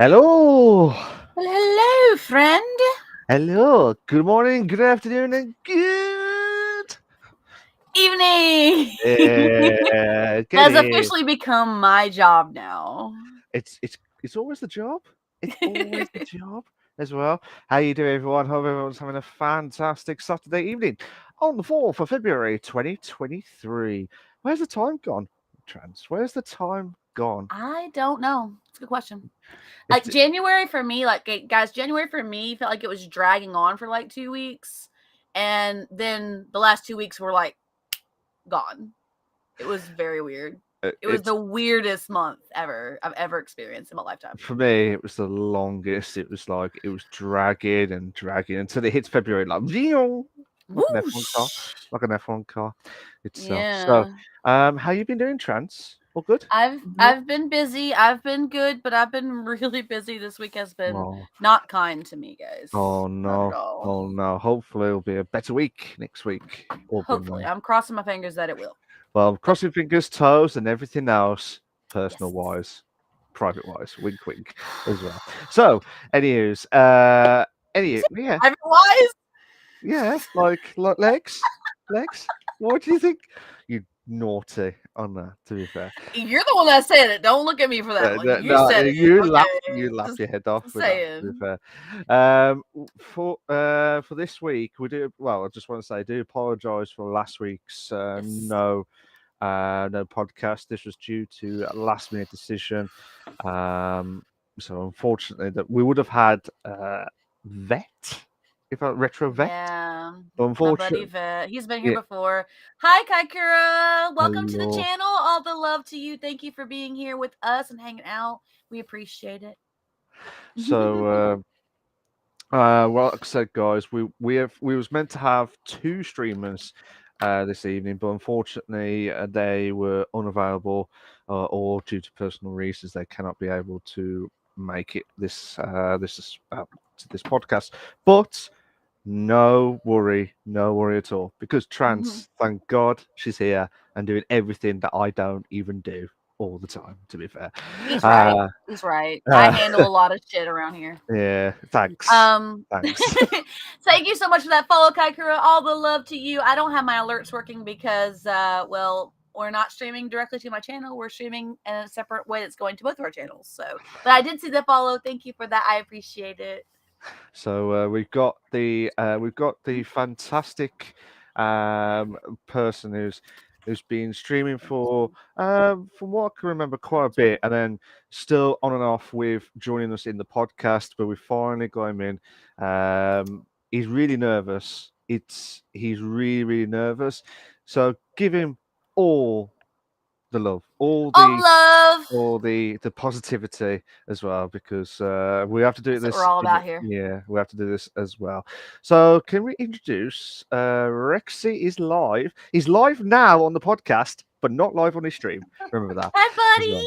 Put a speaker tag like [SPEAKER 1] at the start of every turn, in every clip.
[SPEAKER 1] Hello.
[SPEAKER 2] Hello, friend.
[SPEAKER 1] Hello. Good morning, good afternoon, and good
[SPEAKER 2] Evening.
[SPEAKER 1] good
[SPEAKER 2] Has
[SPEAKER 1] evening.
[SPEAKER 2] officially become my job now.
[SPEAKER 1] It's always the job. It's always the job as well. How you doing, everyone? Hope everyone's having a fantastic Saturday evening on the 4th of February 2023. Where's the time gone, Trans? Where's the time gone?
[SPEAKER 2] I don't know. It's a good question. Like January for me, guys, January for me felt like it was dragging on for like 2 weeks. And then the last 2 weeks were like gone. It was very weird. It was the weirdest month I've ever experienced in my lifetime.
[SPEAKER 1] For me, it was the longest. It was dragging and dragging until it hits February, like like an F1 car itself.
[SPEAKER 2] Yeah.
[SPEAKER 1] So, how you been doing, Trans? All good?
[SPEAKER 2] I've been busy. I've been good, but I've been really busy. This week has been not kind to me, guys.
[SPEAKER 1] Oh no! Oh no! Hopefully, it'll be a better week next week.
[SPEAKER 2] Hopefully, I'm crossing my fingers that it will.
[SPEAKER 1] Well, crossing fingers, toes, and everything else, personal wise, private wise, wink, wink, as well. So, anyways, yeah,
[SPEAKER 2] private wise,
[SPEAKER 1] yeah, like legs. What do you think? You naughty on that. To be fair,
[SPEAKER 2] you're the one that said it. Don't look at me for that one. You said it.
[SPEAKER 1] You laugh your head off. With that, to be fair. For this week, we do well. I just want to say, I do apologise for last week's no podcast. This was due to a last minute decision. So unfortunately, that we would have had Vet. If a retro vet,
[SPEAKER 2] but unfortunately, my buddy Vet, he's been here before. Hi, Kaikura, welcome to the channel. All the love to you. Thank you for being here with us and hanging out. We appreciate it.
[SPEAKER 1] So, well, like I said, guys, we was meant to have 2 streamers this evening, but unfortunately, they were unavailable or due to personal reasons, they cannot be able to make it this podcast. But no worry at all, because Trans, thank God, she's here and doing everything that I don't even do all the time, to be fair.
[SPEAKER 2] He's right. He's right. I handle a lot of shit around here.
[SPEAKER 1] Yeah, thanks. Thanks.
[SPEAKER 2] Thank you so much for that follow, Kaikura. All the love to you. I don't have my alerts working because, well, we're not streaming directly to my channel. We're streaming in a separate way that's going to both of our channels. So, but I did see the follow. Thank you for that. I appreciate it.
[SPEAKER 1] So we've got the fantastic person who's been streaming for from what I can remember, quite a bit, and then still on and off with joining us in the podcast, but we finally got him in. He's really nervous. He's really nervous. So give him all the love, all
[SPEAKER 2] All
[SPEAKER 1] the
[SPEAKER 2] love.
[SPEAKER 1] positivity as well, because we have to do
[SPEAKER 2] That's what we're
[SPEAKER 1] this.
[SPEAKER 2] all about here.
[SPEAKER 1] Yeah, we have to do this as well. So, can we introduce Rexy is live? He's live now on the podcast, but not live on his stream. Remember that
[SPEAKER 2] Hi,
[SPEAKER 1] as well.
[SPEAKER 2] buddy.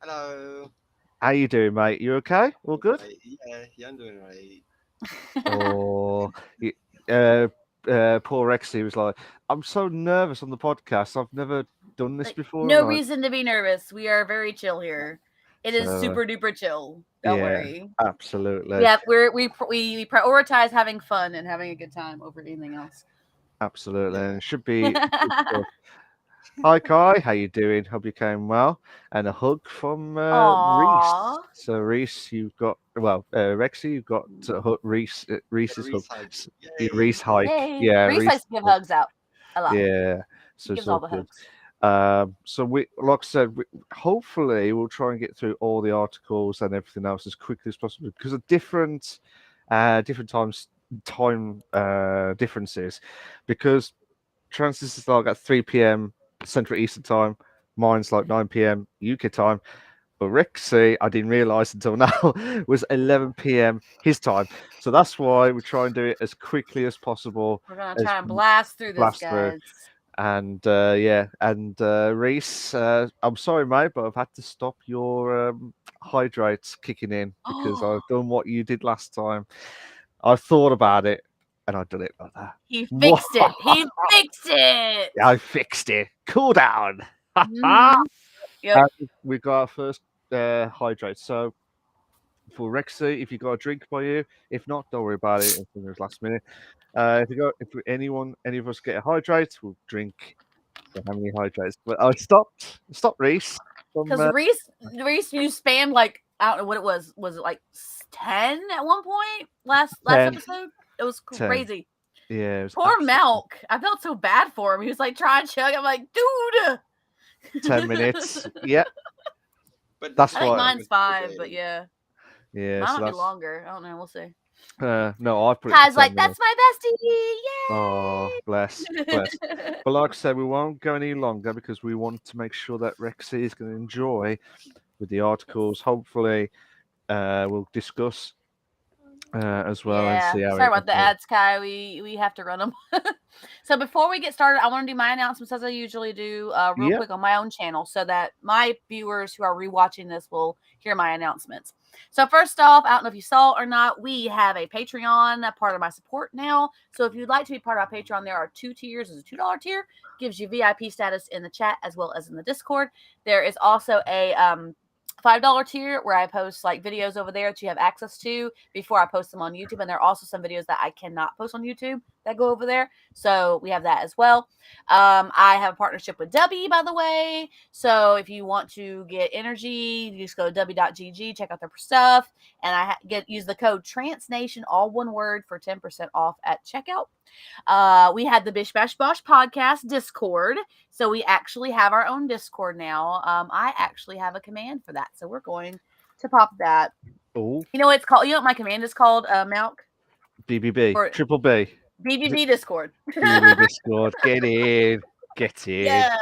[SPEAKER 3] Hello.
[SPEAKER 1] How you doing, mate? You okay? All good?
[SPEAKER 3] Right. Yeah, I'm doing right.
[SPEAKER 1] Or poor Rexy was like, "I'm so nervous on the podcast. I've never done this
[SPEAKER 2] Like,
[SPEAKER 1] before."
[SPEAKER 2] no
[SPEAKER 1] Like,
[SPEAKER 2] reason to be nervous. We are very chill here. It is
[SPEAKER 1] So,
[SPEAKER 2] super duper chill. Don't
[SPEAKER 1] yeah,
[SPEAKER 2] worry.
[SPEAKER 1] absolutely.
[SPEAKER 2] Yeah, we prioritize having fun and having a good time over anything else.
[SPEAKER 1] Absolutely, and it should be. Hi, Kai. How you doing? Hope you came well. And a hug from Reese.
[SPEAKER 2] Aww.
[SPEAKER 1] So Reese, you've got Rexy, you've got Reese's hug.
[SPEAKER 3] Reese hug.
[SPEAKER 1] Yeah, Reese hike.
[SPEAKER 2] Hey.
[SPEAKER 1] Yeah,
[SPEAKER 2] Reese likes to give hugs out a lot.
[SPEAKER 1] Yeah, so
[SPEAKER 2] He
[SPEAKER 1] it's
[SPEAKER 2] gives all
[SPEAKER 1] all
[SPEAKER 2] the
[SPEAKER 1] good.
[SPEAKER 2] hugs.
[SPEAKER 1] So we, like I said, hopefully we'll try and get through all the articles and everything else as quickly as possible because of different time differences. Because Francis is like at 3 p.m. Central Eastern Time, mine's like 9 p.m. UK time. But Rexy, I didn't realize until now, was 11 p.m. his time. So that's why we try and do it as quickly as possible.
[SPEAKER 2] We're gonna try and blast through this,
[SPEAKER 1] blast through.
[SPEAKER 2] guys.
[SPEAKER 1] And Reese, I'm sorry, mate, but I've had to stop your hydrates kicking in because I've done what you did last time. I thought about it and I've done it like that.
[SPEAKER 2] He fixed it. He fixed it.
[SPEAKER 1] I fixed it. Cool down.
[SPEAKER 2] Yep.
[SPEAKER 1] We've got our first hydrate. So for Rexy, if you got a drink by you, if not, don't worry about it. It was last minute. If any of us get a hydrate, we'll drink. How many hydrates? But I stopped Reese.
[SPEAKER 2] Because Reese, you spammed like I don't know what it was. Was it like 10 at one point last
[SPEAKER 1] 10.
[SPEAKER 2] episode? It was
[SPEAKER 1] 10.
[SPEAKER 2] crazy.
[SPEAKER 1] Yeah. It was
[SPEAKER 2] Poor Milk. I felt so bad for him. He was like trying to chug. I'm like, dude.
[SPEAKER 1] 10 minutes. Yeah.
[SPEAKER 3] But
[SPEAKER 1] That's
[SPEAKER 2] I think
[SPEAKER 1] why.
[SPEAKER 2] mine's 5, but yeah.
[SPEAKER 1] Yeah.
[SPEAKER 2] Mine
[SPEAKER 1] So
[SPEAKER 2] might be
[SPEAKER 1] that's
[SPEAKER 2] longer. I don't know. We'll see.
[SPEAKER 1] no, I put it.
[SPEAKER 2] Ty's
[SPEAKER 1] to 10
[SPEAKER 2] like,
[SPEAKER 1] minutes.
[SPEAKER 2] that's my bestie. Yay!
[SPEAKER 1] Oh, bless. But like I said, we won't go any longer because we want to make sure that Rexy is going to enjoy with the articles. Hopefully, we'll discuss as well and see how.
[SPEAKER 2] Sorry about the ads, Kai. We have to run them. So before we get started, I want to do my announcements as I usually do, real quick on my own channel, so that my viewers who are rewatching this will hear my announcements. So first off, I don't know if you saw it or not, we have a Patreon, a part of my support now. So if you'd like to be part of our Patreon, there are 2 tiers. There's a $2 tier, gives you VIP status in the chat as well as in the Discord. There is also a $5 tier where I post like videos over there that you have access to before I post them on YouTube. And there are also some videos that I cannot post on YouTube that go over there. So we have that as well. I have a partnership with W, by the way. So if you want to get energy, you just go to w.gg, check out their stuff. And I use the code TRANSNATION, all one word, for 10% off at checkout. We had the Bish Bash Bosh Podcast Discord. So we actually have our own Discord now. I actually have a command for that. So we're going to pop that.
[SPEAKER 1] Oh.
[SPEAKER 2] You know what it's called? You know what my command is called, Malk?
[SPEAKER 1] BBB.
[SPEAKER 2] Or
[SPEAKER 1] Triple B.
[SPEAKER 2] BBB Discord.
[SPEAKER 1] BBB Discord. Get in. Get in.
[SPEAKER 2] Yeah.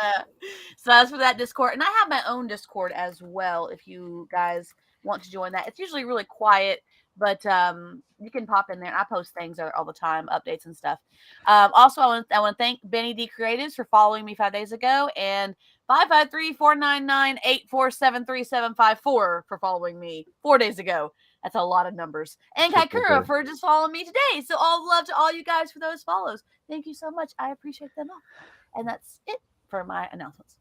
[SPEAKER 2] So that's for that Discord. And I have my own Discord as well if you guys want to join that. It's usually really quiet, but you can pop in there. I post things all the time, updates and stuff. Also, I want to thank Benny D Creatives for following me 5 days ago, and 553-499-847-3754 for following me 4 days ago. That's a lot of numbers. And Kaikura for just following me today. So all love to all you guys for those follows. Thank you so much. I appreciate them all. And that's it for my announcements.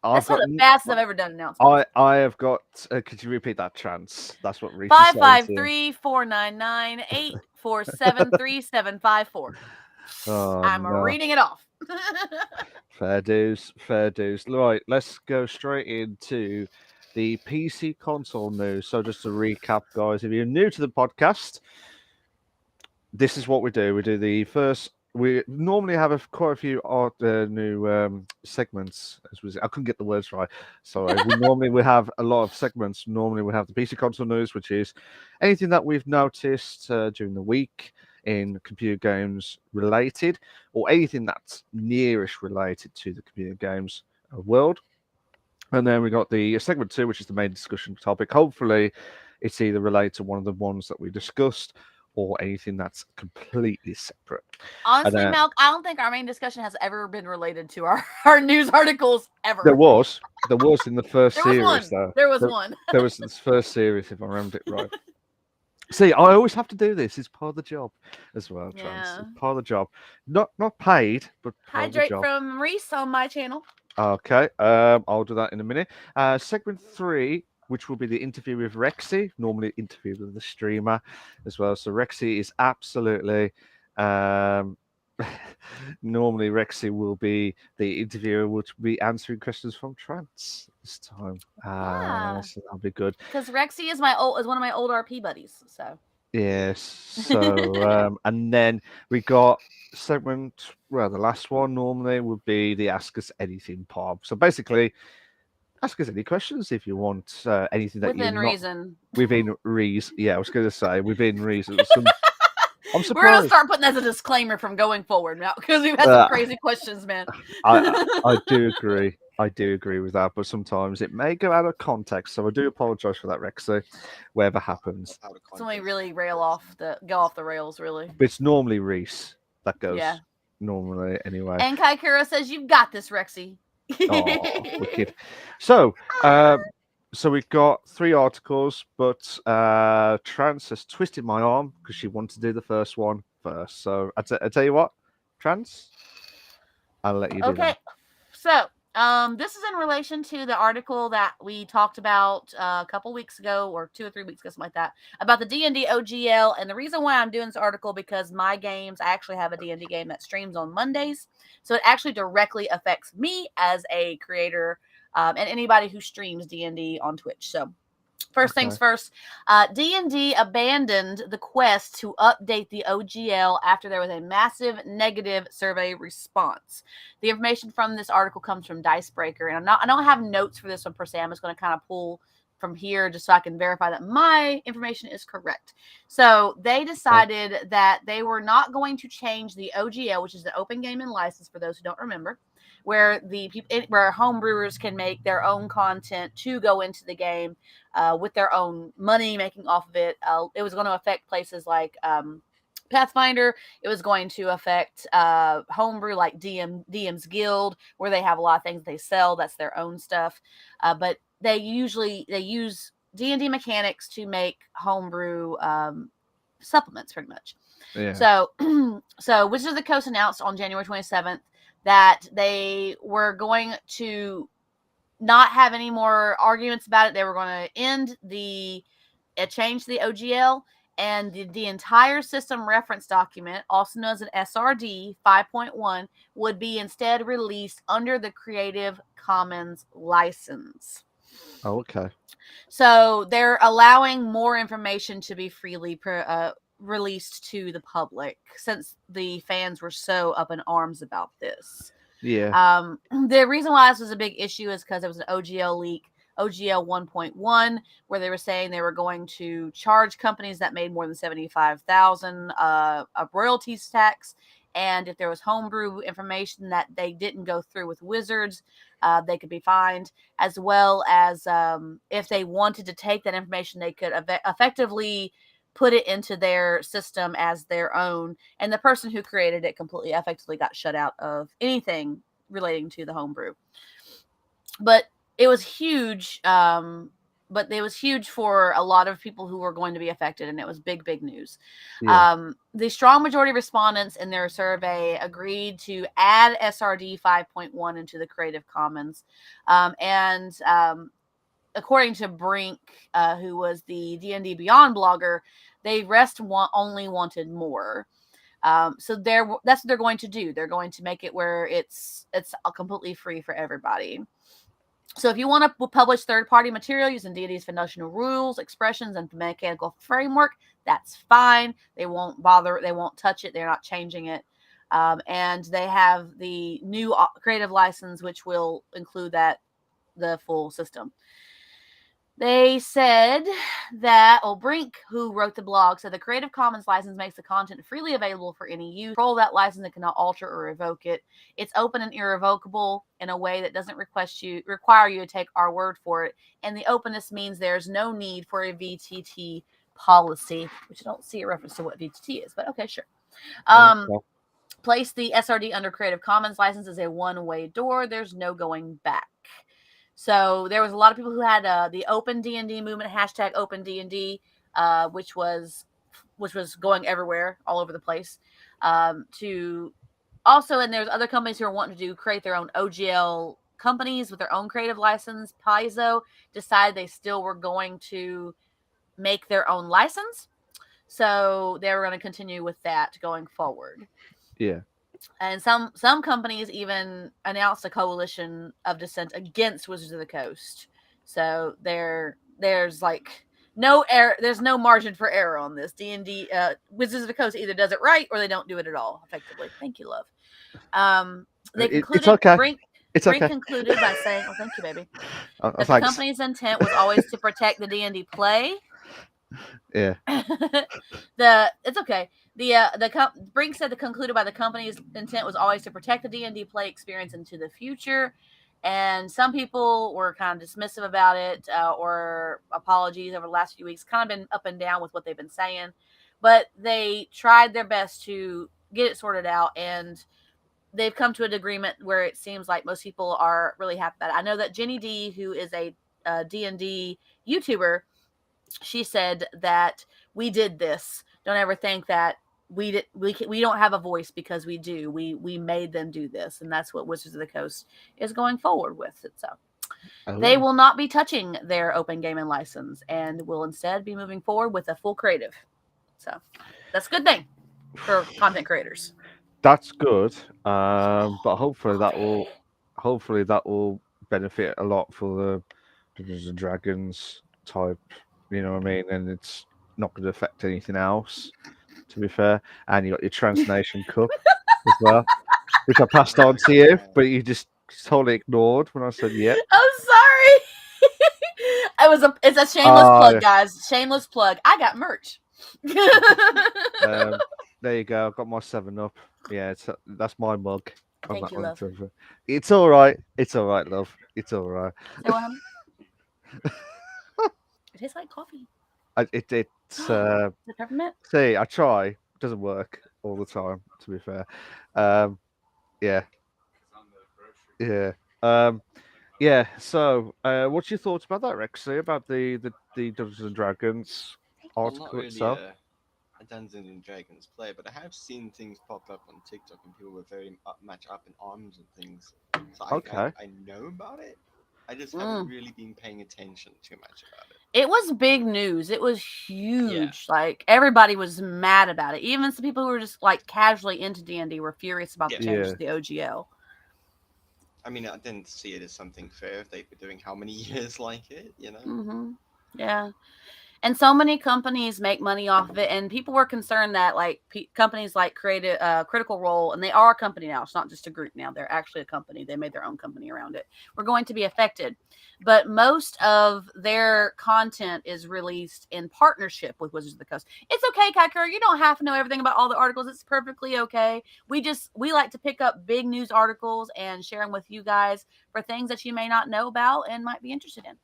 [SPEAKER 2] That's not the fastest I've ever done announcements.
[SPEAKER 1] I have got. Could you repeat that, Chance? That's what Reese
[SPEAKER 2] 553-499-847-3754. I'm reading it off.
[SPEAKER 1] Fair dues. Right, let's go straight into the PC console news. So just to recap, guys, if you're new to the podcast, this is what we do. We do the first. We normally have quite a few new segments. I couldn't get the words right. Sorry. we have a lot of segments. Normally we have the PC console news, which is anything that we've noticed during the week in computer games related, or anything that's nearish related to the computer games world. And then we got the segment 2, which is the main discussion topic. Hopefully, it's either related to one of the ones that we discussed or anything that's completely separate.
[SPEAKER 2] Honestly,
[SPEAKER 1] And,
[SPEAKER 2] Malk, I don't think our main discussion has ever been related to our news articles ever.
[SPEAKER 1] there was in the first
[SPEAKER 2] There was
[SPEAKER 1] series,
[SPEAKER 2] one.
[SPEAKER 1] though.
[SPEAKER 2] There was one.
[SPEAKER 1] There was this first series, if I remember it right. See, I always have to do this. It's part of the job as well, Trans.
[SPEAKER 2] Yeah.
[SPEAKER 1] It's part of the job. Not paid, but part of the
[SPEAKER 2] Hydrate
[SPEAKER 1] job.
[SPEAKER 2] from Reese on my channel.
[SPEAKER 1] Okay, I'll do that in a minute. Segment 3, which will be the interview with Rexy, normally interview with the streamer as well. So Rexy is absolutely, normally Rexy will be the interviewer, which will be answering questions from Trans this time.
[SPEAKER 2] Yeah.
[SPEAKER 1] So that'll be good.
[SPEAKER 2] Because Rexy is one of my old RP buddies. So
[SPEAKER 1] Yes. So, and then we got segment, well, the last one normally would be the Ask Us Anything pod. So basically, ask us any questions if you want anything that
[SPEAKER 2] within
[SPEAKER 1] you're
[SPEAKER 2] reason.
[SPEAKER 1] within reason. Yeah, I was going to say within reason. I'm surprised.
[SPEAKER 2] We're gonna start putting that as a disclaimer from going forward now because we've had some crazy questions, man.
[SPEAKER 1] I do agree. I do agree with that, but sometimes it may go out of context. So I do apologize for that, Rexy, whatever happens.
[SPEAKER 3] Out of
[SPEAKER 2] It's when we
[SPEAKER 3] context.
[SPEAKER 2] really go off the rails, really.
[SPEAKER 1] But it's normally Reese that goes
[SPEAKER 2] Yeah.
[SPEAKER 1] normally anyway.
[SPEAKER 2] And Kaikura says, "You've got this, Rexy."
[SPEAKER 1] Oh, wicked. So, so we've got 3 articles, but Trans has twisted my arm because she wanted to do the first one first. So I tell you what, Trans, I'll let you do
[SPEAKER 2] Okay,
[SPEAKER 1] that.
[SPEAKER 2] so this is in relation to the article that we talked about a couple weeks ago, or 2 or 3 weeks ago, something like that, about the D&D OGL. And the reason why I'm doing this article because my games, I actually have a D&D game that streams on Mondays, so it actually directly affects me as a creator and anybody who streams D&D on Twitch. So first things first, D&D abandoned the quest to update the OGL after there was a massive negative survey response. The information from this article comes from Dicebreaker, and I don't have notes for this one per se. I'm just going to kind of pull from here just so I can verify that my information is correct. So they decided that they were not going to change the OGL, which is the open game and license for those who don't remember, where where homebrewers can make their own content to go into the game with their own money making off of it. It was going to affect places like Pathfinder. It was going to affect homebrew like DM's Guild, where they have a lot of things they sell. That's their own stuff. But they use D&D mechanics to make homebrew supplements, pretty much.
[SPEAKER 1] Yeah.
[SPEAKER 2] So Wizards of the Coast announced on January 27th that they were going to not have any more arguments about it. They were going to change the OGL, and the entire system reference document, also known as an SRD 5.1, would be instead released under the Creative Commons license.
[SPEAKER 1] Oh, okay.
[SPEAKER 2] So they're allowing more information to be freely released to the public since the fans were so up in arms about this.
[SPEAKER 1] Yeah.
[SPEAKER 2] The reason why this was a big issue is because it was an OGL leak, OGL 1.1, where they were saying they were going to charge companies that made more than $75,000 a royalties tax. And if there was homebrew information that they didn't go through with Wizards, they could be fined, as well as if they wanted to take that information, they could effectively put it into their system as their own. And the person who created it completely effectively got shut out of anything relating to the homebrew. But it was huge. But it was huge for a lot of people who were going to be affected, and it was big, big news.
[SPEAKER 1] Yeah.
[SPEAKER 2] The strong majority of respondents in their survey agreed to add SRD 5.1 into the Creative Commons. According to Brink, who was the D&D Beyond blogger, they only wanted more. So that's what they're going to do. They're going to make it where it's completely free for everybody. So if you want to publish third-party material using D&D's foundational rules, expressions, and mechanical framework, that's fine. They won't bother. They won't touch it. They're not changing it. And they have the new creative license, which will include the full system. They said that, Brink, who wrote the blog, said the Creative Commons license makes the content freely available for any use. Control that license and cannot alter or revoke it. It's open and irrevocable in a way that doesn't require you to take our word for it. And the openness means there's no need for a VTT policy, which I don't see a reference to what VTT is, but okay, sure. Place the SRD under Creative Commons license as a one-way door. There's no going back. So there was a lot of people who had the Open D&D movement, hashtag Open D&D, which was going everywhere, all over the place. To also, and there's other companies who are wanting to create their own OGL companies with their own creative license. Paizo decided they still were going to make their own license, so they were going to continue with that going forward.
[SPEAKER 1] Yeah.
[SPEAKER 2] And some companies even announced a coalition of dissent against Wizards of the Coast. So there's like no error. There's no margin for error on this. D&D Wizards of the Coast either does it right or they don't do it at all. Effectively, thank you, love. They concluded.
[SPEAKER 1] It's okay.
[SPEAKER 2] Brink concluded by saying, "Oh, thank you, baby." That the company's intent was always to protect the D&D play.
[SPEAKER 1] Yeah.
[SPEAKER 2] It's okay. Brink said concluded by the company's intent was always to protect the D&D play experience into the future, and some people were kind of dismissive about it or apologies over the last few weeks. Kind of been up and down with what they've been saying, but they tried their best to get it sorted out, and they've come to an agreement where it seems like most people are really happy about it. I know that Jenny D, who is a D&D YouTuber, she said that we did this. Don't ever think that we don't have a voice, because we do. We made them do this, and that's what Wizards of the Coast is going forward with. So they will not be touching their open gaming license and will instead be moving forward with a full creative. So that's a good thing for content creators.
[SPEAKER 1] That's good, but hopefully that will benefit a lot for the Dungeons and Dragons type. You know what I mean? And it's not going to affect anything else, to be fair. And you got your Transnation Cup as well, which I passed on to you, but you just totally ignored when I said yeah.
[SPEAKER 2] I'm sorry. It's a shameless plug, guys. Shameless plug. I got merch.
[SPEAKER 1] There you go. I've got my 7-Up. Yeah, that's my mug.
[SPEAKER 2] Thank you, love.
[SPEAKER 1] It's all right. It's all right, love. It's all right.
[SPEAKER 2] So, it tastes like coffee.
[SPEAKER 1] It's
[SPEAKER 2] Is it peppermint?
[SPEAKER 1] See, I try. It doesn't work all the time, to be fair. Yeah. Yeah. So, what's your thoughts about that, Rexy? About the Dungeons and Dragons article
[SPEAKER 3] not really
[SPEAKER 1] itself?
[SPEAKER 3] a Dungeons and Dragons play, but I have seen things pop up on TikTok, and people were very much up in arms and things. So I know about it. I just haven't really been paying attention too much about it.
[SPEAKER 2] It was big news. It was huge. Yeah. Like, everybody was mad about it. Even some people who were just like casually into D&D were furious about the changes to the OGL.
[SPEAKER 3] I mean, I didn't see it as something fair if they were doing how many years like it, you know?
[SPEAKER 2] Mm-hmm. Yeah. And so many companies make money off of it, and people were concerned that like companies like Critical Role, and they are a company now. It's not just a group now; they're actually a company. They made their own company around it. We're going to be affected, but most of their content is released in partnership with Wizards of the Coast. It's okay, Kiker. You don't have to know everything about all the articles. It's perfectly okay. We like to pick up big news articles and share them with you guys for things that you may not know about and might be interested in.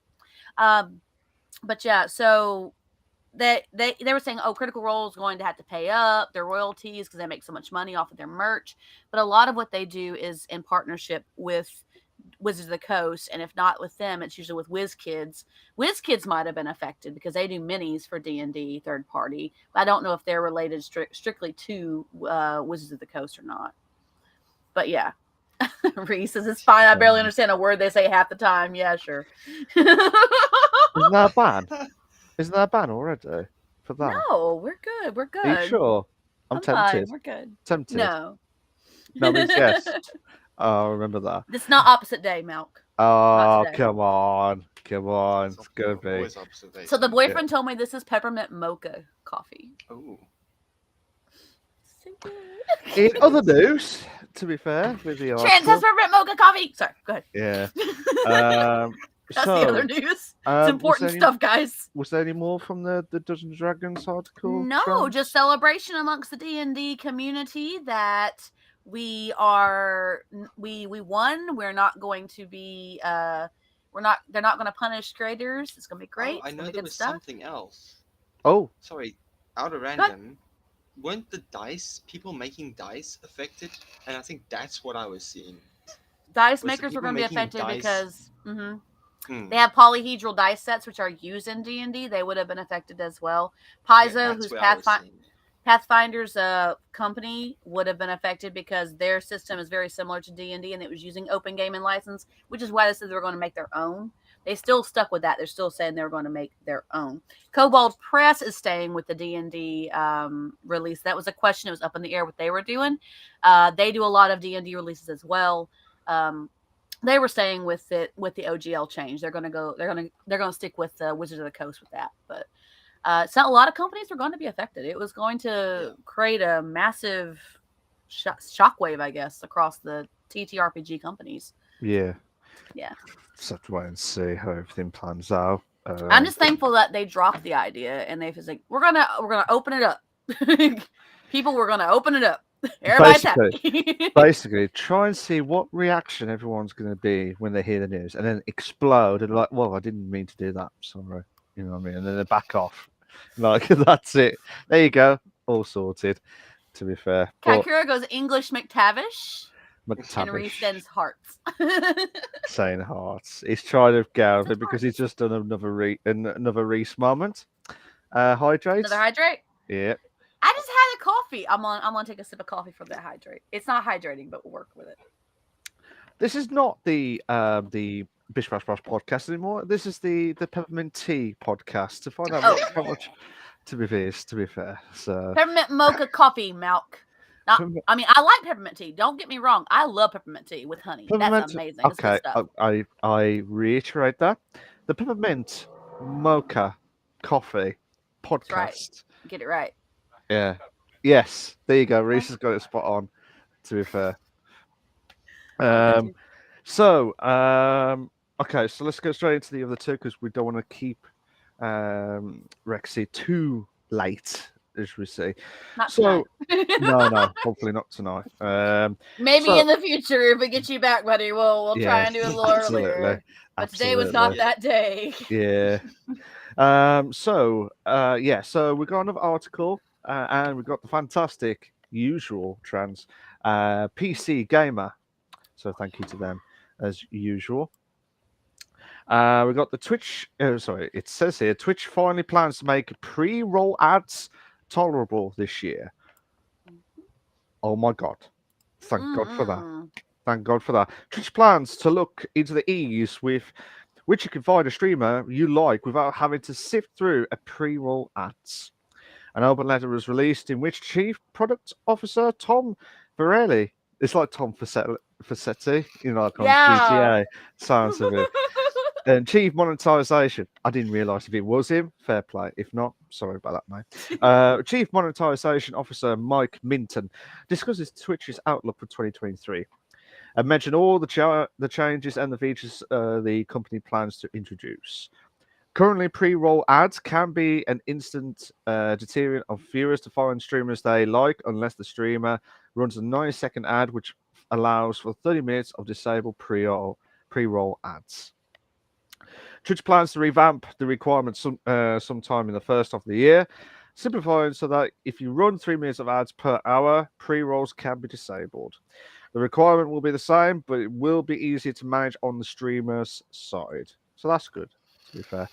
[SPEAKER 2] But yeah, so they were saying, Critical Role is going to have to pay up their royalties because they make so much money off of their merch. But a lot of what they do is in partnership with Wizards of the Coast, and if not with them, it's usually with WizKids. WizKids might have been affected because they do minis for D&D third party. But I don't know if they're related strictly to Wizards of the Coast or not. But yeah. Reese says it's fine. I barely understand a word they say half the time. Yeah, sure.
[SPEAKER 1] Isn't that a ban? Isn't that a ban already for that?
[SPEAKER 2] No, we're good. We're good.
[SPEAKER 1] Are you sure? I'm tempted.
[SPEAKER 2] Fine. We're good.
[SPEAKER 1] Tempted.
[SPEAKER 2] No.
[SPEAKER 1] No means yes. Oh, remember that.
[SPEAKER 2] It's not opposite day, Milk.
[SPEAKER 1] Oh, come on. It's gonna be.
[SPEAKER 2] So the boyfriend told me this is peppermint mocha coffee.
[SPEAKER 3] Oh.
[SPEAKER 2] So good.
[SPEAKER 1] In other news, to be fair, with the
[SPEAKER 2] Trans has peppermint mocha coffee. Sorry, go ahead.
[SPEAKER 1] Yeah.
[SPEAKER 2] That's the other news. It's important stuff, guys.
[SPEAKER 1] Was there any more from the Dungeons and Dragons article?
[SPEAKER 2] No, just celebration amongst the D&D community that we won. We're not going to be they're not going to punish creators. It's going to be great.
[SPEAKER 3] I know there was something else.
[SPEAKER 1] Oh,
[SPEAKER 3] sorry, out of random. Weren't the people making dice affected? And I think that's what I was seeing.
[SPEAKER 2] Dice makers were going to be affected because they have polyhedral dice sets which are used in D&D. They would have been affected as well. Paizo, who's Pathfinder's company, would have been affected because their system is very similar to D&D and it was using open gaming license, which is why they said they were going to make their own. They still stuck with that. They're still saying they're going to make their own. Kobold Press is staying with the D&D release. That was a question. It was up in the air what they were doing. They do a lot of D&D releases as well. They were staying with the OGL change. They're going to stick with Wizards of the Coast with that. But a lot of companies were going to be affected. It was going to create a massive shockwave, I guess, across the TTRPG companies.
[SPEAKER 1] Yeah. Just have to wait and see how everything plans out.
[SPEAKER 2] I'm just thankful that they dropped the idea and they was like, we're gonna open it up. People, we're gonna open it up. Everybody's happy.
[SPEAKER 1] Basically, try and see what reaction everyone's going to be when they hear the news, and then explode and like, well, I didn't mean to do that. Sorry, you know what I mean? And then they back off. Like that's it. There you go, all sorted. To be fair,
[SPEAKER 2] Kakura goes English McTavish. And Reese sends hearts.
[SPEAKER 1] Saying hearts. He's trying to get out of it because he's just done another Reese moment. Hydrate.
[SPEAKER 2] Another hydrate.
[SPEAKER 1] Yeah.
[SPEAKER 2] I just had a coffee. I'm gonna take a sip of coffee for that hydrate. It's not hydrating, but we'll work with it.
[SPEAKER 1] This is not the Bish Bash Bosh podcast anymore. This is the peppermint tea podcast. To find out how much to be fair. So
[SPEAKER 2] peppermint mocha coffee milk. I mean, I like peppermint tea. Don't get me wrong. I love peppermint tea with honey. That's amazing.
[SPEAKER 1] Okay, I reiterate that. The peppermint mocha coffee podcast.
[SPEAKER 2] Right. Get it right.
[SPEAKER 1] Yeah. Yes. There you go. Reese has got it spot on, to be fair. Okay, so let's go straight into the other two because we don't want to keep Rexy too late, as we say.
[SPEAKER 2] Not tonight.
[SPEAKER 1] No, hopefully not tonight.
[SPEAKER 2] Maybe in the future, if we get you back, buddy, we'll try and do it a little earlier. But today was not that day.
[SPEAKER 1] Yeah. So we got another article, and we got the fantastic usual trans PC gamer. So thank you to them as usual. We got the Twitch. It says here Twitch finally plans to make pre-roll ads tolerable this year. Oh my God! Thank God for that. Thank God for that. Twitch plans to look into the ease with which you can find a streamer you like without having to sift through a pre-roll ads. An open letter was released in which Chief Product Officer Tom Varelli, it's like Tom Fassetti, like on GTA, sounds of it. And Chief Monetization, I didn't realise if it was him. Fair play. If not, sorry about that, mate. Chief Monetization Officer Mike Minton discusses Twitch's outlook for 2023 and mentioned all the changes and the features the company plans to introduce. Currently, pre-roll ads can be an instant deterrent of viewers to find streamers they like unless the streamer runs a 90-second ad, which allows for 30 minutes of disabled pre-roll ads. Twitch plans to revamp the requirements sometime in the first half of the year, simplifying so that if you run 3 minutes of ads per hour, pre-rolls can be disabled. The requirement will be the same, but it will be easier to manage on the streamer's side. So that's good, to be fair.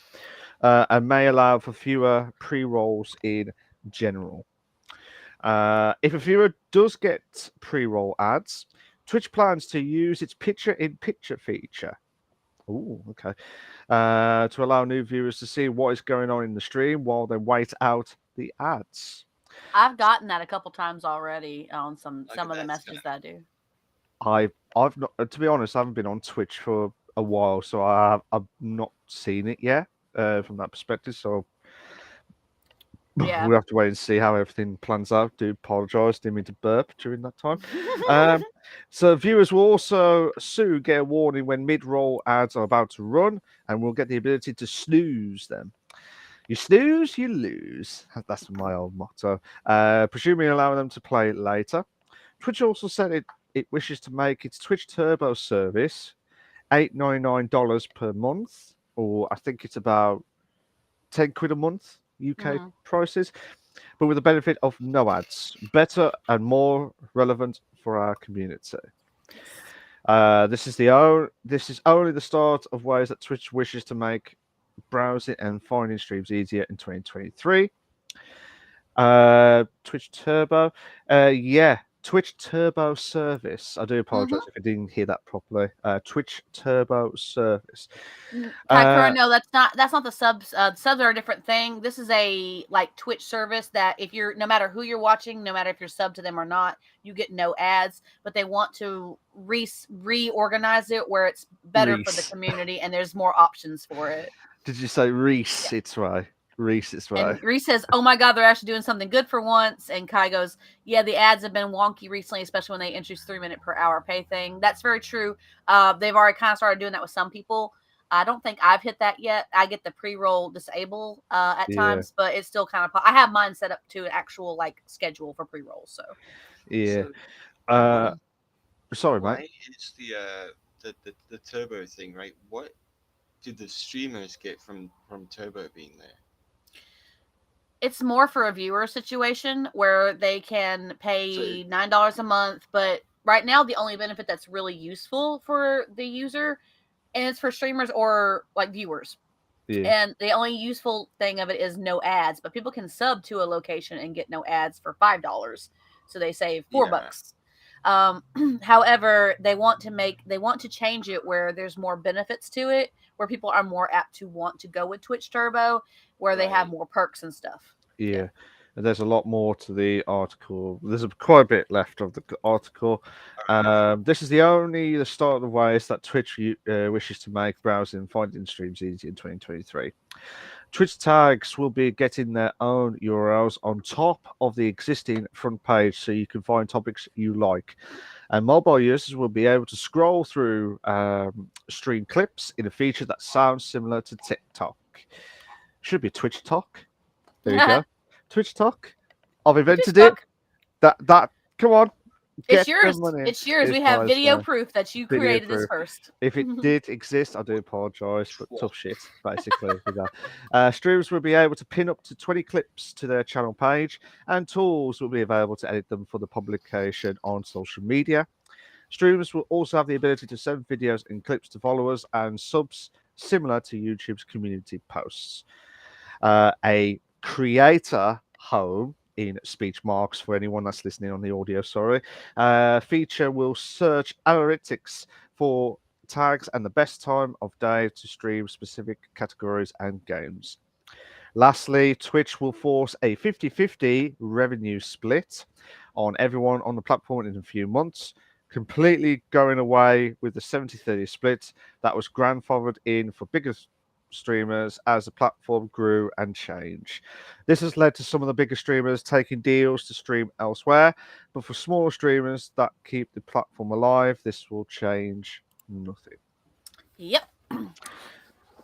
[SPEAKER 1] And may allow for fewer pre-rolls in general. If a viewer does get pre-roll ads, Twitch plans to use its picture-in-picture feature. Oh, okay. To allow new viewers to see what is going on in the stream while they wait out the ads.
[SPEAKER 2] I've gotten that a couple times already on some of the messages that I do.
[SPEAKER 1] I've not, to be honest, I haven't been on Twitch for a while, so I've not seen it yet from that perspective. So
[SPEAKER 2] Yeah.
[SPEAKER 1] We'll have to wait and see how everything plans out. Do apologise, didn't mean to burp during that time. Um, so viewers will also soon get a warning when mid-roll ads are about to run, and will get the ability to snooze them. You snooze, you lose. That's my old motto. Presumably allowing them to play later. Twitch also said it wishes to make its Twitch Turbo service $8.99 per month, or I think it's about 10 quid a month UK prices, but with the benefit of no ads, better and more relevant for our community. This is only the start of ways that Twitch wishes to make browsing and finding streams easier in 2023. Twitch Turbo, Twitch Turbo service. I do apologize if I didn't hear that properly. Twitch Turbo service.
[SPEAKER 2] No, that's not the subs. Subs are a different thing. This is a Twitch service that if you're, no matter who you're watching, no matter if you're subbed to them or not, you get no ads. But they want to reorganize it where it's better for the community and there's more options for it.
[SPEAKER 1] Did you say Reese? Yeah. It's right. Reese is right.
[SPEAKER 2] And Reese says, "Oh my God, they're actually doing something good for once." And Kai goes, "Yeah, the ads have been wonky recently, especially when they introduced 3-minute per hour pay thing." That's very true. They've already kind of started doing that with some people. I don't think I've hit that yet. I get the pre-roll disable at times, but it's still kind of. I have mine set up to an actual schedule for pre-roll. So
[SPEAKER 1] yeah. Sorry,
[SPEAKER 3] why
[SPEAKER 1] mate.
[SPEAKER 3] It's the turbo thing, right? What do the streamers get from turbo being there?
[SPEAKER 2] It's more for a viewer situation where they can pay $9 a month, but right now the only benefit that's really useful for the user, and it's for streamers or viewers. Yeah. And the only useful thing of it is no ads, but people can sub to a location and get no ads for $5. So they save $4. However, they want to change it where there's more benefits to it, where people are more apt to want to go with Twitch Turbo, where they have more perks and stuff.
[SPEAKER 1] Yeah. And there's a lot more to the article. There's quite a bit left of the article. This is the start of the ways that Twitch wishes to make browsing and finding streams easy in 2023. Twitch tags will be getting their own URLs on top of the existing front page, so you can find topics you like. And mobile users will be able to scroll through stream clips in a feature that sounds similar to TikTok. Should be Twitch Talk. There you go. Twitch Talk. I've invented it. That come on.
[SPEAKER 2] It's yours. It's yours. We have video proof that you created this first.
[SPEAKER 1] If it did exist, I do apologise, but tough shit, basically. Streamers will be able to pin up to 20 clips to their channel page, and tools will be available to edit them for the publication on social media. Streamers will also have the ability to send videos and clips to followers and subs, similar to YouTube's community posts. A creator home, in speech marks for anyone that's listening on the audio, feature will search analytics for tags and the best time of day to stream specific categories and games. Lastly, Twitch will force a 50-50 revenue split on everyone on the platform in a few months, completely going away with the 70-30 split that was grandfathered in for bigger streamers as the platform grew and changed. This has led to some of the bigger streamers taking deals to stream elsewhere, but for smaller streamers that keep the platform alive, this will change nothing.
[SPEAKER 2] Yep.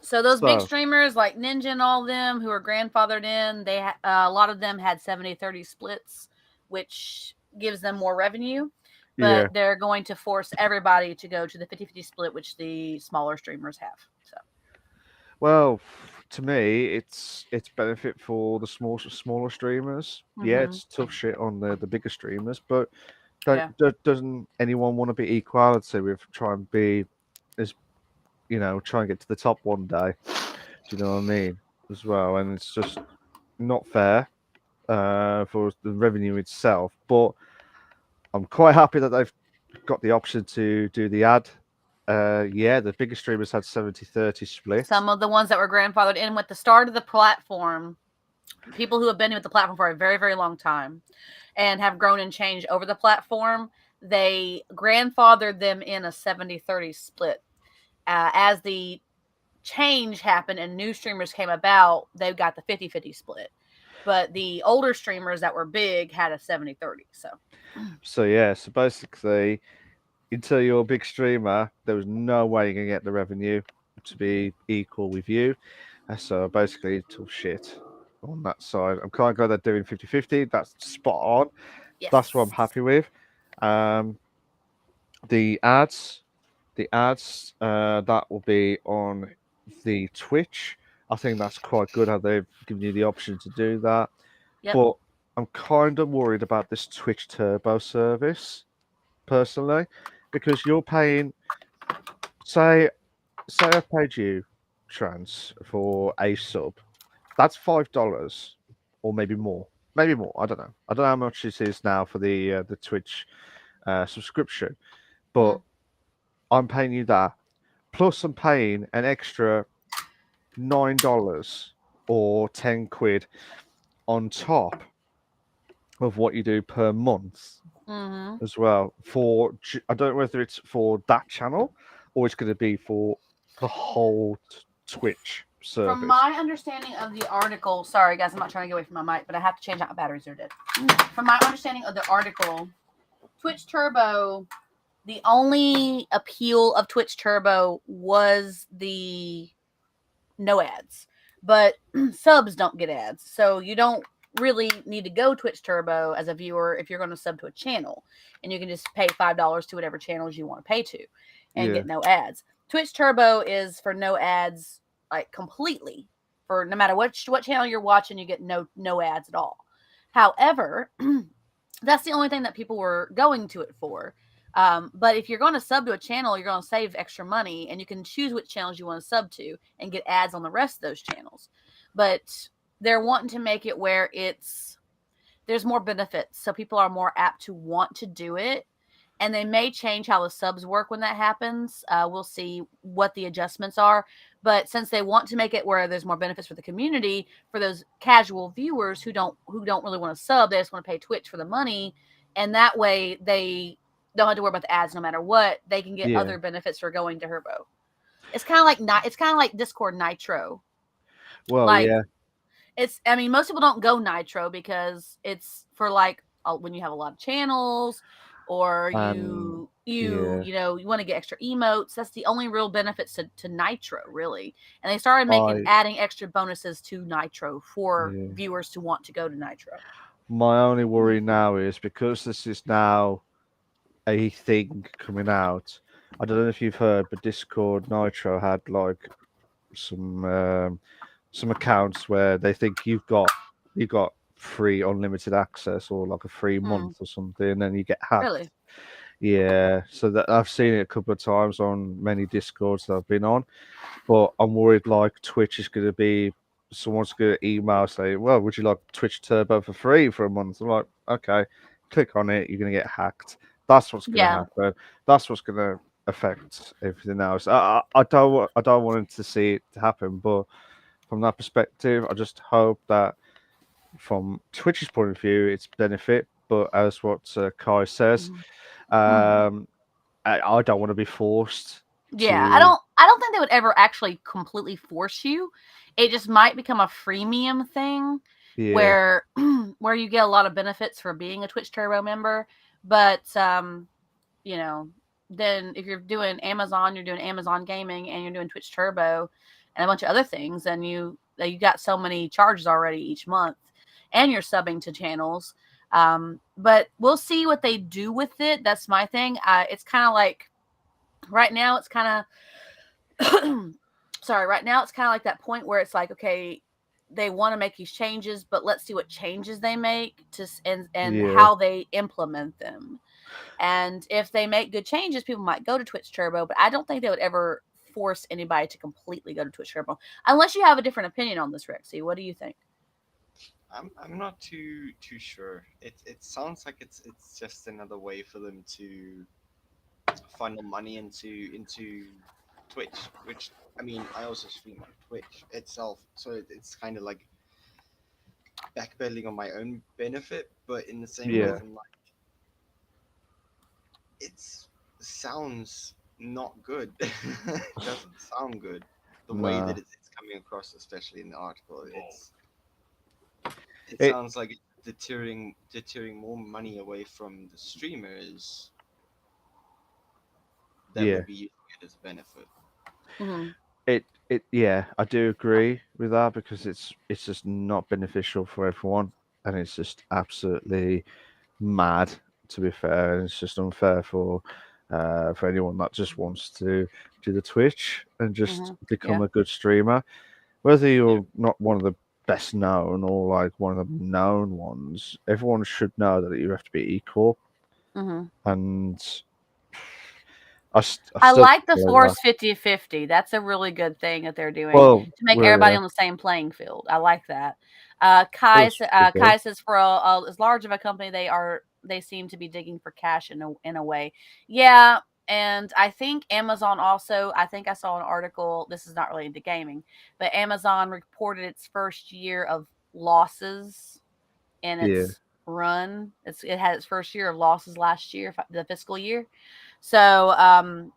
[SPEAKER 2] So those big streamers like Ninja and all of them who are grandfathered in, they a lot of them had 70-30 splits, which gives them more revenue. But they're going to force everybody to go to the 50-50 split, which the smaller streamers have. So.
[SPEAKER 1] Well, to me, it's benefit for the smaller streamers. Mm-hmm. Yeah, it's tough shit on the bigger streamers, but doesn't anyone want to be equality with try and be as try and get to the top one day? Do you know what I mean? As well, and it's just not fair for the revenue itself. But I'm quite happy that they've got the option to do the ad. The bigger streamers had 70-30 split.
[SPEAKER 2] Some of the ones that were grandfathered in with the start of the platform, people who have been with the platform for a very, very long time and have grown and changed over the platform, they grandfathered them in a 70-30 split. As the change happened and new streamers came about, they got the 50-50 split. but the older streamers that were big had a 70-30.
[SPEAKER 1] So yeah, so basically, until you're a big streamer, there was no way you can get the revenue to be equal with you. So basically, it's all shit on that side. I'm kind of glad they're doing 50-50. That's spot on.
[SPEAKER 2] Yes.
[SPEAKER 1] That's what I'm happy with. The ads, that will be on the Twitch. I think that's quite good how they've given you the option to do that.
[SPEAKER 2] Yep.
[SPEAKER 1] But I'm kind of worried about this Twitch Turbo service, personally, because you're paying, say I paid you, Trans, for a sub. That's $5 or maybe more. Maybe more. I don't know. I don't know how much it is now for the Twitch subscription, but I'm paying you that. Plus, I'm paying an extra $9 or £10 on top of what you do per month as well. I don't know whether it's for that channel or it's going to be for the whole Twitch service.
[SPEAKER 2] From my understanding of the article, sorry guys, I'm not trying to get away from my mic, but I have to change out my batteries. They're dead. From my understanding of the article, Twitch Turbo, the only appeal of Twitch Turbo was the no ads, but subs don't get ads, so you don't really need to go Twitch Turbo as a viewer if you're going to sub to a channel, and you can just pay $5 to whatever channels you want to pay to and get no ads. Twitch Turbo is for no ads, like completely, for no matter what channel you're watching, you get no ads at all. However, that's the only thing that people were going to it for. But if you're going to sub to a channel, you're going to save extra money, and you can choose which channels you want to sub to and get ads on the rest of those channels. But they're wanting to make it where there's more benefits, so people are more apt to want to do it. And they may change how the subs work when that happens. We'll see what the adjustments are. But since they want to make it where there's more benefits for the community, for those casual viewers who don't really want to sub, they just want to pay Twitch for the money, and that way they don't have to worry about the ads no matter what. They can get other benefits for going to Turbo. It's kind of like Discord Nitro.
[SPEAKER 1] Well, yeah.
[SPEAKER 2] I mean, most people don't go Nitro because it's for like when you have a lot of channels, or you want to get extra emotes. That's the only real benefits to Nitro, really. And they started adding extra bonuses to Nitro for viewers to want to go to Nitro.
[SPEAKER 1] My only worry now is because this is now a thing coming out. I don't know if you've heard, but Discord Nitro had like some accounts where they think you've got free unlimited access or like a free month or something, and then you get hacked.
[SPEAKER 2] Really?
[SPEAKER 1] Yeah, so that I've seen it a couple of times on many Discords that I've been on, but I'm worried like Twitch is going to be someone's going to email saying, "Well, would you like Twitch Turbo for free for a month?" I'm like, "Okay, click on it. You're going to get hacked." That's what's going to happen. That's what's going to affect everything else. I don't want to see it happen, but from that perspective, I just hope that from Twitch's point of view, it's benefit. But as what Kai says, I don't want to be forced.
[SPEAKER 2] Yeah, I don't think they would ever actually completely force you. It just might become a freemium thing where you get a lot of benefits for being a Twitch Turbo member. But then if you're doing Amazon Gaming, and you're doing Twitch Turbo and a bunch of other things, and you got so many charges already each month, and you're subbing to channels. But we'll see what they do with it. That's my thing. It's kind of like right now it's kind of right now it's kind of like that point where it's like, okay, they want to make these changes, but let's see what changes they make and how they implement them. And if they make good changes, people might go to Twitch Turbo, but I don't think they would ever force anybody to completely go to Twitch Turbo unless you have a different opinion on this, Rexy. What do you think?
[SPEAKER 3] I'm not too sure. It sounds like it's just another way for them to funnel money into Twitch, which I mean, I also stream on Twitch itself, so it's kind of like backpedaling on my own benefit, but in the same way, I'm like, it sounds not good. It doesn't sound good. The way that it's coming across, especially in the article, It sounds like it's deterring more money away from the streamers that would be using it as a benefit.
[SPEAKER 2] Mm-hmm.
[SPEAKER 1] I do agree with that because it's just not beneficial for everyone, and it's just absolutely mad. To be fair, and it's just unfair for anyone that just wants to do the Twitch and just become a good streamer, whether you're not one of the best known or like one of the known ones. Everyone should know that you have to be equal, and
[SPEAKER 2] I
[SPEAKER 1] still
[SPEAKER 2] like the
[SPEAKER 1] feel
[SPEAKER 2] force 50-50. That's a really good thing that they're doing
[SPEAKER 1] well,
[SPEAKER 2] to make everybody on the same playing field. I like that. Kai says for as large of a company they seem to be digging for cash in a way. Yeah, and I think Amazon also. I think I saw an article. This is not related to gaming, but Amazon reported its first year of losses in its run. It had its first year of losses last year, the fiscal year. So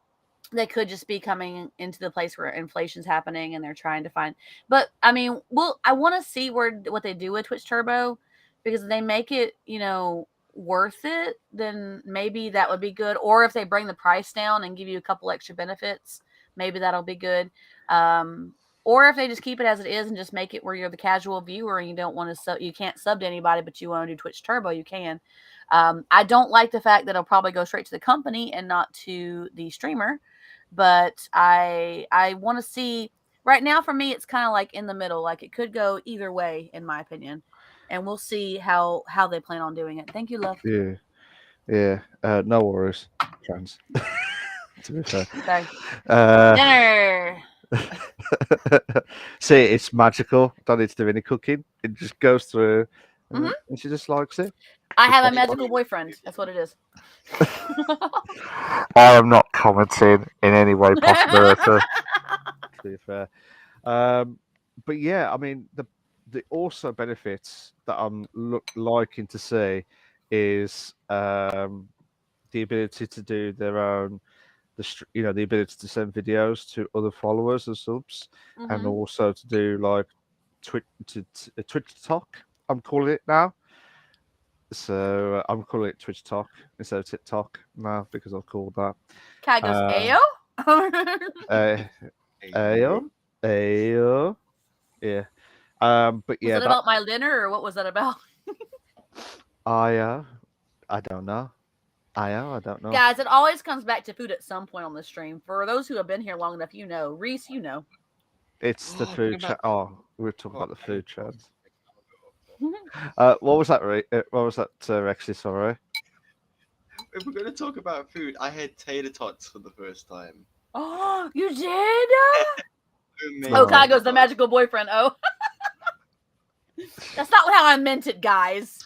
[SPEAKER 2] they could just be coming into the place where inflation's happening and they're trying to find. But I mean, I want to see what they do with Twitch Turbo, because if they make it, worth it, then maybe that would be good. Or if they bring the price down and give you a couple extra benefits, maybe that'll be good. Or if they just keep it as it is and just make it where you're the casual viewer and you don't want to you can't sub to anybody, but you want to do Twitch Turbo, you can. I don't like the fact that it'll probably go straight to the company and not to the streamer, but I want to see. Right now, for me, it's kind of like in the middle. Like it could go either way, in my opinion, and we'll see how they plan on doing it. Thank you, love.
[SPEAKER 1] Yeah. No worries, trans. To be fair.
[SPEAKER 2] Okay.
[SPEAKER 1] Dinner. See, it's magical. Don't need to do any cooking. It just goes through, and she just likes it.
[SPEAKER 2] I have a magical boyfriend. That's what it is.
[SPEAKER 1] I am not commenting in any way possible. To be fair, but yeah, I mean the also benefits that I'm liking to see is the ability to do their own. The ability to send videos to other followers and subs, and also to do like Twitch Talk. I'm calling it now. So I'm calling it Twitch Talk instead of TikTok now because I've called that.
[SPEAKER 2] Kai goes Ayo.
[SPEAKER 1] Ayo. Yeah. But yeah.
[SPEAKER 2] Was it about my dinner or what was that about?
[SPEAKER 1] I don't know. I don't know.
[SPEAKER 2] Guys, it always comes back to food at some point on the stream. For those who have been here long enough, Reese,
[SPEAKER 1] It's the food chat. Oh, we're talking about the food chat. What was that, Rexy? Sorry.
[SPEAKER 3] If we're going to talk about food, I had tater tots for the first time.
[SPEAKER 2] Oh, you did? Oh, Kai goes the magical boyfriend. Oh. That's not how I meant it, guys.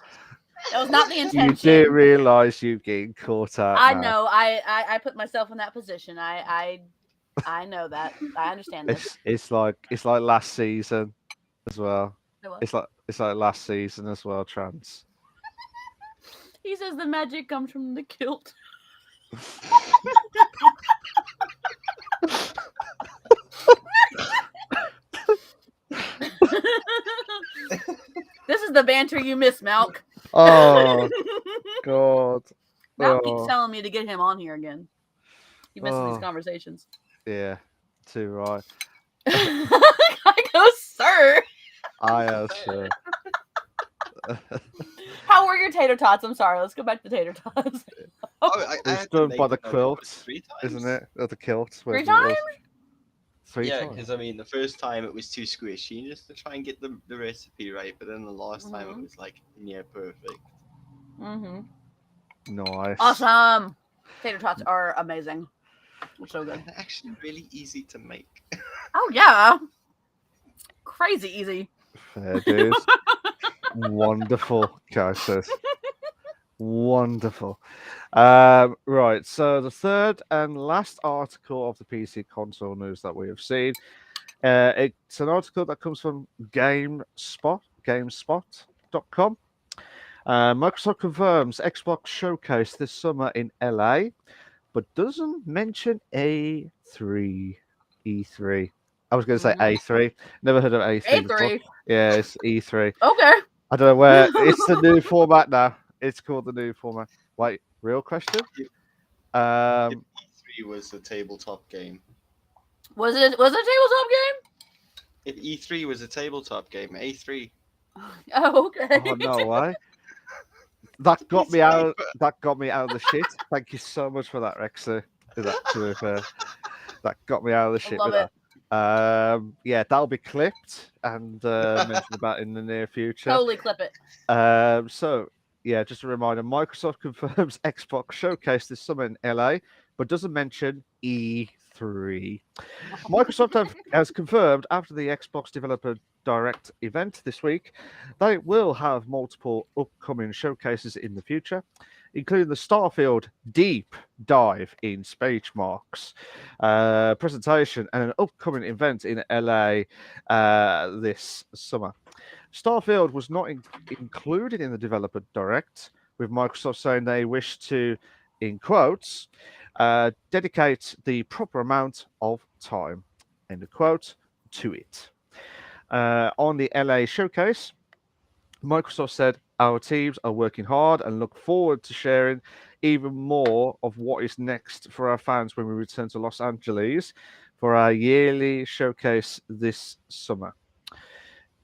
[SPEAKER 2] That was not the intention.
[SPEAKER 1] You do realize you're getting caught out.
[SPEAKER 2] I know. I put myself in that position. I know that. I understand this.
[SPEAKER 1] It's like last season as well. It's like last season as well, trans.
[SPEAKER 2] He says the magic comes from the kilt. This is the banter you miss, Malk.
[SPEAKER 1] Oh, God.
[SPEAKER 2] Malk keeps telling me to get him on here again. You missing these conversations.
[SPEAKER 1] Yeah, too right.
[SPEAKER 2] I go, sir.
[SPEAKER 1] I am, sir.
[SPEAKER 2] How were your tater tots? I'm sorry. Let's go back to the tater tots.
[SPEAKER 1] It's done by the quilt, isn't it? Or the kilt.
[SPEAKER 2] 3 times?
[SPEAKER 1] 3
[SPEAKER 3] yeah,
[SPEAKER 1] times.
[SPEAKER 3] because I mean, the first time it was too squishy just to try and get the recipe right, but then the last time it was like near perfect.
[SPEAKER 1] Nice.
[SPEAKER 2] Awesome. Tater tots are amazing. They're so good.
[SPEAKER 3] They're actually really easy to make.
[SPEAKER 2] Oh yeah. Crazy easy.
[SPEAKER 1] Fair dues. Wonderful, Joseph. Wonderful. Right, so the third and last article of the PC console news that we have seen. It's an article that comes from GameSpot.com. Microsoft confirms Xbox showcase this summer in LA, but doesn't mention E3. I was going to say A3. Never heard of A3 before. Yeah, it's E3.
[SPEAKER 2] Okay.
[SPEAKER 1] I don't know where. It's the new format now. It's called the new format. Wait, real question?
[SPEAKER 3] If E3 was a tabletop game.
[SPEAKER 2] Was it a tabletop game?
[SPEAKER 3] If E3 was a tabletop game, A3.
[SPEAKER 2] Oh, okay.
[SPEAKER 1] Oh no way. That got me out. That got me out of the shit. Thank you so much for that, Rexy. That got me out of the shit
[SPEAKER 2] love
[SPEAKER 1] with
[SPEAKER 2] it.
[SPEAKER 1] that. Yeah, that'll be clipped and mentioned about in the near future.
[SPEAKER 2] Totally clip it.
[SPEAKER 1] So yeah, just a reminder: Microsoft confirms Xbox Showcase this summer in LA, but doesn't mention E3. Microsoft has confirmed after the Xbox Developer Direct event this week that it will have multiple upcoming showcases in the future, including the Starfield Deep Dive in Space Marks presentation and an upcoming event in LA this summer. Starfield was not included in the Developer Direct, with Microsoft saying they wish to, in quotes, dedicate the proper amount of time, end of quote, to it. On the LA showcase, Microsoft said, our teams are working hard and look forward to sharing even more of what is next for our fans when we return to Los Angeles for our yearly showcase this summer.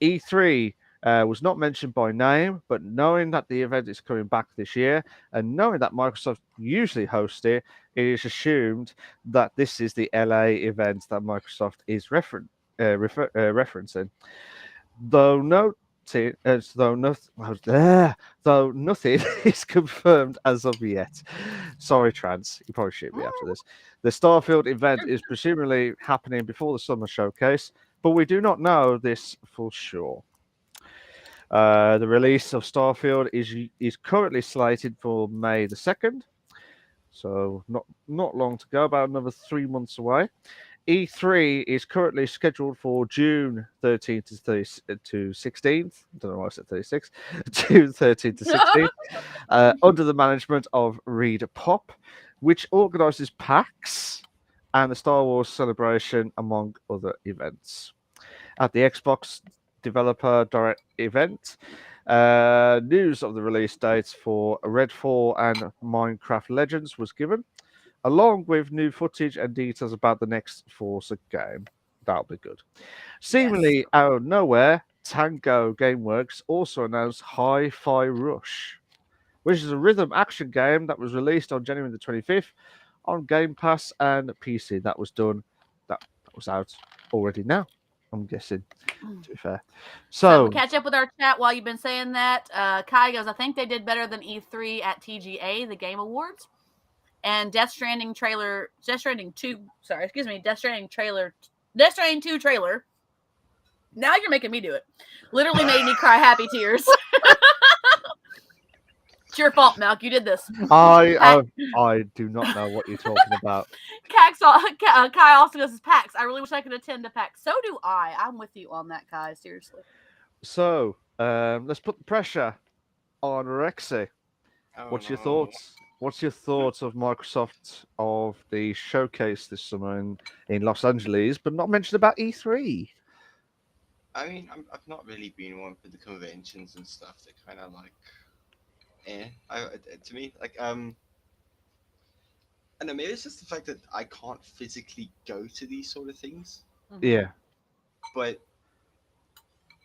[SPEAKER 1] E3 was not mentioned by name, but knowing that the event is coming back this year and knowing that Microsoft usually hosts it, it is assumed that this is the LA event that Microsoft is referencing. Though nothing is confirmed as of yet. Sorry, Trans, you probably shoot me after this. The Starfield event is presumably happening before the summer showcase, but we do not know this for sure. The release of Starfield is currently slated for May the 2nd, so not long to go, about another 3 months away. E3 is currently scheduled for June 13th to 16th. I don't know why I said 36. June 13th to 16th, under the management of Reed Pop, which organises PAX and the Star Wars Celebration, among other events. At the Xbox Developer Direct event, news of the release dates for Redfall and Minecraft Legends was given, along with new footage and details about the next Forza game. That'll be good. Seemingly out of nowhere, Tango Gameworks also announced Hi-Fi Rush, which is a rhythm action game that was released on January the 25th on Game Pass and PC. That was out already now, I'm guessing, to be fair. So
[SPEAKER 2] we'll catch up with our chat while you've been saying that. Kai goes, I think they did better than E3 at TGA, the Game Awards. And Death Stranding 2 trailer. Now you're making me do it. Literally made me cry happy tears. It's your fault, Malk. You did this.
[SPEAKER 1] I do not know what you're talking about.
[SPEAKER 2] Kai also goes, PAX. I really wish I could attend a PAX. So do I. I'm with you on that, Kai. Seriously.
[SPEAKER 1] So let's put the pressure on Rexy. What's your thoughts? What's your thoughts of Microsoft of the showcase this summer in Los Angeles, but not mentioned about E3?
[SPEAKER 3] I mean, I've not really been one for the conventions and stuff. They're kind of like, to me, like, I don't know, maybe it's just the fact that I can't physically go to these sort of things.
[SPEAKER 1] Yeah.
[SPEAKER 3] But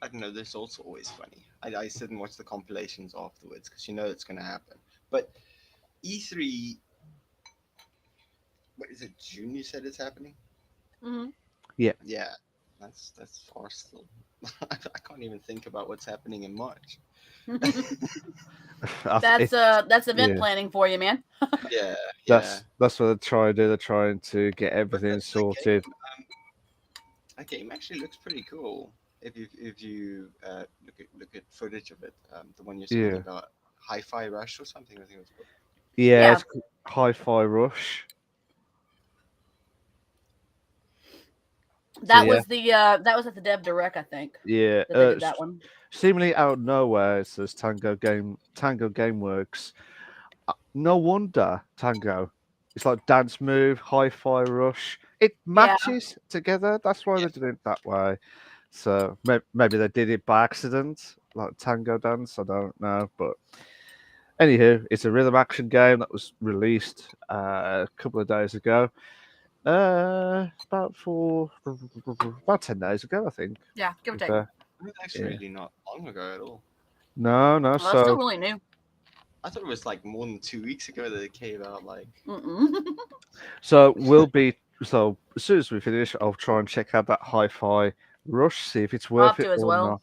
[SPEAKER 3] I don't know, this is also always funny. I sit and watch the compilations afterwards because you know it's going to happen. But E3, what is it, June you said it's happening?
[SPEAKER 2] Mm-hmm.
[SPEAKER 1] Yeah.
[SPEAKER 3] Yeah, that's far still. I can't even think about what's happening in March.
[SPEAKER 2] That's event planning for you, man.
[SPEAKER 3] Yeah.
[SPEAKER 1] That's what they're trying to do. They're trying to get everything sorted.
[SPEAKER 3] That game actually looks pretty cool. If you look at footage of it, the one you're talking about, Hi-Fi Rush or something, I think it was called.
[SPEAKER 1] Yeah, it's Hi-Fi Rush.
[SPEAKER 2] That was at the Dev Direct, I think.
[SPEAKER 1] Yeah,
[SPEAKER 2] that they did that one.
[SPEAKER 1] Seemingly out of nowhere, it says Tango Gameworks. No wonder Tango. It's like dance move, Hi-Fi Rush. It matches together. That's why they did it that way. So maybe they did it by accident. like tango dance. I don't know, but anywho, it's a rhythm action game that was released a couple of days ago. About 10 days ago, I think.
[SPEAKER 2] Yeah, give or take.
[SPEAKER 3] It's actually really not long ago at all.
[SPEAKER 1] No.
[SPEAKER 2] Well,
[SPEAKER 1] So
[SPEAKER 2] that's still really new.
[SPEAKER 3] I thought it was like more than 2 weeks ago that it came out. Like,
[SPEAKER 1] so we'll be so as soon as we finish, I'll try and check out that Hi-Fi Rush, see if it's worth it
[SPEAKER 2] as
[SPEAKER 1] or
[SPEAKER 2] well.
[SPEAKER 1] not.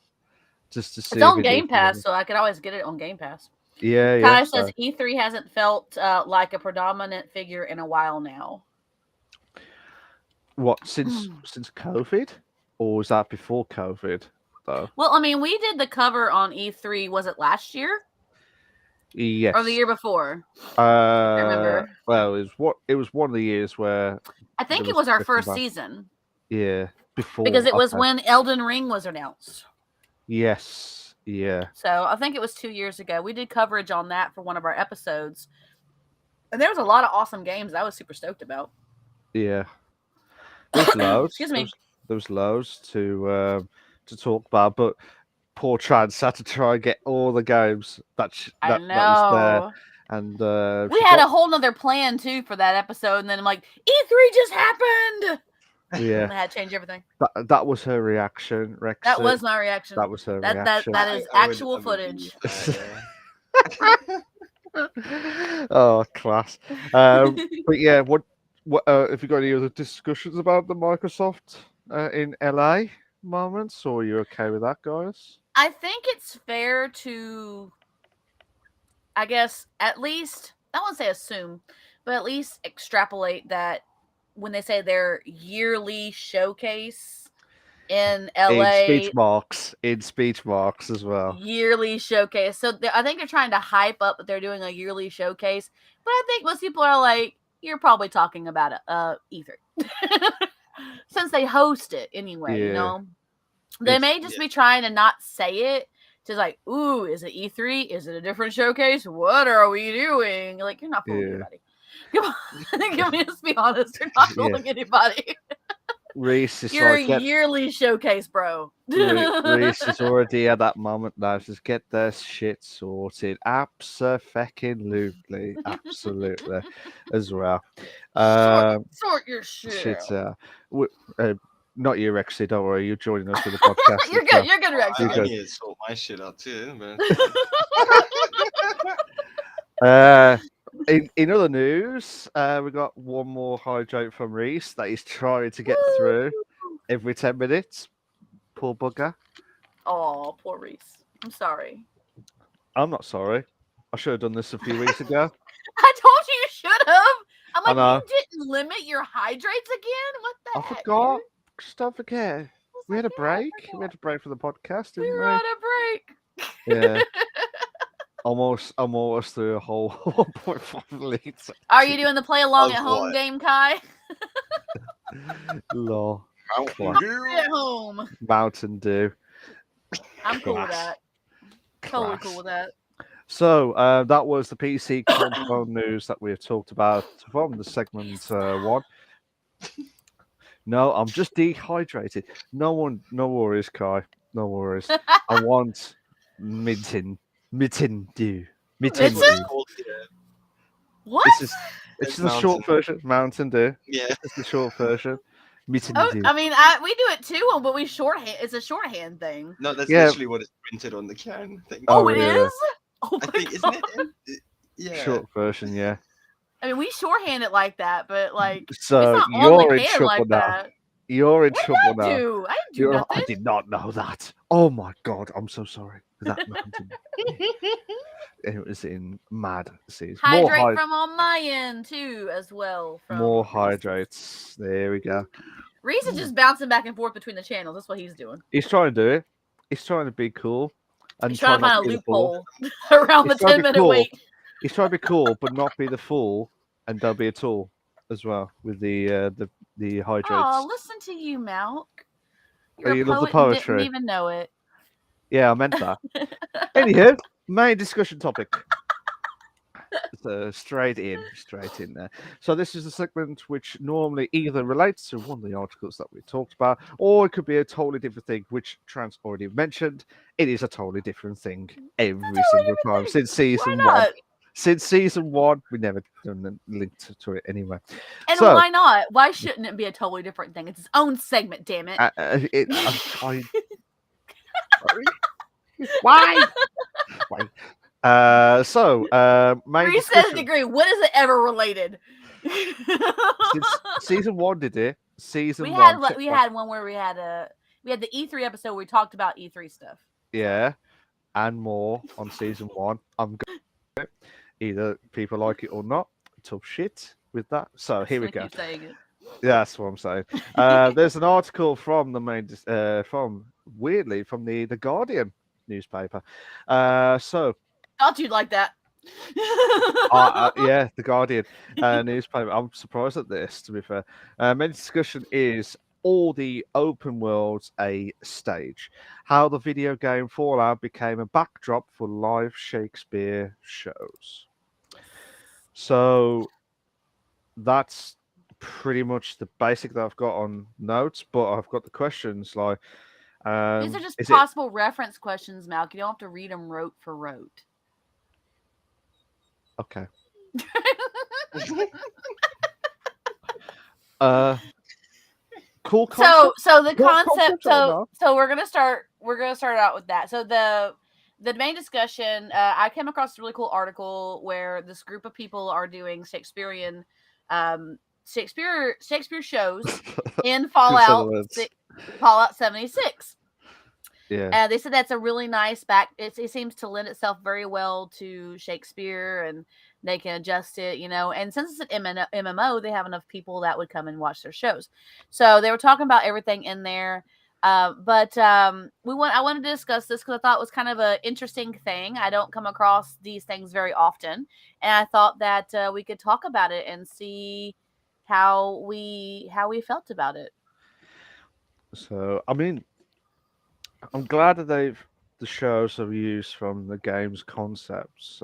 [SPEAKER 1] Just to see.
[SPEAKER 2] It's on Game Pass, so I could always get it on Game Pass.
[SPEAKER 1] Yeah.
[SPEAKER 2] Kai says E3 hasn't felt like a predominant figure in a while now.
[SPEAKER 1] What, since COVID, or was that before COVID? Though.
[SPEAKER 2] Well, I mean, we did the cover on E3. Was it last year?
[SPEAKER 1] Yes.
[SPEAKER 2] Or the year before? I remember.
[SPEAKER 1] Well, it was one of the years where
[SPEAKER 2] I think it was our first season.
[SPEAKER 1] Yeah, before,
[SPEAKER 2] because it was when Elden Ring was announced.
[SPEAKER 1] Yes. Yeah.
[SPEAKER 2] So I think it was 2 years ago. We did coverage on that for one of our episodes, and there was a lot of awesome games I was super stoked about.
[SPEAKER 1] Yeah. There's loads.
[SPEAKER 2] Excuse me.
[SPEAKER 1] There's loads to talk about, but poor Trans had to try and get all the games that was there. And
[SPEAKER 2] we had a whole nother plan too for that episode, and then I'm like, E3 just happened.
[SPEAKER 1] Yeah,
[SPEAKER 2] I had to change everything.
[SPEAKER 1] That was her reaction, Rex.
[SPEAKER 2] That was my reaction.
[SPEAKER 1] That was her reaction.
[SPEAKER 2] That is actual footage.
[SPEAKER 1] Oh, class. But yeah, what have you got any other discussions about the Microsoft in LA moments, or are you okay with that, guys?
[SPEAKER 2] I think it's fair to, I guess, at least, I won't say assume, but at least extrapolate that when they say their yearly showcase in LA.
[SPEAKER 1] In speech marks as well.
[SPEAKER 2] Yearly showcase. So I think they're trying to hype up that they're doing a yearly showcase. But I think most people are like, you're probably talking about E3. Since they host it anyway, you know? They may just be trying to not say it. Just like, ooh, is it E3? Is it a different showcase? What are we doing? Like, you're not fooling anybody. Can we just be honest? You're not fooling anybody.
[SPEAKER 1] Reese is
[SPEAKER 2] Your yearly showcase, bro.
[SPEAKER 1] Reese is already at that moment now. Just get their shit sorted. Absolutely. Absolutely. As well.
[SPEAKER 2] Sort your shit out.
[SPEAKER 1] Not you, Rexy. Don't worry. You're joining us for the podcast.
[SPEAKER 2] You're good. You're good, Rexy.
[SPEAKER 3] I need to sort my shit out too.
[SPEAKER 1] But... In other news, we got one more hydrate from Reese that he's trying to get through every 10 minutes. Poor bugger.
[SPEAKER 2] Oh, poor Reese. I'm sorry.
[SPEAKER 1] I'm not sorry. I should have done this a few weeks ago.
[SPEAKER 2] I told you should have. I'm like, you didn't limit your hydrates again? What the heck?
[SPEAKER 1] I forgot. Dude? Just don't forget. We had a break. We had a break for the podcast, didn't we?
[SPEAKER 2] We were on a break.
[SPEAKER 1] Yeah. Almost through a whole 1.5 liters.
[SPEAKER 2] Are you doing the play along at home game, Kai?
[SPEAKER 1] Lol.
[SPEAKER 2] At home.
[SPEAKER 1] Mountain Dew.
[SPEAKER 2] I'm cool with that. Totally cool with that.
[SPEAKER 1] So that was the PC console news that we have talked about from the segment one. No, I'm just dehydrated. No worries, Kai. No worries. I want Mountain Dew.
[SPEAKER 2] What?
[SPEAKER 1] It's the short version. Mountain Dew.
[SPEAKER 3] Yeah.
[SPEAKER 1] It's the short version. Dew.
[SPEAKER 2] I mean, we do it too, but we shorthand. It's a shorthand thing.
[SPEAKER 3] No, that's literally what is printed on the can.
[SPEAKER 2] Oh, it is? Oh,
[SPEAKER 3] I think, isn't it? Yeah.
[SPEAKER 1] Short version, yeah.
[SPEAKER 2] I mean, we shorthand it like that, but like,
[SPEAKER 1] so
[SPEAKER 2] it's not
[SPEAKER 1] you're
[SPEAKER 2] on the
[SPEAKER 1] in
[SPEAKER 2] can
[SPEAKER 1] trouble
[SPEAKER 2] like
[SPEAKER 1] now.
[SPEAKER 2] That.
[SPEAKER 1] You're in trouble now.
[SPEAKER 2] I didn't do nothing.
[SPEAKER 1] I did not know that. Oh my god, I'm so sorry. That mountain. It was in mad seas.
[SPEAKER 2] Hydrate from on my end too, as well.
[SPEAKER 1] More hydrates. There we go.
[SPEAKER 2] Reese is just bouncing back and forth between the channels. That's what he's doing.
[SPEAKER 1] He's trying to do it. He's trying to be cool. And
[SPEAKER 2] he's trying to find a loophole around the 10-minute wait.
[SPEAKER 1] He's trying to be cool, but not be the fool, and don't be a tool as well with the hydrates.
[SPEAKER 2] Oh, listen to you, Malk.
[SPEAKER 1] You love the poetry.
[SPEAKER 2] Didn't even know it.
[SPEAKER 1] Yeah, I meant that. Anywho, main discussion topic. So straight in there. So this is a segment which normally either relates to one of the articles that we talked about, or it could be a totally different thing, which Trans already mentioned. It is a totally different thing every single time since season
[SPEAKER 2] Why
[SPEAKER 1] one.
[SPEAKER 2] not?
[SPEAKER 1] Since season one, we never done a link to it anyway.
[SPEAKER 2] And
[SPEAKER 1] So,
[SPEAKER 2] why not? Why shouldn't it be a totally different thing? It's its own segment, damn it.
[SPEAKER 1] Why? Why? Main
[SPEAKER 2] Reset
[SPEAKER 1] discussion.
[SPEAKER 2] degree. When is it ever related?
[SPEAKER 1] Since season one did it.
[SPEAKER 2] We had one where we had the E3 episode where we talked about E3 stuff.
[SPEAKER 1] Yeah, and more on season one. I'm going either people like it or not. Tough shit with that. So here we go.
[SPEAKER 2] Keep saying it.
[SPEAKER 1] Yeah, that's what I'm saying. There's an article from the from the Guardian newspaper. So
[SPEAKER 2] Thought you'd like that.
[SPEAKER 1] yeah, the Guardian newspaper. I'm surprised at this, to be fair. Main discussion is all the open worlds a stage. How the video game Fallout became a backdrop for live Shakespeare shows. So that's pretty much the basic that I've got on notes, but I've got the questions like.
[SPEAKER 2] These are just possible reference questions, Malk. You don't have to read them rote for rote.
[SPEAKER 1] Okay. Cool concept.
[SPEAKER 2] So the concept. So we're gonna start out with that. So the main discussion. I came across a really cool article where this group of people are doing Shakespeare shows in Fallout 76.
[SPEAKER 1] Yeah.
[SPEAKER 2] And they said that's a really nice it seems to lend itself very well to Shakespeare, and they can adjust it, and since it's an MMO, they have enough people that would come and watch their shows. So they were talking about everything in there. But I wanted to discuss this because I thought it was kind of an interesting thing. I don't come across these things very often. And I thought that we could talk about it and see how we felt about it.
[SPEAKER 1] So, I mean, I'm glad that the shows have used from the game's concepts.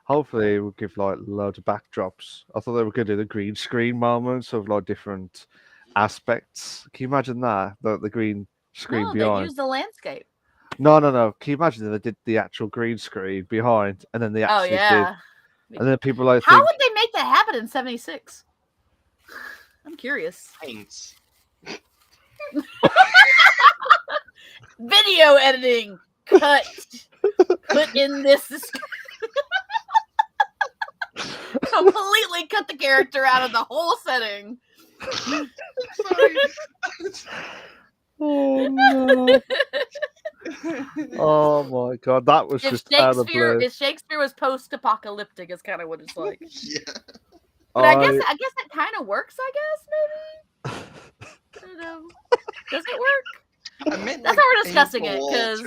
[SPEAKER 1] Hopefully, it will give like loads of backdrops. I thought they were going to do the green screen moments of like different aspects. Can you imagine that? The green screen behind.
[SPEAKER 2] They used the landscape.
[SPEAKER 1] No. Can you imagine that they did the actual green screen behind, and then they actually did. And then people like,
[SPEAKER 2] how would they make that happen in 76? I'm curious.
[SPEAKER 3] Paints.
[SPEAKER 2] Video editing. Put in this. Completely cut the character out of the whole setting.
[SPEAKER 3] Sorry.
[SPEAKER 1] Oh no! Oh my god, that was just out of the blue.
[SPEAKER 2] If Shakespeare was post-apocalyptic, is kind of what it's like.
[SPEAKER 3] Yeah.
[SPEAKER 2] But I guess that kind of works. I guess maybe. I don't know. Does it work? That's how we're discussing it. Because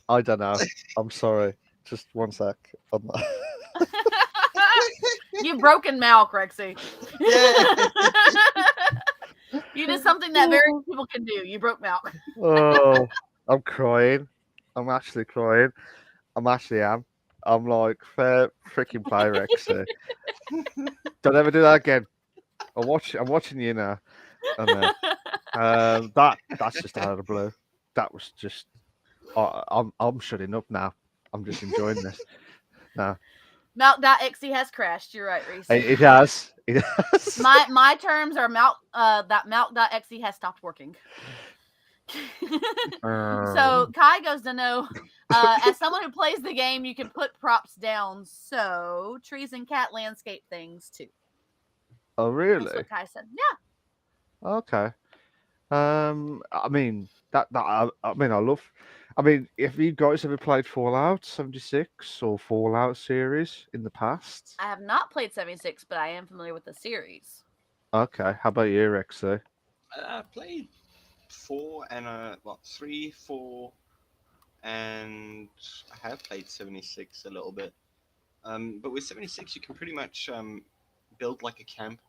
[SPEAKER 1] I don't know. I'm sorry. Just one sec.
[SPEAKER 2] You've broken Malk, Rexy.
[SPEAKER 3] Yeah.
[SPEAKER 2] You did something that very few people can do. You broke Malk.
[SPEAKER 1] Oh, I'm crying. I'm actually crying. I'm like, fair freaking play, Rexy. Don't ever do that again. I'm watching you now. And that's just out of the blue. That was just. I'm shutting up now. I'm just enjoying this. Now.
[SPEAKER 2] Malk.exe has crashed. You're right, Reese.
[SPEAKER 1] It has. It has.
[SPEAKER 2] My terms are Malk.exe has stopped working. So Kai goes to know, as someone who plays the game, you can put props down. So trees and cat landscape things too.
[SPEAKER 1] Oh really?
[SPEAKER 2] That's what Kai said. Yeah.
[SPEAKER 1] Okay. I mean I mean, if you guys ever played Fallout 76 or Fallout series in the past?
[SPEAKER 2] I have not played 76, but I am familiar with the series.
[SPEAKER 1] Okay. How about you, Rexy?
[SPEAKER 3] I played 3, 4, and I have played 76 a little bit. But with 76, you can pretty much build like a camp,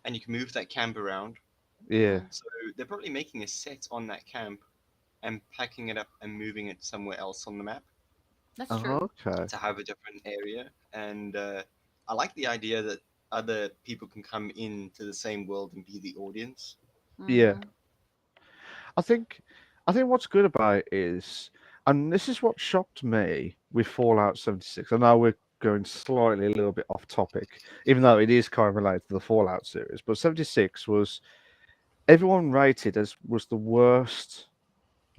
[SPEAKER 3] and you can move that camp around.
[SPEAKER 1] Yeah.
[SPEAKER 3] So they're probably making a set on that camp and packing it up and moving it somewhere else on the map.
[SPEAKER 2] That's true.
[SPEAKER 1] Okay.
[SPEAKER 3] to have a different area, and I like the idea that other people can come into the same world and be the audience.
[SPEAKER 1] Yeah.
[SPEAKER 2] Hmm.
[SPEAKER 1] I think I think what's good about it is, and this is what shocked me with Fallout 76. I know we're going slightly a little bit off topic, even though it is kind of related to the Fallout series. But 76 was everyone rated as was the worst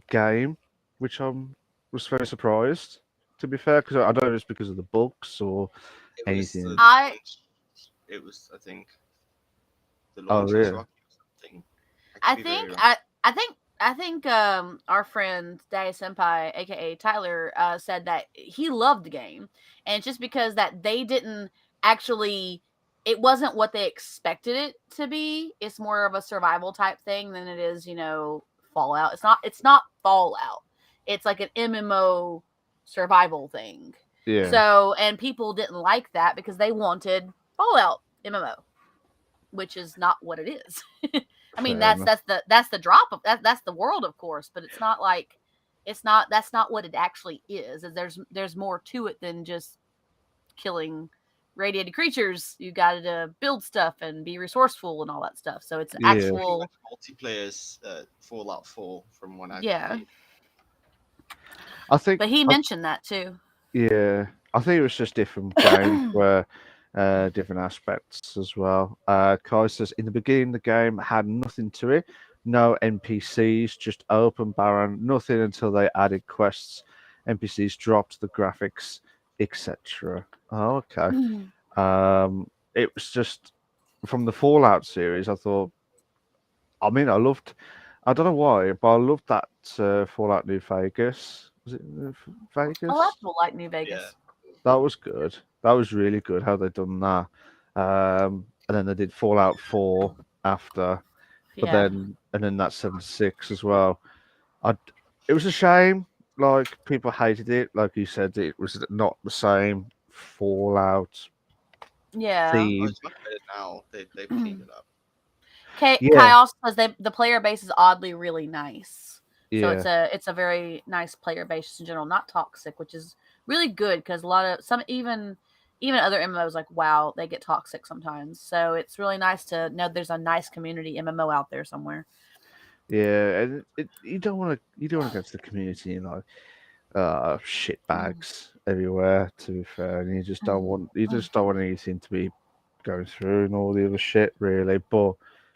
[SPEAKER 1] game, which was very surprised. To be fair, because I don't know if it's because of the bugs or
[SPEAKER 3] It was
[SPEAKER 1] anything.
[SPEAKER 2] I
[SPEAKER 3] it was, I think, the
[SPEAKER 1] Oh,
[SPEAKER 3] launch was
[SPEAKER 1] really?
[SPEAKER 3] rocky or something. I
[SPEAKER 2] I
[SPEAKER 3] could be very
[SPEAKER 2] think
[SPEAKER 3] wrong.
[SPEAKER 2] our friend Day Senpai, aka Tyler, said that he loved the game, and it's just because that they didn't actually. It wasn't what they expected it to be. It's more of a survival type thing than it is, Fallout. It's not Fallout. It's like an MMO survival thing.
[SPEAKER 1] Yeah.
[SPEAKER 2] So, and people didn't like that because they wanted Fallout MMO, which is not what it is. I mean,
[SPEAKER 1] Fair enough.
[SPEAKER 2] that's the drop of that's the world, of course, but it's not like that's not what it actually is. There's more to it than just killing radiated creatures. You got to build stuff and be resourceful and all that stuff. So it's
[SPEAKER 1] Yeah.
[SPEAKER 3] Pretty
[SPEAKER 2] actual,
[SPEAKER 3] much multiplayer's Fallout 4 from what I've
[SPEAKER 2] yeah.
[SPEAKER 3] played.
[SPEAKER 1] I think.
[SPEAKER 2] But he mentioned that too.
[SPEAKER 1] Yeah, I think it was just different games where different aspects as well. Kai says in the beginning the game had nothing to it, no NPCs, just open barren, nothing until they added quests. NPCs dropped the graphics, etc. Oh, okay. It was just from the Fallout series. I thought, I mean, I don't know why, but I loved that Fallout New Vegas. Was it
[SPEAKER 2] A lot
[SPEAKER 1] Vegas?
[SPEAKER 2] of people like New
[SPEAKER 3] Yeah.
[SPEAKER 2] Vegas.
[SPEAKER 1] That was good. That was really good how they done that. And then they did Fallout 4 after, but
[SPEAKER 2] Yeah.
[SPEAKER 1] then that 76 as well. I it was a shame. Like people hated it. Like you said, it was not the same Fallout
[SPEAKER 2] Yeah.
[SPEAKER 3] Oh,
[SPEAKER 1] theme.
[SPEAKER 3] it's much better now. They've cleaned it up.
[SPEAKER 2] Kai
[SPEAKER 1] Yeah,
[SPEAKER 2] also says the player base is oddly really nice. So
[SPEAKER 1] yeah,
[SPEAKER 2] it's a very nice player base in general, not toxic, which is really good because a lot of some even other MMOs like WoW, they get toxic sometimes. So it's really nice to know there's a nice community MMO out there somewhere.
[SPEAKER 1] yeah. And you don't want to go to the community and like shit bags everywhere. To be fair, and you just don't want anything to be going through and all the other shit really. But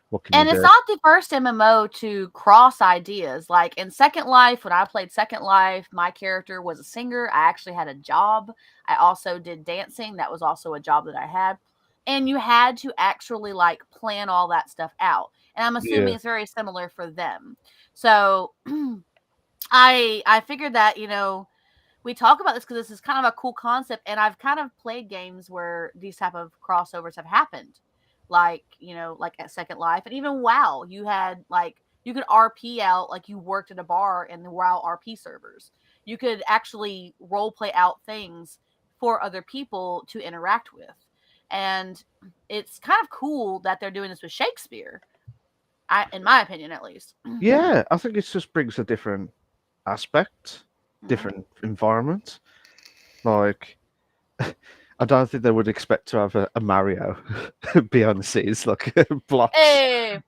[SPEAKER 1] what can you
[SPEAKER 2] And it's
[SPEAKER 1] do?
[SPEAKER 2] not the first MMO to cross ideas. Like in Second Life, when I played Second Life, my character was a singer. I actually had a job. I also did dancing. That was also a job that I had. And you had to actually like plan all that stuff out. And I'm
[SPEAKER 1] Yeah,
[SPEAKER 2] assuming it's very similar for them. So I figured that, we talk about this because this is kind of a cool concept, and I've kind of played games where these type of crossovers have happened, like like at Second Life, and even WoW. You had like you could RP out like you worked at a bar in the WoW RP servers. You could actually role play out things for other people to interact with, and it's kind of cool that they're doing this with Shakespeare. In my opinion, at least.
[SPEAKER 1] yeah. I think it just brings a different aspect,
[SPEAKER 2] Mhm.
[SPEAKER 1] different environment. Like, I don't think they would expect to have a Mario behind the scenes, like blocks.
[SPEAKER 2] Hey,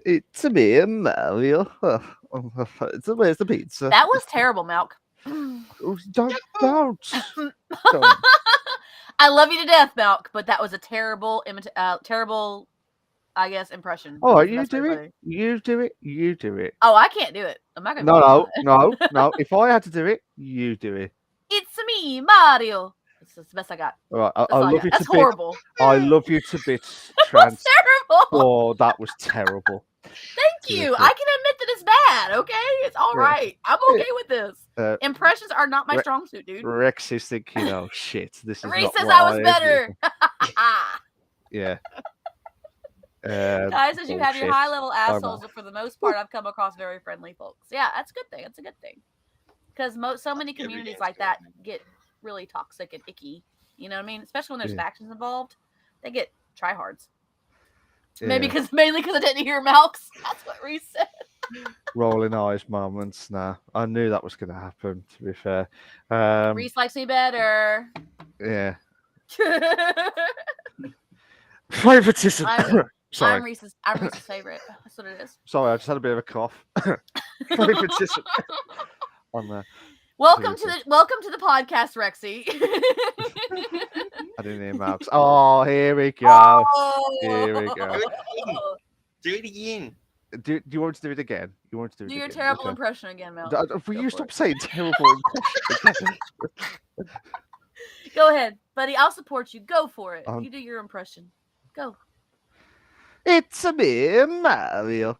[SPEAKER 1] It's a me, Mario. Where's the pizza?
[SPEAKER 2] that was terrible, Malk.
[SPEAKER 1] Oh, don't.
[SPEAKER 2] I love you to death, Malk, but that was a terrible, I guess, impression.
[SPEAKER 1] Oh,
[SPEAKER 2] Is the
[SPEAKER 1] you
[SPEAKER 2] best way
[SPEAKER 1] do
[SPEAKER 2] to
[SPEAKER 1] it.
[SPEAKER 2] put it.
[SPEAKER 1] You do it. You do it.
[SPEAKER 2] Oh, I can't do it. I'm not gonna
[SPEAKER 1] No,
[SPEAKER 2] be
[SPEAKER 1] no,
[SPEAKER 2] able to.
[SPEAKER 1] no. If I had to do it, you do it.
[SPEAKER 2] It's me, Mario. That's the best I got.
[SPEAKER 1] All right,
[SPEAKER 2] That's
[SPEAKER 1] I
[SPEAKER 2] all I
[SPEAKER 1] love
[SPEAKER 2] got.
[SPEAKER 1] you
[SPEAKER 2] That's
[SPEAKER 1] to bits.
[SPEAKER 2] horrible.
[SPEAKER 1] I love you to bits.
[SPEAKER 2] That's terrible.
[SPEAKER 1] Oh, that was terrible.
[SPEAKER 2] Thank you. I can admit that it's bad. Okay, it's all
[SPEAKER 1] Yeah.
[SPEAKER 2] right. I'm okay with this. Impressions are not my
[SPEAKER 1] Re-
[SPEAKER 2] strong suit, dude.
[SPEAKER 1] Rex is thinking, oh shit, this is
[SPEAKER 2] Reese
[SPEAKER 1] not
[SPEAKER 2] says
[SPEAKER 1] what
[SPEAKER 2] I was
[SPEAKER 1] am
[SPEAKER 2] better.
[SPEAKER 1] Yeah.
[SPEAKER 2] Guys, says you have your
[SPEAKER 1] bullshit.
[SPEAKER 2] high level assholes,
[SPEAKER 1] off.
[SPEAKER 2] but for the most part, I've come across very friendly folks. Yeah, that's a good thing. That's a good thing. Because so many
[SPEAKER 3] Every
[SPEAKER 2] communities
[SPEAKER 3] game's
[SPEAKER 2] like
[SPEAKER 3] good.
[SPEAKER 2] that get really toxic and icky. You know what I mean? Especially when there's
[SPEAKER 1] Yeah.
[SPEAKER 2] factions involved, they get tryhards.
[SPEAKER 1] Yeah.
[SPEAKER 2] Mainly because I didn't hear Malks. That's what Reese said.
[SPEAKER 1] rolling eyes moments. Nah, I knew that was going to happen. To be fair,
[SPEAKER 2] Reese likes me better.
[SPEAKER 1] yeah. Favoritism. Sorry.
[SPEAKER 2] I'm Reese's favorite. That's what it is.
[SPEAKER 1] Sorry, I just had a bit of a cough. Favoritism. On there.
[SPEAKER 2] Welcome to the podcast, Rexy.
[SPEAKER 1] I didn't hear Max. Oh, here we go.
[SPEAKER 2] Oh.
[SPEAKER 1] Here we go.
[SPEAKER 3] Do it again.
[SPEAKER 1] Do you want to do it again? You want to do it
[SPEAKER 2] Do
[SPEAKER 1] again?
[SPEAKER 2] your terrible impression again, Mel.
[SPEAKER 1] Will you stop saying terrible impression?
[SPEAKER 2] Go ahead, buddy. I'll support you. Go for it. You do your impression. Go.
[SPEAKER 1] It's a me, Mario.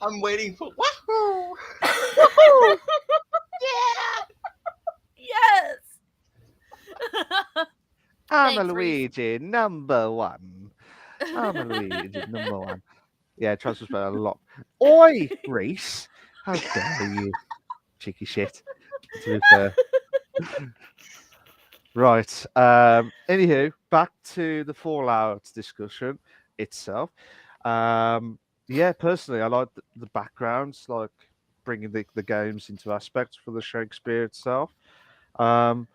[SPEAKER 3] I'm waiting for wahoo!
[SPEAKER 2] Yeah. Yes.
[SPEAKER 1] I'm a
[SPEAKER 2] Thanks, Reese.
[SPEAKER 1] Luigi, number one. I'm a Luigi, number one. Yeah, tries to spell a lot. Oi, Reese. How dare you, cheeky shit. To be fair. Right. Anywho, back to the Fallout discussion itself. Yeah, personally, I like the backgrounds, like bringing the games into aspects for the Shakespeare itself.
[SPEAKER 2] Kai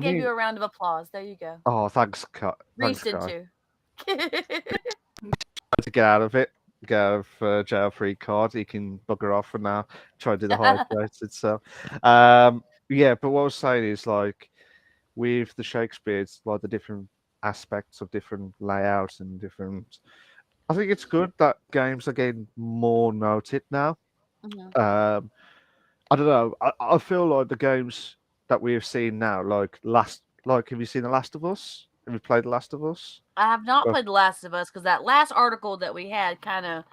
[SPEAKER 2] gave you a round of applause. There you go.
[SPEAKER 1] Oh, thanks, Kai.
[SPEAKER 2] Reese did too.
[SPEAKER 1] To get out of it, get out of jail free card. He can bugger off for now. Try to do the hydrates itself. Yeah, but what I was saying is like with the Shakespeare, it's like the different aspects of different layouts and different. I think it's good that games are getting more noted now.
[SPEAKER 2] Mm-hmm.
[SPEAKER 1] I don't know. I feel like the games that we have seen now, like have you seen The Last of Us? Have you played The Last of Us?
[SPEAKER 2] I have not played The Last of Us because that last article that we had kind of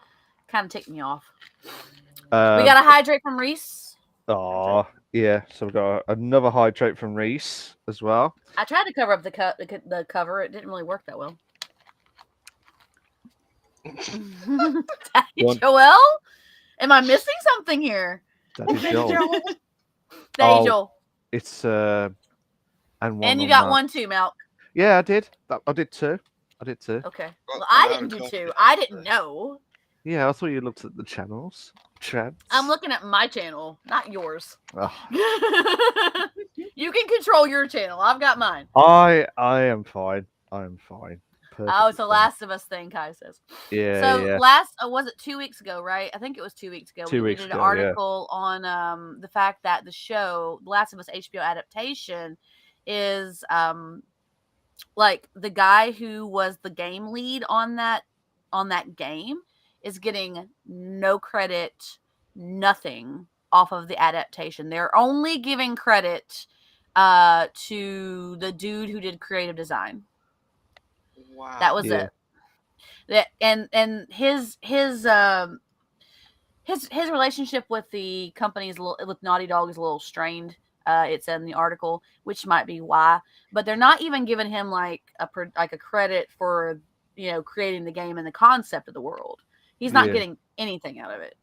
[SPEAKER 2] ticked me off. We got a hydrate from Reese.
[SPEAKER 1] Oh, yeah. So we've got another hydrate from Reese as well.
[SPEAKER 2] I tried to cover up the cover. It didn't really work that well. Daddy Joel? Am I missing something here?
[SPEAKER 1] Daddy Joel.
[SPEAKER 2] Daddy Joel.
[SPEAKER 1] It's and
[SPEAKER 2] you got one too, Malk.
[SPEAKER 1] Yeah, I did. I did too.
[SPEAKER 2] Okay. Well, I didn't do two. I didn't know.
[SPEAKER 1] Yeah, I thought you looked at the channels.
[SPEAKER 2] I'm looking at my channel, not yours.
[SPEAKER 1] Oh.
[SPEAKER 2] You can control your channel. I've got mine.
[SPEAKER 1] I am fine.
[SPEAKER 2] Oh, it's a Last of Us thing, Kai says.
[SPEAKER 1] Yeah.
[SPEAKER 2] So was it 2 weeks ago, right? I think it was 2 weeks ago. We did an article on the fact that the show, The Last of Us HBO adaptation, is like the guy who was the game lead on that game is getting no credit, nothing off of the adaptation. They're only giving credit to the dude who did creative design.
[SPEAKER 3] Wow.
[SPEAKER 2] That was it. And his relationship with the companies with Naughty Dog is a little strained. It's in the article, which might be why. But they're not even giving him like a credit for creating the game and the concept of the world. He's not getting anything out of it.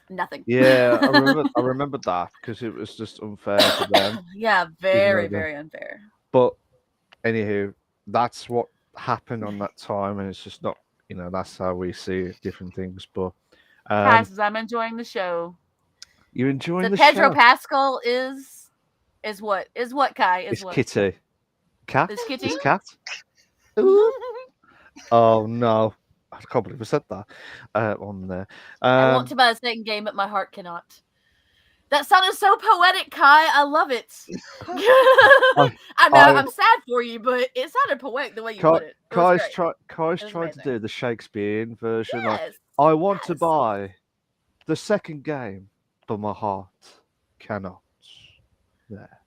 [SPEAKER 2] Nothing.
[SPEAKER 1] Yeah, I remember that because it was just unfair to them.
[SPEAKER 2] Yeah, very, very unfair.
[SPEAKER 1] But anywho, that's what happened on that time, and it's just not. That's how we see different things. But
[SPEAKER 2] Guys, I'm enjoying the show.
[SPEAKER 1] You're enjoying the
[SPEAKER 2] Pedro
[SPEAKER 1] show.
[SPEAKER 2] Pascal is what Kai is.
[SPEAKER 1] It's
[SPEAKER 2] what?
[SPEAKER 1] Kitty. Cat.
[SPEAKER 2] It's Kitty.
[SPEAKER 1] It's Cat. Oh no! I can't believe I said that on there.
[SPEAKER 2] I want to buy a second game, but my heart cannot. That sounded so poetic, Kai. I love it. I know I'm sad for you, but it sounded poetic the way you put it.
[SPEAKER 1] Kai's trying to do the Shakespearean version.
[SPEAKER 2] Yes,
[SPEAKER 1] like, I want to buy the second game, but my heart cannot. There.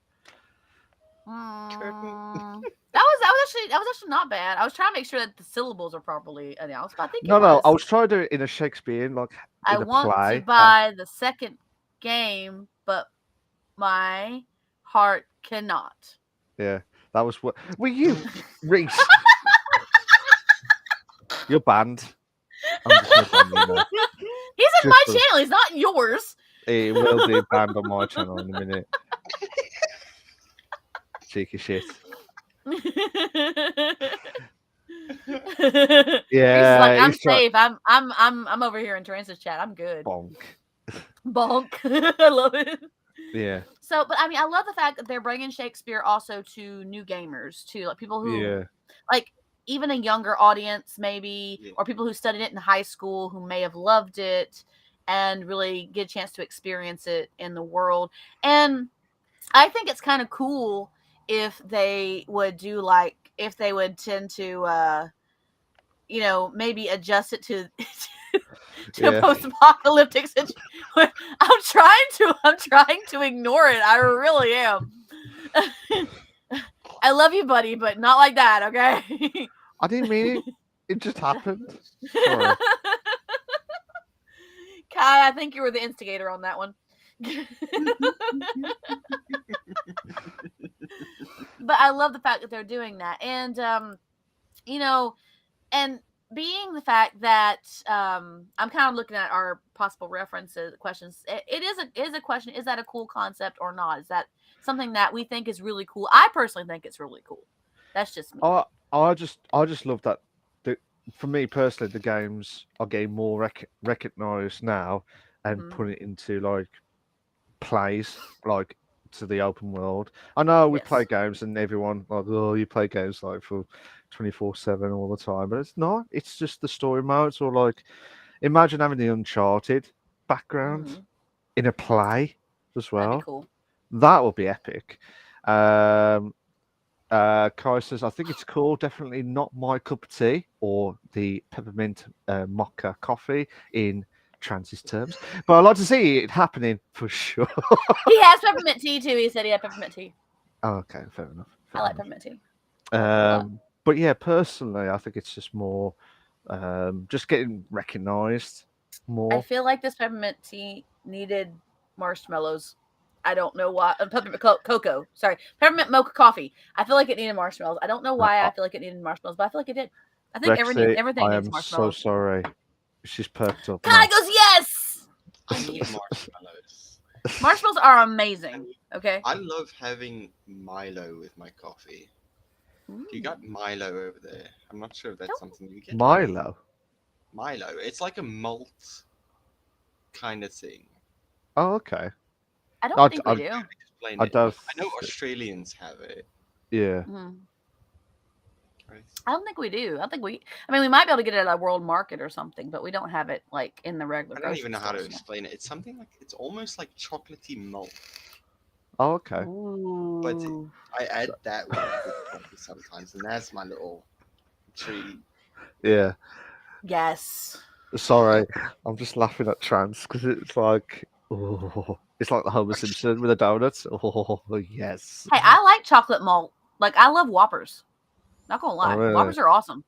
[SPEAKER 2] That was actually not bad. I was trying to make sure that the syllables are properly announced, but I think
[SPEAKER 1] no, I was trying to do it in a Shakespearean, like
[SPEAKER 2] I want to buy the second game, but my heart cannot.
[SPEAKER 1] Yeah, that was what. Were you, Reese? You're banned. I'm just gonna ban you now.
[SPEAKER 2] He's in my channel. He's not yours.
[SPEAKER 1] He will be banned on my channel in a minute. Cheeky shit. Yeah,
[SPEAKER 2] like, I'm
[SPEAKER 1] he's trying.
[SPEAKER 2] safe. I'm over here in Trance's chat. I'm good.
[SPEAKER 1] Bonk.
[SPEAKER 2] Bonk. I love it.
[SPEAKER 1] Yeah.
[SPEAKER 2] So, but I mean, I love the fact that they're bringing Shakespeare also to new gamers, to like people who,
[SPEAKER 1] Yeah.
[SPEAKER 2] like even a younger audience maybe, or people who studied it in high school who may have loved it and really get a chance to experience it in the world. And I think it's kind of cool if they would do like, if they would tend to, you know, maybe adjust it to to a
[SPEAKER 1] Yeah.
[SPEAKER 2] post-apocalyptic situation. I'm trying to ignore it. I really am. I love you, buddy, but not like that, okay?
[SPEAKER 1] I didn't mean it. It just happened. Sorry.
[SPEAKER 2] Kai, I think you were the instigator on that one. But I love the fact that they're doing that. And you know, and being the fact that I'm kind of looking at our possible references questions. It is a question. Is that a cool concept or not? Is that something that we think is really cool? I personally think it's really cool. That's just me.
[SPEAKER 1] I just love that. For me personally, the games are getting more recognized now and putting it into like plays, like to the open world. I know we play games and everyone like, oh, you play games like for 24/7 all the time, but it's not. It's just the story modes, or like imagine having the Uncharted background in a play as well.
[SPEAKER 2] That'd be cool.
[SPEAKER 1] That would be epic. Kai says, I think it's cool. Definitely not my cup of tea or the peppermint mocha coffee in Trance's terms, but I'd like to see it happening for sure.
[SPEAKER 2] He has peppermint tea too. He said he had peppermint tea.
[SPEAKER 1] Oh, okay, fair enough.
[SPEAKER 2] I like peppermint tea.
[SPEAKER 1] But yeah, personally, I think it's just more just getting recognized more.
[SPEAKER 2] I feel like this peppermint tea needed marshmallows. I don't know why. Peppermint cocoa. Sorry, peppermint mocha coffee. I feel like it needed marshmallows. I don't know why I feel like it needed marshmallows, but I feel like it did. I think everything needs marshmallows.
[SPEAKER 1] I am so sorry. She's perked up.
[SPEAKER 2] Kai goes, yes!
[SPEAKER 3] I need marshmallows.
[SPEAKER 2] Marshmallows are amazing. Okay.
[SPEAKER 3] I love having Milo with my coffee. You got Milo over there. I'm not sure if that's something you get.
[SPEAKER 1] Milo?
[SPEAKER 3] Milo. It's like a malt kind of thing.
[SPEAKER 1] Oh, okay.
[SPEAKER 2] I don't think we do.
[SPEAKER 3] I know Australians have it.
[SPEAKER 1] Yeah.
[SPEAKER 2] I don't think we do. I mean, we might be able to get it at a world market or something, but we don't have it like in the regular.
[SPEAKER 3] I don't even know how to explain it. It's something like, it's almost like chocolatey malt.
[SPEAKER 1] Oh, okay.
[SPEAKER 2] Ooh.
[SPEAKER 3] But I add that with coffee sometimes, and that's my little treat.
[SPEAKER 1] Yeah.
[SPEAKER 2] Yes.
[SPEAKER 1] Sorry, I'm just laughing at Trance because it's like, oh, it's like the Homer Simpson with the donuts. Oh, yes.
[SPEAKER 2] Hey, I like chocolate malt. Like, I love Whoppers. Not gonna lie,
[SPEAKER 1] really?
[SPEAKER 2] Whoppers are awesome.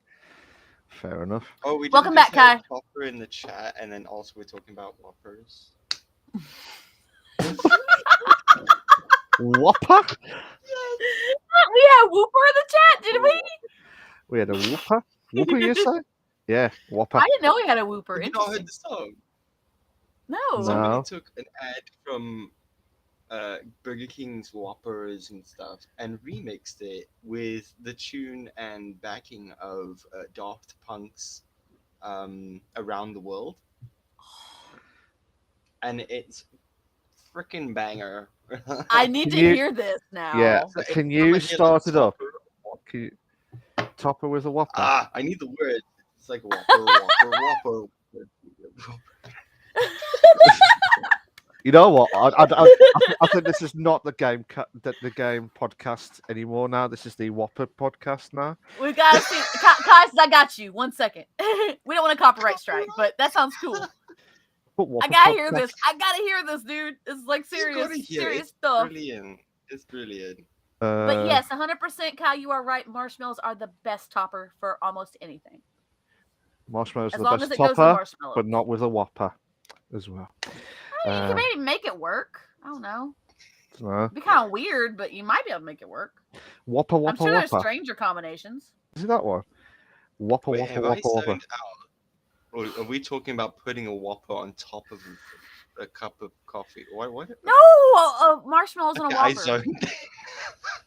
[SPEAKER 1] Fair enough.
[SPEAKER 3] Oh, we
[SPEAKER 2] welcome back, Kai.
[SPEAKER 3] Whopper in the chat, and then also we're talking about Whoppers.
[SPEAKER 1] Whopper?
[SPEAKER 2] Yes. We had Whooper in the chat, didn't we?
[SPEAKER 1] We had a Whopper. Whopper, you say? Yeah, Whopper.
[SPEAKER 2] I didn't know we had a Whooper.
[SPEAKER 3] You not heard the song?
[SPEAKER 2] No.
[SPEAKER 3] Somebody took an ad from Burger King's Whoppers and stuff and remixed it with the tune and backing of Daft Punk's Around the World. And it's freaking banger.
[SPEAKER 2] I need to hear this now.
[SPEAKER 1] Yeah, can you start it up? Can you topper with a Whopper?
[SPEAKER 3] Ah, I need the word. It's like Whopper.
[SPEAKER 1] You know what? I think this is not the game podcast anymore. Now this is the Whopper podcast. Now
[SPEAKER 2] we gotta see. Guys, I got you. 1 second. We don't want a copyright strike, but that sounds cool. I gotta hear this. I gotta hear this, dude. It's like serious stuff.
[SPEAKER 3] Brilliant. It's brilliant.
[SPEAKER 2] But yes, 100%, Kyle, you are right. Marshmallows are the best topper for almost anything.
[SPEAKER 1] Marshmallows are the best topper, but not with a Whopper as well.
[SPEAKER 2] I mean, you can maybe make it work. I don't know. It'd be kind of weird, but you might be able to make it work.
[SPEAKER 1] Whopper.
[SPEAKER 2] I'm sure there's stranger combinations.
[SPEAKER 1] Is it that one? Whopper.
[SPEAKER 3] Or are we talking about putting a Whopper on top of a cup of coffee? What?
[SPEAKER 2] No, marshmallows and a Whopper.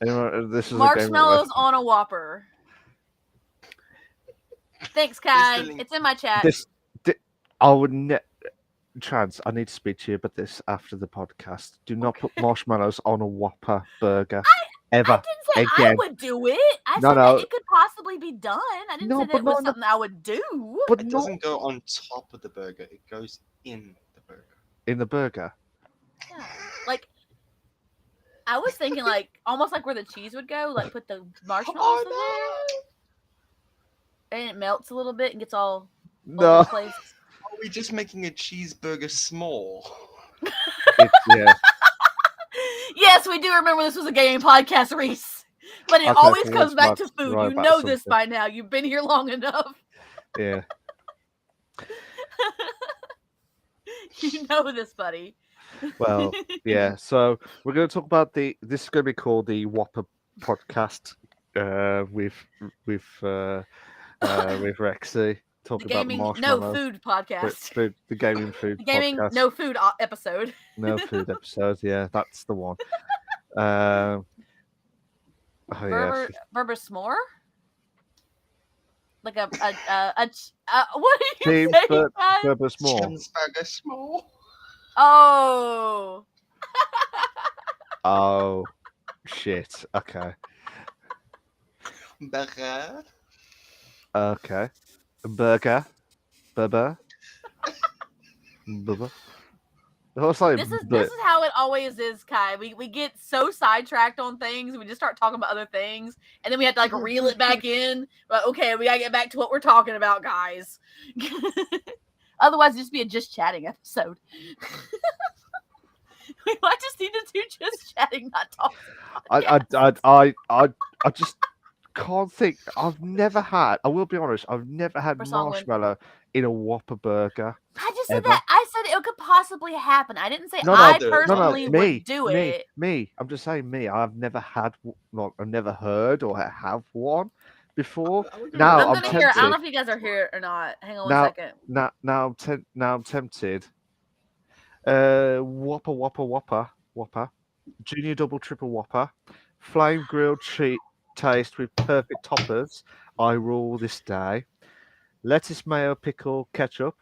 [SPEAKER 1] This is
[SPEAKER 2] Marshmallows on a Whopper. Thanks, Kai. It's in my chat.
[SPEAKER 1] I would Trans, I need to speak to you about this after the podcast. Do not put marshmallows on a Whopper burger ever.
[SPEAKER 2] I didn't say
[SPEAKER 1] again.
[SPEAKER 2] I would do it. I said that it could possibly be done. I didn't say that it was something I would do.
[SPEAKER 3] But it doesn't go on top of the burger. It goes in the burger.
[SPEAKER 1] In the burger?
[SPEAKER 2] Yeah. Like, I was thinking almost like where the cheese would go. Like, put the marshmallows in there. And it melts a little bit and gets all over the place.
[SPEAKER 3] Are we just making a cheeseburger small?
[SPEAKER 1] Yeah.
[SPEAKER 2] Yes, we do remember this was a gaming podcast, Reese. But it always comes back to food. You know this by now. You've been here long enough.
[SPEAKER 1] Yeah.
[SPEAKER 2] You know this, buddy.
[SPEAKER 1] Well, yeah. So we're going to talk about this is going to be called the Whopper Podcast with Rexy. Talking
[SPEAKER 2] the gaming
[SPEAKER 1] about
[SPEAKER 2] no food podcast.
[SPEAKER 1] The gaming food
[SPEAKER 2] the gaming
[SPEAKER 1] podcast.
[SPEAKER 2] no food episode.
[SPEAKER 1] No food episode. Yeah, that's the one.
[SPEAKER 2] Berber s'more? Like a what are you saying?
[SPEAKER 1] Berber s'more.
[SPEAKER 3] Cheeseburger small.
[SPEAKER 2] Oh.
[SPEAKER 1] Oh, shit. Okay.
[SPEAKER 3] Burger.
[SPEAKER 1] Okay. Burger. Bubba.
[SPEAKER 2] This is how it always is, Kai. We get so sidetracked on things, we just start talking about other things, and then we have to reel it back in. But okay, we gotta get back to what we're talking about, guys. Otherwise, it'd just be a just chatting episode. We might just need to do just chatting, not talking.
[SPEAKER 1] I just can't think. I've never had. I will be honest. I've never had marshmallow in a Whopper burger.
[SPEAKER 2] I just said that. I said it could possibly happen. I didn't say I personally would do it.
[SPEAKER 1] Me. I'm just saying me. I've never had. I've never heard or have one before. Now I'm tempted.
[SPEAKER 2] I don't know if you guys are here or not. Hang on one second.
[SPEAKER 1] Now I'm tempted. Whopper. Junior double triple Whopper. Flame grilled taste with perfect toppers. I rule this day. Lettuce, mayo, pickle, ketchup.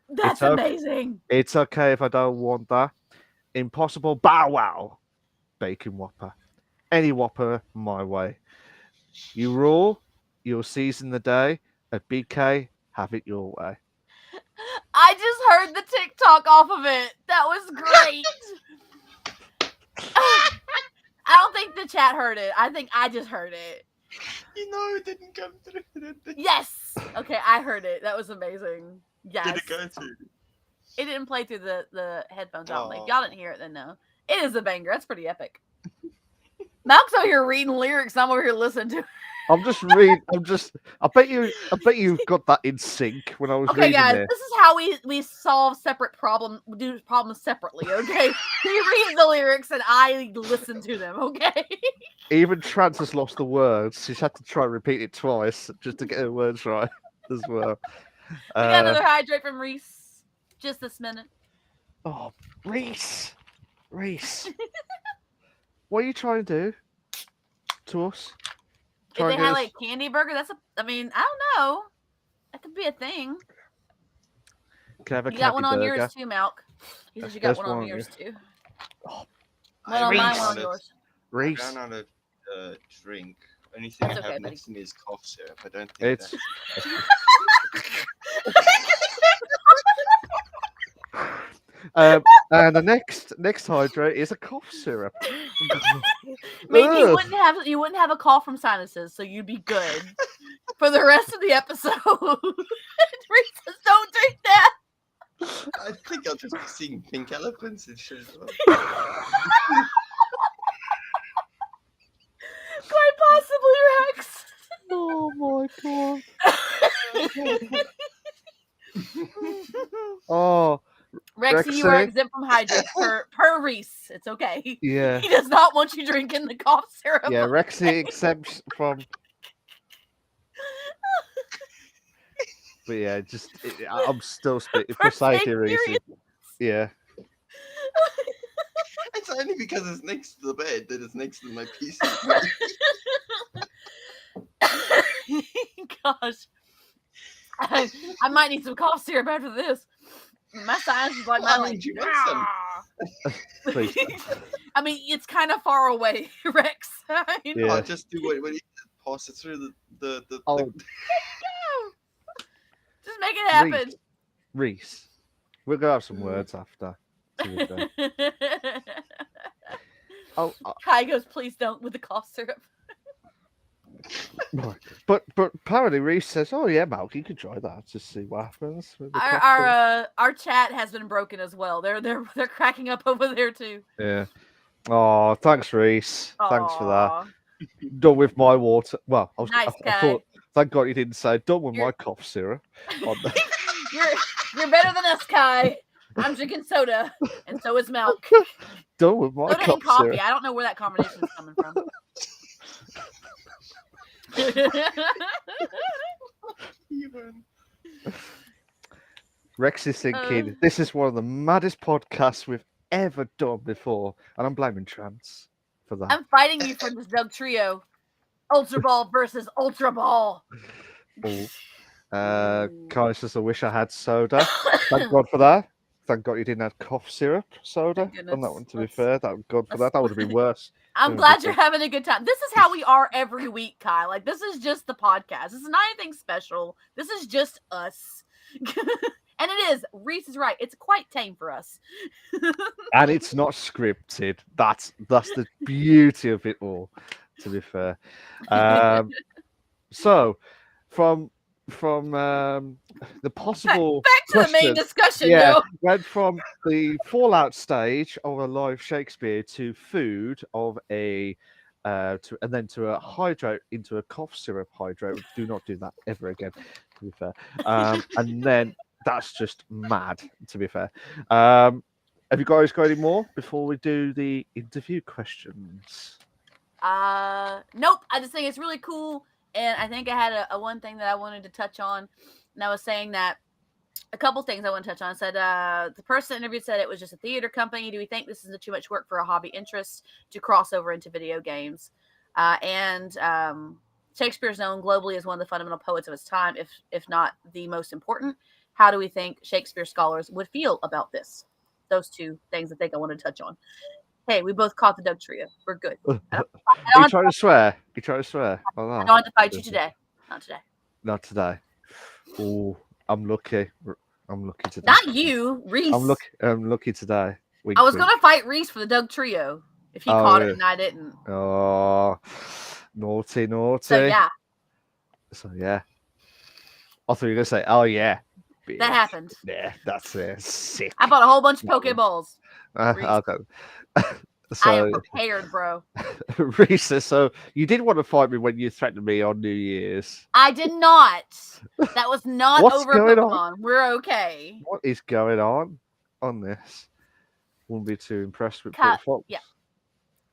[SPEAKER 2] That's amazing.
[SPEAKER 1] It's okay if I don't want that. Impossible bow wow. Bacon Whopper. Any Whopper my way. You rule. You'll season the day. At BK, have it your way.
[SPEAKER 2] I just heard the TikTok off of it. That was great. I don't think the chat heard it. I think I just heard it.
[SPEAKER 3] You know it didn't come through.
[SPEAKER 2] Yes. Okay, I heard it. That was amazing. Yes.
[SPEAKER 3] Did it go through?
[SPEAKER 2] It didn't play through the headphones. I don't think. If y'all didn't hear it, then no. It is a banger. That's pretty epic. Malk's over here reading lyrics. I'm over here listening to.
[SPEAKER 1] I'm just reading. I bet you got that in sync when I was reading.
[SPEAKER 2] Okay, guys,
[SPEAKER 1] it.
[SPEAKER 2] this is how we solve separate problems. Do problems separately. Okay, he reads the lyrics and I listen to them. Okay.
[SPEAKER 1] Even Trans has lost the words. She's had to try and repeat it twice just to get her words right as well.
[SPEAKER 2] We got another hydrate from Reese. Just this minute.
[SPEAKER 1] Oh, Reese. What are you trying to do to us?
[SPEAKER 2] If they had like candy burger, I don't know. That could be a thing.
[SPEAKER 1] Can I have a
[SPEAKER 2] you got one on
[SPEAKER 1] burger?
[SPEAKER 2] yours too, Malk. He says you got one on yours too.
[SPEAKER 1] Oh,
[SPEAKER 2] one on mine, one on yours.
[SPEAKER 1] Reese.
[SPEAKER 3] I ran out of drink. Only thing I have next to me is cough syrup. I don't think
[SPEAKER 1] it's. And the next hydrate is a cough syrup.
[SPEAKER 2] Maybe you wouldn't have a cough from sinuses, so you'd be good for the rest of the episode. Reese says, "Don't drink that."
[SPEAKER 3] I think I'll just be seeing pink elephants and shit.
[SPEAKER 2] Quite possibly, Rex.
[SPEAKER 1] Oh my god. Oh.
[SPEAKER 2] Rexy, you are exempt from hydrate per Reese. It's okay.
[SPEAKER 1] Yeah.
[SPEAKER 2] He does not want you drinking the cough syrup.
[SPEAKER 1] Yeah, Rexy exempts from. But yeah, I'm still speaking for safety reasons. Yeah.
[SPEAKER 3] It's only because it's next to the bed that it's next to my PC.
[SPEAKER 2] Gosh. I might need some cough syrup after this. My sinus is like,
[SPEAKER 3] Why would you want some?
[SPEAKER 1] Please.
[SPEAKER 2] I mean, it's kind of far away, Rex.
[SPEAKER 1] Yeah.
[SPEAKER 3] I'll just do what he did. Pass it through the
[SPEAKER 2] Just make it happen.
[SPEAKER 1] Reese. We're going to have some words after.
[SPEAKER 2] Kai goes, please don't, with the cough syrup.
[SPEAKER 1] But apparently Reese says, "Oh yeah, Malk, you could try that. Just see what happens." With the
[SPEAKER 2] Our chat has been broken as well. They're cracking up over there too.
[SPEAKER 1] Yeah. Oh, thanks, Reese. Thanks for that.
[SPEAKER 2] Aw.
[SPEAKER 1] Done with my water. Well, I
[SPEAKER 2] Nice,
[SPEAKER 1] I thought. Thank God you didn't say done with my cough syrup.
[SPEAKER 2] You're better than us, Kai. I'm drinking soda, and so is Malk.
[SPEAKER 1] Done with my
[SPEAKER 2] Soda
[SPEAKER 1] cough
[SPEAKER 2] and coffee.
[SPEAKER 1] syrup.
[SPEAKER 2] I don't know where that combination is coming from.
[SPEAKER 1] Rex is thinking this is one of the maddest podcasts we've ever done before, and I'm blaming Trance for that.
[SPEAKER 2] I'm fighting you for this Doug Trio. Ultra Ball versus Ultra Ball.
[SPEAKER 1] Kai says, I wish I had soda. Thank God for that. Thank God you didn't have cough syrup soda on that one, to be fair. Thank God for that. That would have been worse.
[SPEAKER 2] I'm glad you're having a good time. This is how we are every week, Kai. Like, this is just the podcast. This is not anything special. This is just us. And it is. Reese is right. It's quite tame for us.
[SPEAKER 1] And it's not scripted. That's the beauty of it all, to be fair. So, from the possible
[SPEAKER 2] back to the main discussion.
[SPEAKER 1] Went from the Fallout stage of a live Shakespeare to food of a and then to a hydrate into a cough syrup hydrate. Do not do that ever again, to be fair. And then that's just mad, to be fair. Have you guys got any more before we do the interview questions?
[SPEAKER 2] Nope. I just think it's really cool. And I think I had a one thing that I wanted to touch on. And I was saying that a couple things I want to touch on. I said, the person interviewed said it was just a theater company. Do we think this is too much work for a hobby interest to cross over into video games? And Shakespeare is known globally as one of the fundamental poets of his time, if not the most important. How do we think Shakespeare scholars would feel about this? Those two things I think I want to touch on. Hey, we both caught the Doug Trio. We're good.
[SPEAKER 1] You trying to swear? You trying to swear?
[SPEAKER 2] I don't have to fight you today. Not today.
[SPEAKER 1] Not today. Oh, I'm lucky. I'm lucky today.
[SPEAKER 2] Not you, Reese.
[SPEAKER 1] I'm lucky today.
[SPEAKER 2] I was gonna fight Reese for the Doug Trio if he caught it and I didn't.
[SPEAKER 1] Oh, naughty.
[SPEAKER 2] So yeah.
[SPEAKER 1] I thought you were gonna say, "Oh yeah."
[SPEAKER 2] That happened.
[SPEAKER 1] Yeah, that's sick.
[SPEAKER 2] I bought a whole bunch of Pokeballs.
[SPEAKER 1] Okay.
[SPEAKER 2] So, I am prepared, bro.
[SPEAKER 1] Reese, so you did want to fight me when you threatened me on New Year's.
[SPEAKER 2] I did not. That was not over Pokemon. On? We're okay.
[SPEAKER 1] What is going on this? Wouldn't be too impressed with folks.
[SPEAKER 2] Yeah.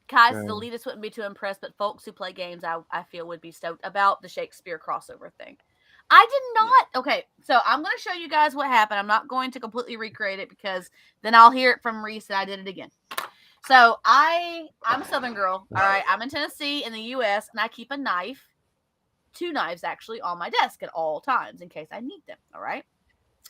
[SPEAKER 2] Kai's the elitist wouldn't be too impressed, but folks who play games, I feel, would be stoked about the Shakespeare crossover thing. I did not. Okay, so I'm going to show you guys what happened. I'm not going to completely recreate it because then I'll hear it from Reese and I did it again. So I'm a Southern girl. All right, I'm in Tennessee in the U.S. and I keep a knife, 2 knives actually, on my desk at all times in case I need them. All right.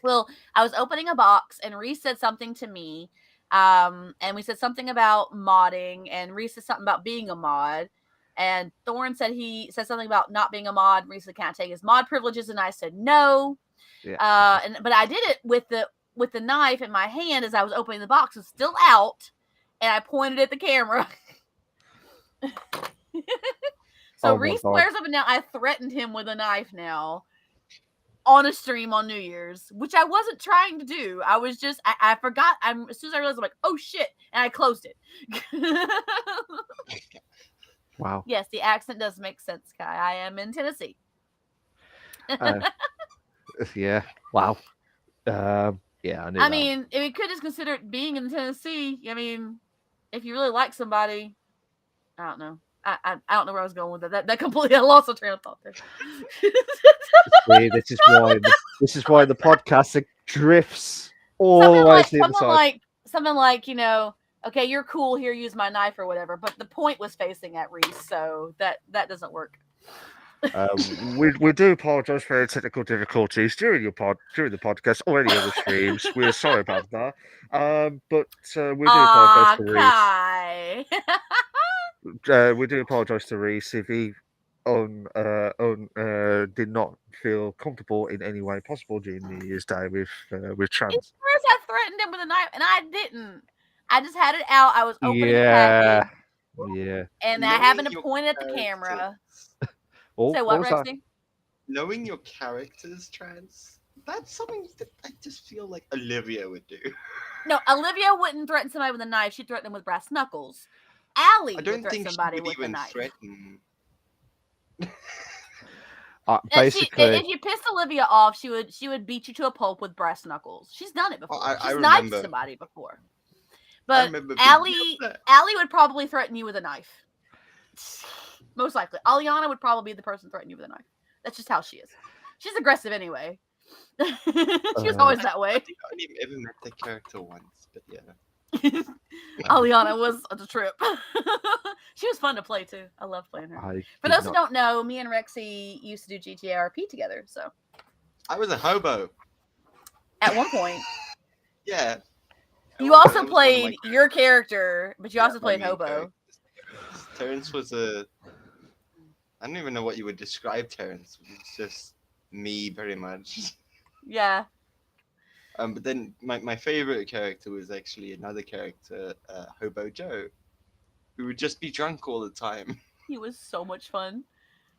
[SPEAKER 2] Well, I was opening a box and Reese said something to me, and we said something about modding, and Reese said something about being a mod. And Thorne said he said something about not being a mod. Reese can't take his mod privileges, and I said no. Yeah. But I did it with the knife in my hand as I was opening the box. It was still out, and I pointed at the camera. So Reese flares up, and now I threatened him with a knife now on a stream on New Year's, which I wasn't trying to do. I was just I forgot. As soon as I realized, I'm like, oh shit, and I closed it.
[SPEAKER 1] Wow.
[SPEAKER 2] Yes, the accent does make sense, Kai. I am in Tennessee.
[SPEAKER 1] Yeah. Wow. Yeah, I knew that.
[SPEAKER 2] Mean, if you could just consider it being in Tennessee, I mean, if you really like somebody, I don't know. I don't know where I was going with that. That completely, I lost a train of thought there.
[SPEAKER 1] See, this is why the podcast drifts always the other side.
[SPEAKER 2] Something like, you know, okay, you're cool here, use my knife or whatever. But the point was facing at Reese, so that doesn't work.
[SPEAKER 1] We do apologise for any technical difficulties during the podcast or any other streams. We're sorry about that. But we do apologise to Reese.
[SPEAKER 2] Kai.
[SPEAKER 1] We do apologise to Reese if he did not feel comfortable in any way possible during New Year's Day with trans.
[SPEAKER 2] First, I threatened him with a knife, and I didn't. I just had it out. I was opening the package.
[SPEAKER 1] Yeah.
[SPEAKER 2] And I happened to point at the camera.
[SPEAKER 1] Oh,
[SPEAKER 2] Say what, Rexy?
[SPEAKER 3] Knowing your character's trans, that's something that I just feel like Olivia would do.
[SPEAKER 2] No, Olivia wouldn't threaten somebody with a knife. She'd threaten them with brass knuckles. Allie would threaten somebody with a knife.
[SPEAKER 1] Basically,
[SPEAKER 2] if you pissed Olivia off, she would beat you to a pulp with brass knuckles. She's done it before. She's knifed somebody before. But Allie would probably threaten you with a knife. Most likely. Aliana would probably be the person threatening you with a knife. That's just how she is. She's aggressive anyway. She was always that way.
[SPEAKER 3] I think I only ever met the character once, but yeah.
[SPEAKER 2] Aliana was a trip. She was fun to play too. I love playing her. For those who don't know, me and Rexy used to do GTRP together. So
[SPEAKER 3] I was a hobo
[SPEAKER 2] at one point.
[SPEAKER 3] Yeah.
[SPEAKER 2] You also played your character, but you also played hobo.
[SPEAKER 3] Terrence was I don't even know what you would describe Terrence. It's just me, very much.
[SPEAKER 2] Yeah.
[SPEAKER 3] But then my favorite character was actually another character, Hobo Joe, who would just be drunk all the time.
[SPEAKER 2] He was so much fun.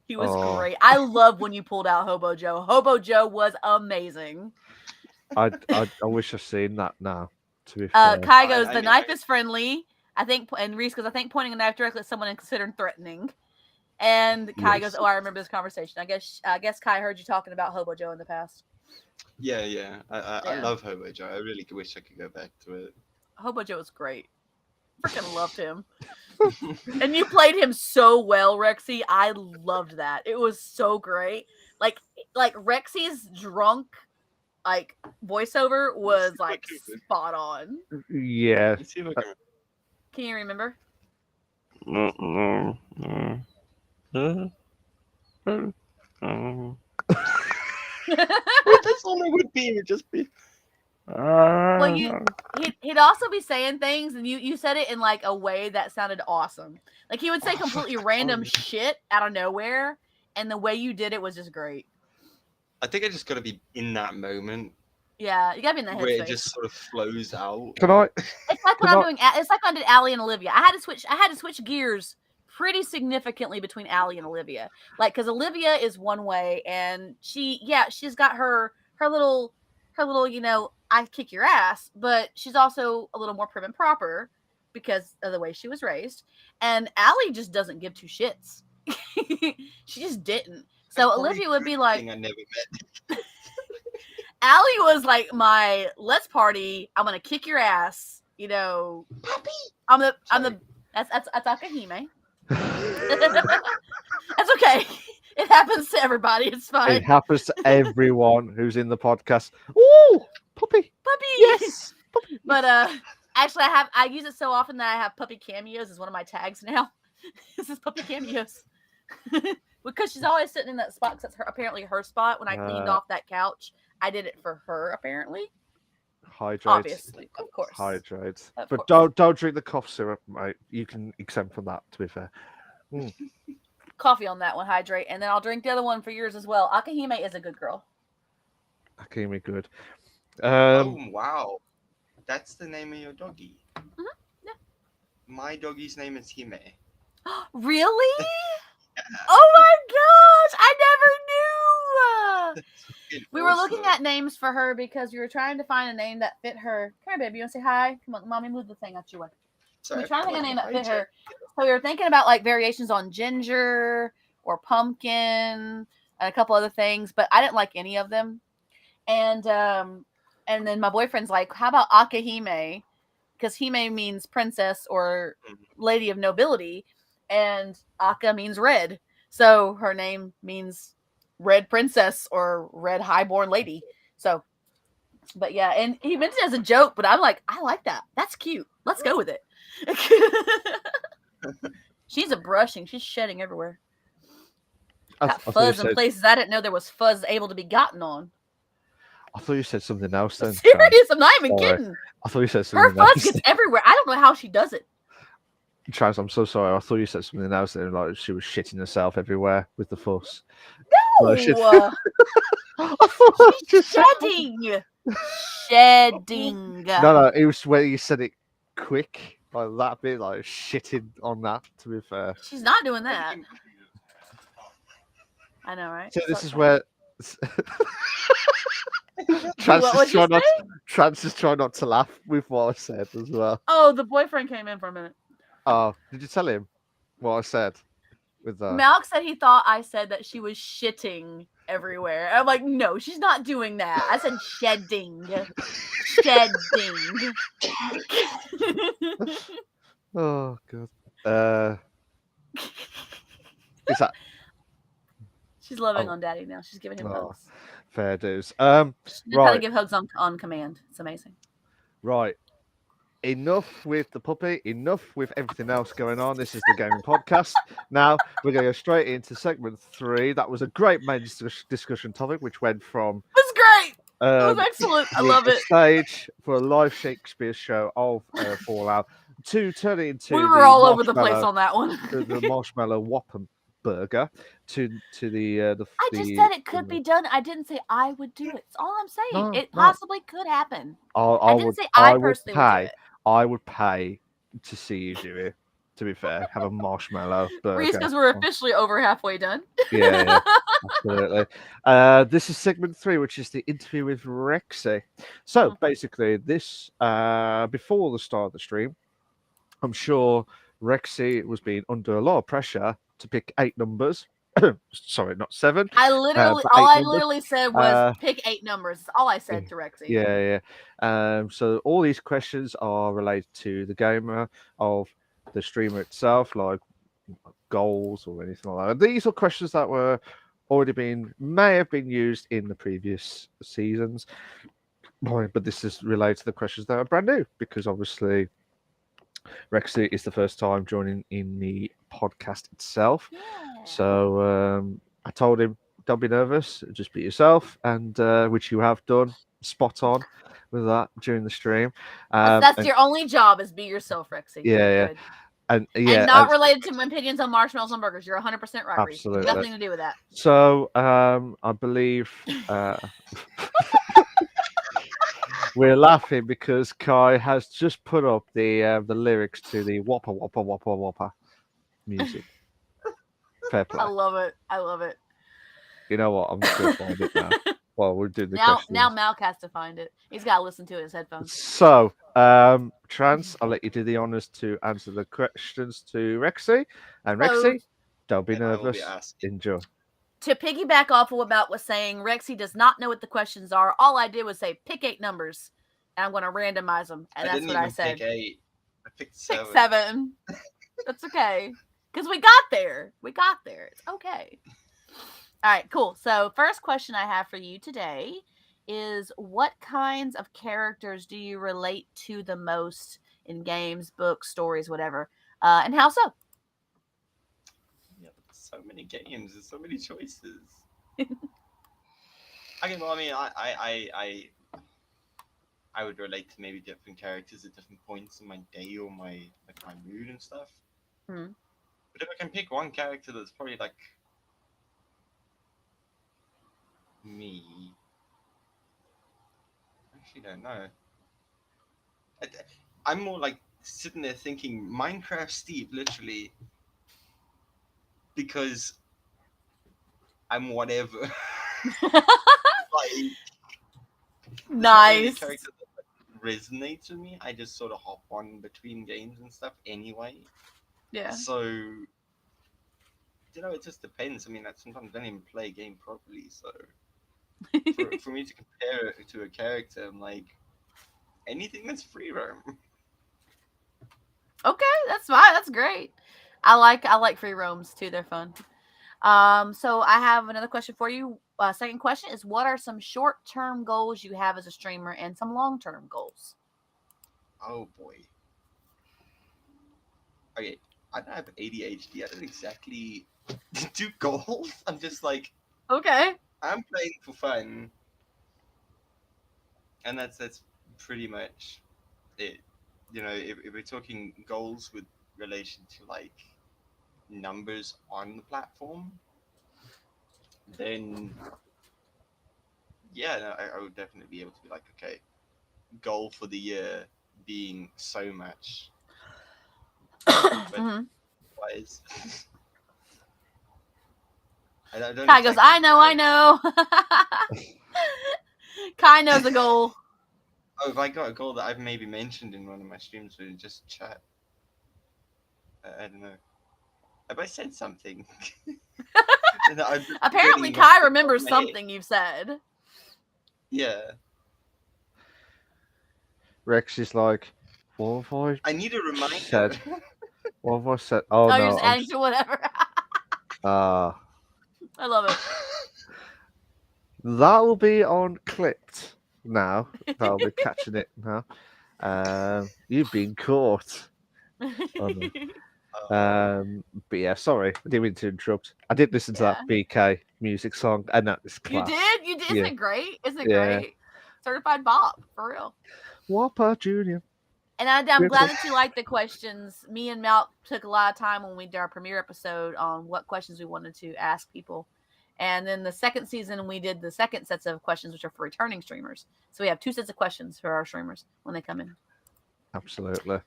[SPEAKER 2] He was great. I love when you pulled out Hobo Joe. Hobo Joe was amazing.
[SPEAKER 1] I wish I'd seen that now. To be fair.
[SPEAKER 2] Kai goes, the knife is friendly. I think, and Reese goes, I think pointing a knife directly at someone is considered threatening. And Kai goes, I remember this conversation. I guess Kai heard you talking about Hobo Joe in the past.
[SPEAKER 3] Yeah. I love Hobo Joe. I really wish I could go back to it.
[SPEAKER 2] Hobo Joe was great. Freaking loved him. And you played him so well, Rexy. I loved that. It was so great. Like Rexy's drunk voiceover was spot on.
[SPEAKER 1] Yeah.
[SPEAKER 2] Can you remember?
[SPEAKER 3] That's all it would be. It would just be.
[SPEAKER 2] Well, he'd also be saying things, and you said it in a way that sounded awesome. Like he would say completely random shit out of nowhere, and the way you did it was just great.
[SPEAKER 3] I think I just got to be in that moment.
[SPEAKER 2] Yeah, you gotta be in that headspace.
[SPEAKER 3] Where it just sort of flows out.
[SPEAKER 1] Can I?
[SPEAKER 2] It's like when I'm doing. It's like when I did Allie and Olivia. I had to switch gears pretty significantly between Allie and Olivia. Because Olivia is one way, and she's got her little, I kick your ass, but she's also a little more prim and proper because of the way she was raised. And Allie just doesn't give two shits. She just didn't. So Olivia would be like,
[SPEAKER 3] I never met.
[SPEAKER 2] Allie was like my let's party. I'm gonna kick your ass.
[SPEAKER 3] Puppy.
[SPEAKER 2] That's Akahime. That's okay. It happens to everybody. It's fine.
[SPEAKER 1] It happens to everyone who's in the podcast. Ooh, puppy.
[SPEAKER 2] Yes. Puppy. But actually, I use it so often that I have puppy cameos as one of my tags now. This is puppy cameos. Because she's always sitting in that spot because that's apparently her spot. When I cleaned off that couch, I did it for her, apparently.
[SPEAKER 1] Hydrate.
[SPEAKER 2] Obviously, of course.
[SPEAKER 1] Hydrate.
[SPEAKER 2] Of
[SPEAKER 1] but
[SPEAKER 2] course.
[SPEAKER 1] Don't drink the cough syrup, mate. You can exempt from that, to be fair.
[SPEAKER 2] Coffee on that one, hydrate. And then I'll drink the other one for yours as well. Akahime is a good girl.
[SPEAKER 1] Akahime good.
[SPEAKER 3] Oh, wow. That's the name of your doggy.
[SPEAKER 2] Mm-hmm. Yeah.
[SPEAKER 3] My doggy's name is Hime.
[SPEAKER 2] Really? Oh my gosh! I never knew. We were looking at names for her because we were trying to find a name that fit her. Come here, baby. You want to say hi? Come on, mommy, move the thing out your way. We were trying to think of a name that fit her. So we were thinking about variations on ginger or pumpkin and a couple other things, but I didn't like any of them. And then my boyfriend's like, "How about Akahime?" Because Hime means princess or lady of nobility. And Aka means red. So her name means red princess or red highborn lady. But yeah, and he meant it as a joke, but I'm like, I like that. That's cute. Let's go with it. She's a brushing. She's shedding everywhere. Got
[SPEAKER 1] I
[SPEAKER 2] fuzz in places I didn't know there was fuzz able to be gotten on.
[SPEAKER 1] I thought you said something else then.
[SPEAKER 2] Serious? I'm not even kidding.
[SPEAKER 1] I thought you said
[SPEAKER 2] Her
[SPEAKER 1] something else.
[SPEAKER 2] fuzz gets everywhere. I don't know how she does it.
[SPEAKER 1] Trans, I'm so sorry. I thought you said something else then, like she was shitting herself everywhere with the fuss.
[SPEAKER 2] No!
[SPEAKER 1] I thought
[SPEAKER 2] She's shedding. Shedding.
[SPEAKER 1] No, it was where you said it quick, like that bit, like shitting on that, to be fair.
[SPEAKER 2] She's not doing that. I know, right?
[SPEAKER 1] So this is where Trans is trying not to laugh with what I said as well.
[SPEAKER 2] Oh, the boyfriend came in for a minute.
[SPEAKER 1] Oh, did you tell him what I said? With
[SPEAKER 2] Malk said he thought I said that she was shitting everywhere. I'm like, no, she's not doing that. I said shedding. Shedding.
[SPEAKER 1] Oh god. Is that?
[SPEAKER 2] She's loving on Daddy now. She's giving him hugs.
[SPEAKER 1] Fair dues.
[SPEAKER 2] She knows
[SPEAKER 1] right.
[SPEAKER 2] how to give hugs on command. It's amazing.
[SPEAKER 1] Right. Enough with the puppy. Enough with everything else going on. This is the gaming podcast. Now we're going to go straight into segment 3. That was a great main discussion topic, which went from.
[SPEAKER 2] It was great. It was excellent. I love it.
[SPEAKER 1] Stage for a live Shakespeare show of Fallout to turn it into.
[SPEAKER 2] We were all over the place on that one.
[SPEAKER 1] The marshmallow whopper burger to the.
[SPEAKER 2] I just said it could be done. I didn't say I would do it. That's all I'm saying. It possibly could happen. I didn't say I personally would do it.
[SPEAKER 1] I would pay to see you do it. To be fair, have a marshmallow burger.
[SPEAKER 2] Reese, because we're officially over halfway done.
[SPEAKER 1] Yeah, absolutely. This is segment 3, which is the interview with Rexy. So basically, this before the start of the stream, I'm sure Rexy was being under a lot of pressure to pick 8 numbers. Sorry, not 7.
[SPEAKER 2] I literally said was pick 8 numbers. That's all I said to Rexy.
[SPEAKER 1] Yeah. So all these questions are related to the gamer of the streamer itself, like goals or anything like that. These are questions that were may have been used in the previous seasons, but this is related to the questions that are brand new because obviously Rexy is the first time joining in the podcast itself. Yeah. So I told him, don't be nervous, just be yourself, and which you have done spot on with that during the stream.
[SPEAKER 2] That's your only job is be yourself, Rexy.
[SPEAKER 1] Yeah.
[SPEAKER 2] Good.
[SPEAKER 1] And
[SPEAKER 2] not related to my opinions on marshmallows and burgers. You're 100% right.
[SPEAKER 1] Absolutely.
[SPEAKER 2] Nothing to do with that.
[SPEAKER 1] So I believe we're laughing because Kai has just put up the lyrics to the whopper whopper whopper whopper music. Fair play.
[SPEAKER 2] I love it.
[SPEAKER 1] You know what? I'm just going to find it now. Well, we'll do the
[SPEAKER 2] now Malk has to find it. He's got to listen to his headphones.
[SPEAKER 1] So, Trans, I'll let you do the honors to answer the questions to Rexy. And Rexy, don't be nervous. Enjoy.
[SPEAKER 2] To piggyback off of what Malk was saying, Rexy does not know what the questions are. All I did was say pick 8 numbers, and I'm going to randomize them. And that's what I said.
[SPEAKER 3] Pick 8. I picked 7.
[SPEAKER 2] Pick 7. That's okay. Because we got there. It's okay. All right, cool. So first question I have for you today is what kinds of characters do you relate to the most in games, books, stories, whatever? And how so?
[SPEAKER 3] Yeah, so many games. There's so many choices. Okay, well, I mean, I would relate to maybe different characters at different points in my day or my mood and stuff.
[SPEAKER 2] Hmm.
[SPEAKER 3] But if I can pick one character that's probably like me, I actually don't know. I'm more like sitting there thinking Minecraft Steve, literally, because I'm whatever. Like,
[SPEAKER 2] nice.
[SPEAKER 3] Character that resonates with me. I just sort of hop on between games and stuff anyway.
[SPEAKER 2] Yeah.
[SPEAKER 3] So, it just depends. I mean, I sometimes don't even play a game properly. So, for me to compare it to a character, I'm like, anything that's free roam.
[SPEAKER 2] Okay, that's fine. That's great. I like free roams too. They're fun. So I have another question for you. Second question is, what are some short-term goals you have as a streamer and some long-term goals?
[SPEAKER 3] Oh boy. okay, I don't have ADHD. I don't exactly do golf. I'm just like,
[SPEAKER 2] Okay.
[SPEAKER 3] I'm playing for fun, and that's pretty much it. You know, if we're talking goals with relation to like numbers on the platform, then yeah, no, I would definitely be able to be like, okay, goal for the year being so much. But wise. I don't
[SPEAKER 2] Kai goes,
[SPEAKER 3] exactly
[SPEAKER 2] I know. Kai knows a goal.
[SPEAKER 3] Oh, if I got a goal that I've maybe mentioned in one of my streams, we just chat. I don't know. Have I said something?
[SPEAKER 2] Apparently, Kai remembers something you've said.
[SPEAKER 3] Yeah.
[SPEAKER 1] Rex is like, what have
[SPEAKER 3] I need a reminder.
[SPEAKER 1] said? What have I said? Oh,
[SPEAKER 2] Oh,
[SPEAKER 1] no.
[SPEAKER 2] you're just adding to whatever.
[SPEAKER 1] I
[SPEAKER 2] love it.
[SPEAKER 1] That will be on clipped now. That'll be catching it now. You've been caught. But yeah, sorry, I didn't mean to interrupt. I did listen to that BK music song, and that is class.
[SPEAKER 2] You did. Isn't it great? Isn't it
[SPEAKER 1] Yeah.
[SPEAKER 2] great? Certified bop, for real.
[SPEAKER 1] Whopper Junior.
[SPEAKER 2] And I'm glad that you liked the questions. Me and Malk took a lot of time when we did our premiere episode on what questions we wanted to ask people. And then the second season, we did the second sets of questions, which are for returning streamers. So we have 2 sets of questions for our streamers when they come in.
[SPEAKER 1] Absolutely.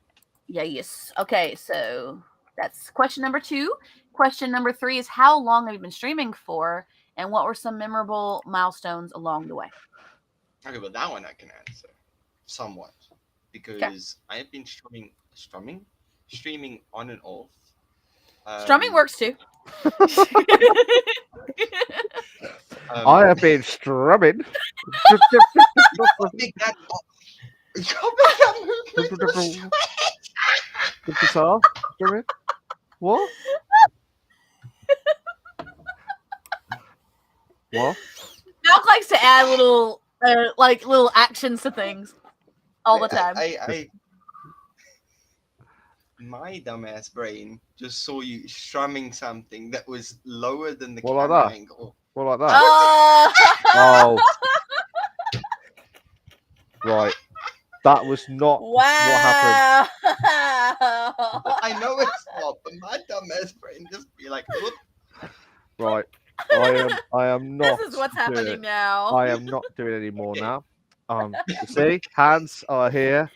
[SPEAKER 2] Yeah, yes. Okay, so that's question number 2. Question number 3 is, how long have you been streaming for? And what were some memorable milestones along the way?
[SPEAKER 3] Okay, but that one I can answer somewhat. Because I have been streaming on and off.
[SPEAKER 2] Strumming works too.
[SPEAKER 1] I have been strumming. The guitar strumming. What? What?
[SPEAKER 2] Malk likes to add little actions to things all the time.
[SPEAKER 3] My dumbass brain just saw you strumming something that was lower than the
[SPEAKER 1] What
[SPEAKER 3] camera
[SPEAKER 1] like that?
[SPEAKER 3] angle.
[SPEAKER 1] What like that? Oh. Right. That was not what happened.
[SPEAKER 3] I know it's not, but my dumbass brain just be like, oop.
[SPEAKER 1] Right. I am not.
[SPEAKER 2] This is what's happening now.
[SPEAKER 1] I am not doing any more now. You see, hands are here.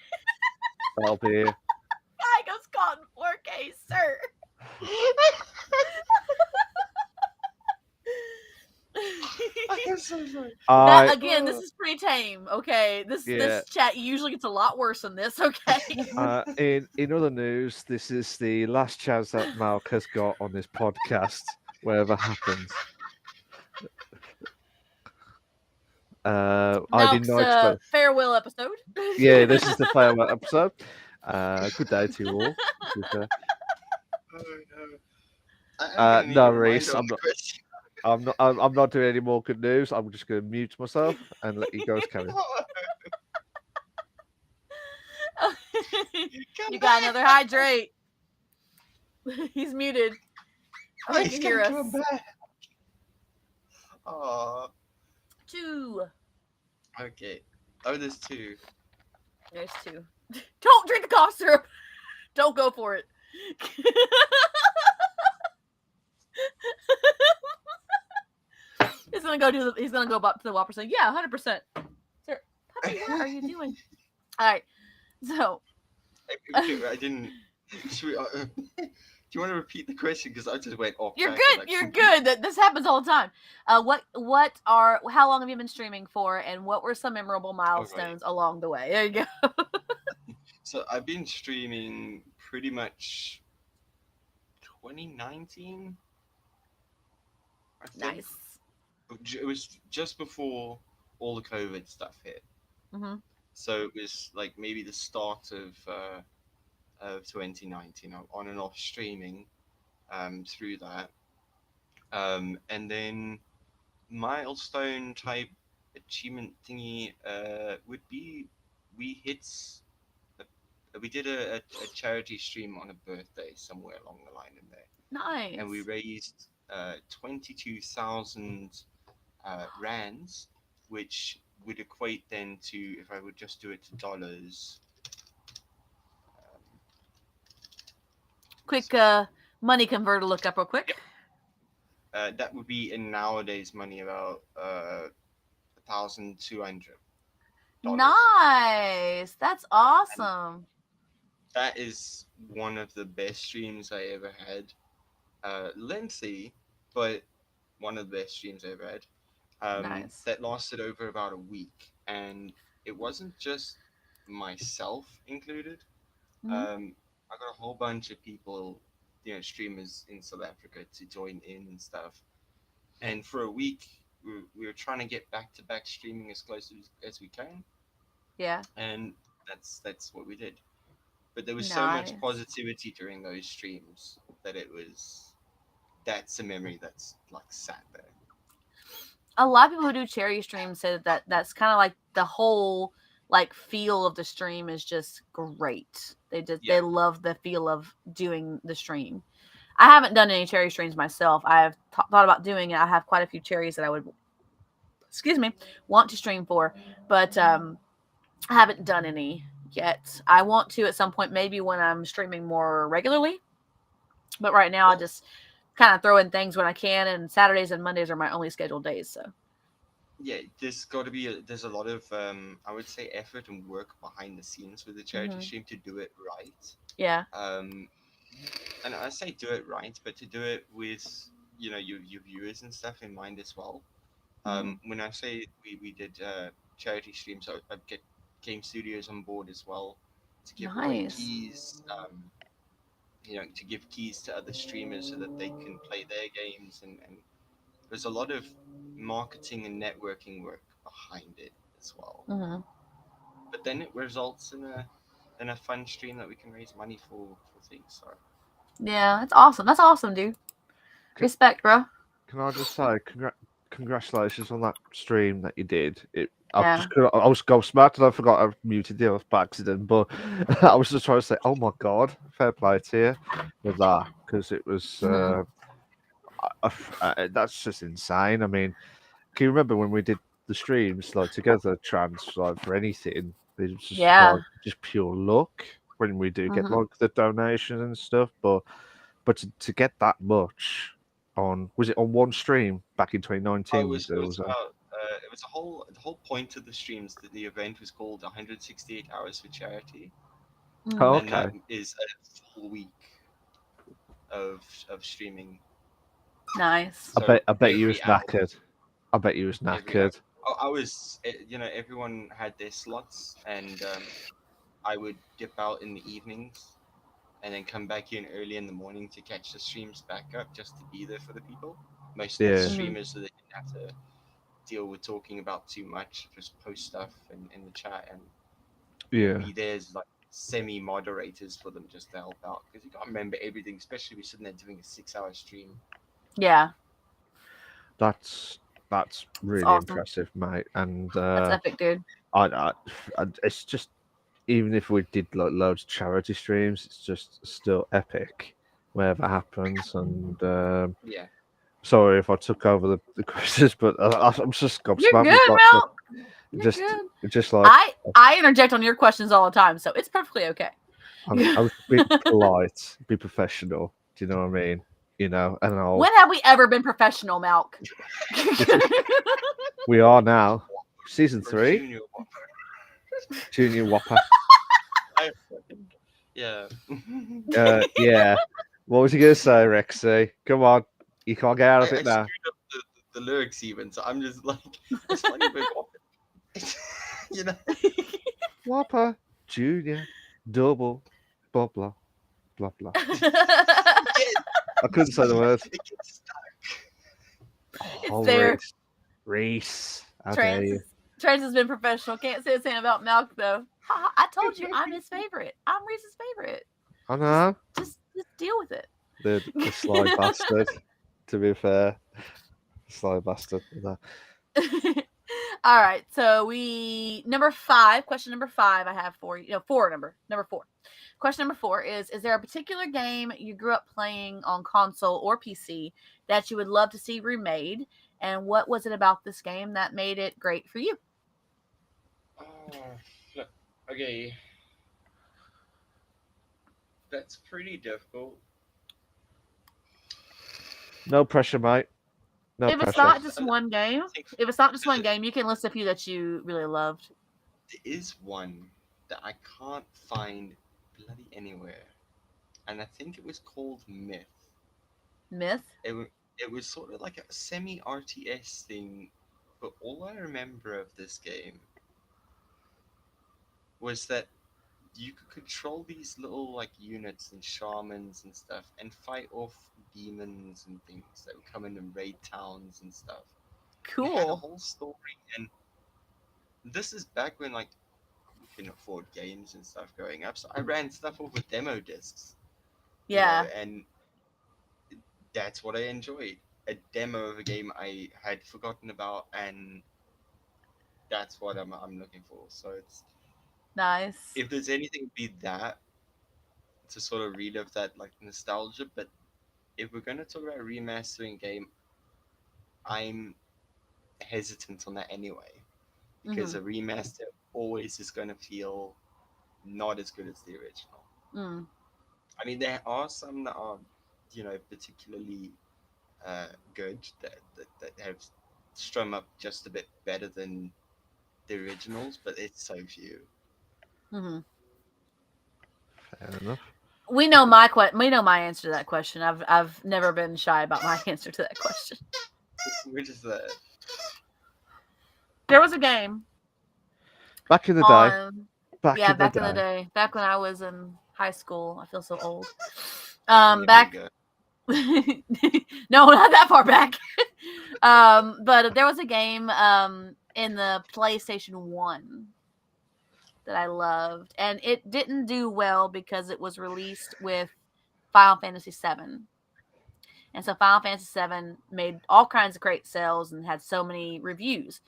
[SPEAKER 1] I'll be here.
[SPEAKER 2] I just caught in 4K, sir.
[SPEAKER 3] I'm so sorry.
[SPEAKER 2] Again, this is pretty tame. Okay, this chat usually gets a lot worse than this. Okay.
[SPEAKER 1] In other news, this is the last chance that Malk has got on this podcast, whatever happens. I did not expect
[SPEAKER 2] farewell episode.
[SPEAKER 1] Yeah, this is the farewell episode. Good day to you all. No, Reese, I'm not doing any more good news. I'm just going to mute myself and let you guys carry on.
[SPEAKER 2] You got another hydrate. He's muted. Oh, he can hear us.
[SPEAKER 3] Aww.
[SPEAKER 2] 2.
[SPEAKER 3] Okay. Oh, there's 2.
[SPEAKER 2] There's 2. Don't drink the cough syrup. Don't go for it. He's gonna go up to the whopper saying, "Yeah, 100%." Sir, puppy, what are you doing? All right. So
[SPEAKER 3] I didn't. Do you want to repeat the question? Because I just went off.
[SPEAKER 2] You're good. You're good. This happens all the time. How long have you been streaming for, and what were some memorable milestones along the way? There you go.
[SPEAKER 3] So I've been streaming pretty much 2019. I think.
[SPEAKER 2] Nice.
[SPEAKER 3] It was just before all the COVID stuff hit.
[SPEAKER 2] Mm-hmm.
[SPEAKER 3] So it was like maybe the start of 2019, on and off streaming through that. And then milestone type achievement thingy would be we hit we did a charity stream on a birthday somewhere along the line in there,
[SPEAKER 2] Nice.
[SPEAKER 3] and we raised 22,000 rands, which would equate then to, if I would just do it to dollars.
[SPEAKER 2] Quick money converter look up real quick.
[SPEAKER 3] That would be in nowadays money about 1,200.
[SPEAKER 2] Nice. That's awesome.
[SPEAKER 3] That is one of the best streams I ever had. Lengthy, but one of the best streams I ever had.
[SPEAKER 2] Nice.
[SPEAKER 3] That lasted over about a week, and it wasn't just myself included.
[SPEAKER 2] Mhm.
[SPEAKER 3] I got a whole bunch of people, streamers in South Africa to join in and stuff. And for a week, we were trying to get back-to-back streaming as close as we can,
[SPEAKER 2] Yeah.
[SPEAKER 3] and that's what we did. But there was so much
[SPEAKER 2] Nice.
[SPEAKER 3] positivity during those streams that that's a memory that's like sat there.
[SPEAKER 2] A lot of people who do charity streams say that that's kind of like the whole like feel of the stream is just great. They love the feel of doing the stream. I haven't done any charity streams myself. I've thought about doing it. I have quite a few charities that I would, want to stream for, but I haven't done any yet. I want to at some point, maybe when I'm streaming more regularly. But right now, I just kind of throw in things when I can, and Saturdays and Mondays are my only scheduled days. So
[SPEAKER 3] yeah, there's a lot of I would say effort and work behind the scenes with the charity stream to do it right.
[SPEAKER 2] Yeah.
[SPEAKER 3] And I say do it right, but to do it with your viewers and stuff in mind as well. When I say we did charity streams, I'd get game studios on board as well to give away keys. To give keys to other streamers so that they can play their games, and there's a lot of marketing and networking work behind it as well. But then it results in a fun stream that we can raise money for things. So
[SPEAKER 2] yeah, that's awesome. That's awesome, dude. Respect, bro.
[SPEAKER 1] Can I just say congratulations on that stream that you did?
[SPEAKER 2] Yeah.
[SPEAKER 1] I was gobsmacked and I forgot I muted you by accident, but I was just trying to say, oh my god, fair play to you with that, because it was that's just insane. I mean, can you remember when we did the streams like together, like for anything? It was just like just pure luck when we do get like the donation and stuff, but to get that much on, was it on one stream back in 2019?
[SPEAKER 3] it was about the whole point of the streams that the event was called 168 hours for charity.
[SPEAKER 1] Oh,
[SPEAKER 3] and that
[SPEAKER 1] okay.
[SPEAKER 3] is a full week of streaming.
[SPEAKER 2] Nice.
[SPEAKER 1] So I bet you was knackered. I bet you was knackered.
[SPEAKER 3] I was, everyone had their slots, and I would dip out in the evenings and then come back in early in the morning to catch the streams back up, just to be there for the people. Most of the streamers, so they didn't have to deal with talking about too much, just post stuff in the chat and be there as like semi-moderators for them, just to help out, because you can't remember everything, especially if you're sitting there doing a 6-hour stream.
[SPEAKER 2] Yeah.
[SPEAKER 1] That's really awesome. Impressive, mate. And
[SPEAKER 2] that's epic, dude.
[SPEAKER 1] I it's just, even if we did like loads of charity streams, it's just still epic wherever happens. And sorry if I took over the questions, but I'm just gobsmacked.
[SPEAKER 2] You're good, Mel.
[SPEAKER 1] Just like
[SPEAKER 2] I interject on your questions all the time, so it's perfectly okay.
[SPEAKER 1] I was being polite, be professional. Do you know what I mean? And
[SPEAKER 2] when have we ever been professional, Malk?
[SPEAKER 1] We are now. Season 3. Junior Whopper.
[SPEAKER 3] Yeah.
[SPEAKER 1] Yeah. What was you going to say, Rexy? Come on. You can't get out of it now.
[SPEAKER 3] I screwed up the lyrics even, so I'm just like, it's funny, but
[SPEAKER 1] Whopper, Junior, double, blah, blah, blah, blah. I couldn't say the words. Reese.
[SPEAKER 2] Trans has been professional. Can't say the same about Malk, though. I told you I'm his favorite. I'm Reese's favorite.
[SPEAKER 1] I know.
[SPEAKER 2] Just deal with it.
[SPEAKER 1] The sly bastard, to be fair. Sly bastard.
[SPEAKER 2] All right. So question number 5 I have for you. No, number 4. Question number 4 is there a particular game you grew up playing on console or PC that you would love to see remade? And what was it about this game that made it great for you?
[SPEAKER 3] Okay. That's pretty difficult.
[SPEAKER 1] No pressure, mate. No
[SPEAKER 2] If it's
[SPEAKER 1] pressure.
[SPEAKER 2] not just one game, you can list a few that you really loved.
[SPEAKER 3] There is one that I can't find bloody anywhere, and I think it was called Myth.
[SPEAKER 2] Myth?
[SPEAKER 3] It was sort of like a semi RTS thing, but all I remember of this game was that you could control these little like units and shamans and stuff and fight off demons and things that would come in and raid towns and stuff. It had a
[SPEAKER 2] Cool.
[SPEAKER 3] whole story, and this is back when like you couldn't afford games and stuff growing up, so I ran stuff off with demo discs.
[SPEAKER 2] Yeah.
[SPEAKER 3] And that's what I enjoyed. A demo of a game I had forgotten about, and that's what I'm looking for. So it's
[SPEAKER 2] Nice.
[SPEAKER 3] if there's anything, it'd be that to sort of relive that like nostalgia. But if we're gonna talk about remastering game, I'm hesitant on that anyway because a remaster always is gonna feel not as good as the original.
[SPEAKER 2] Mm.
[SPEAKER 3] I mean, there are some that are, particularly good that have strung up just a bit better than the originals, but it's so few.
[SPEAKER 2] Mm-hmm.
[SPEAKER 1] Fair enough.
[SPEAKER 2] We know my answer to that question. I've never been shy about my answer to that question.
[SPEAKER 3] Which is the
[SPEAKER 2] There was a game
[SPEAKER 1] Back in the day.
[SPEAKER 2] back in the day, back when I was in high school. I feel so old. Back. No, not that far back. But there was a game in the PlayStation 1 that I loved, and it didn't do well because it was released with Final Fantasy VII. And so Final Fantasy VII made all kinds of great sales and had so many reviews.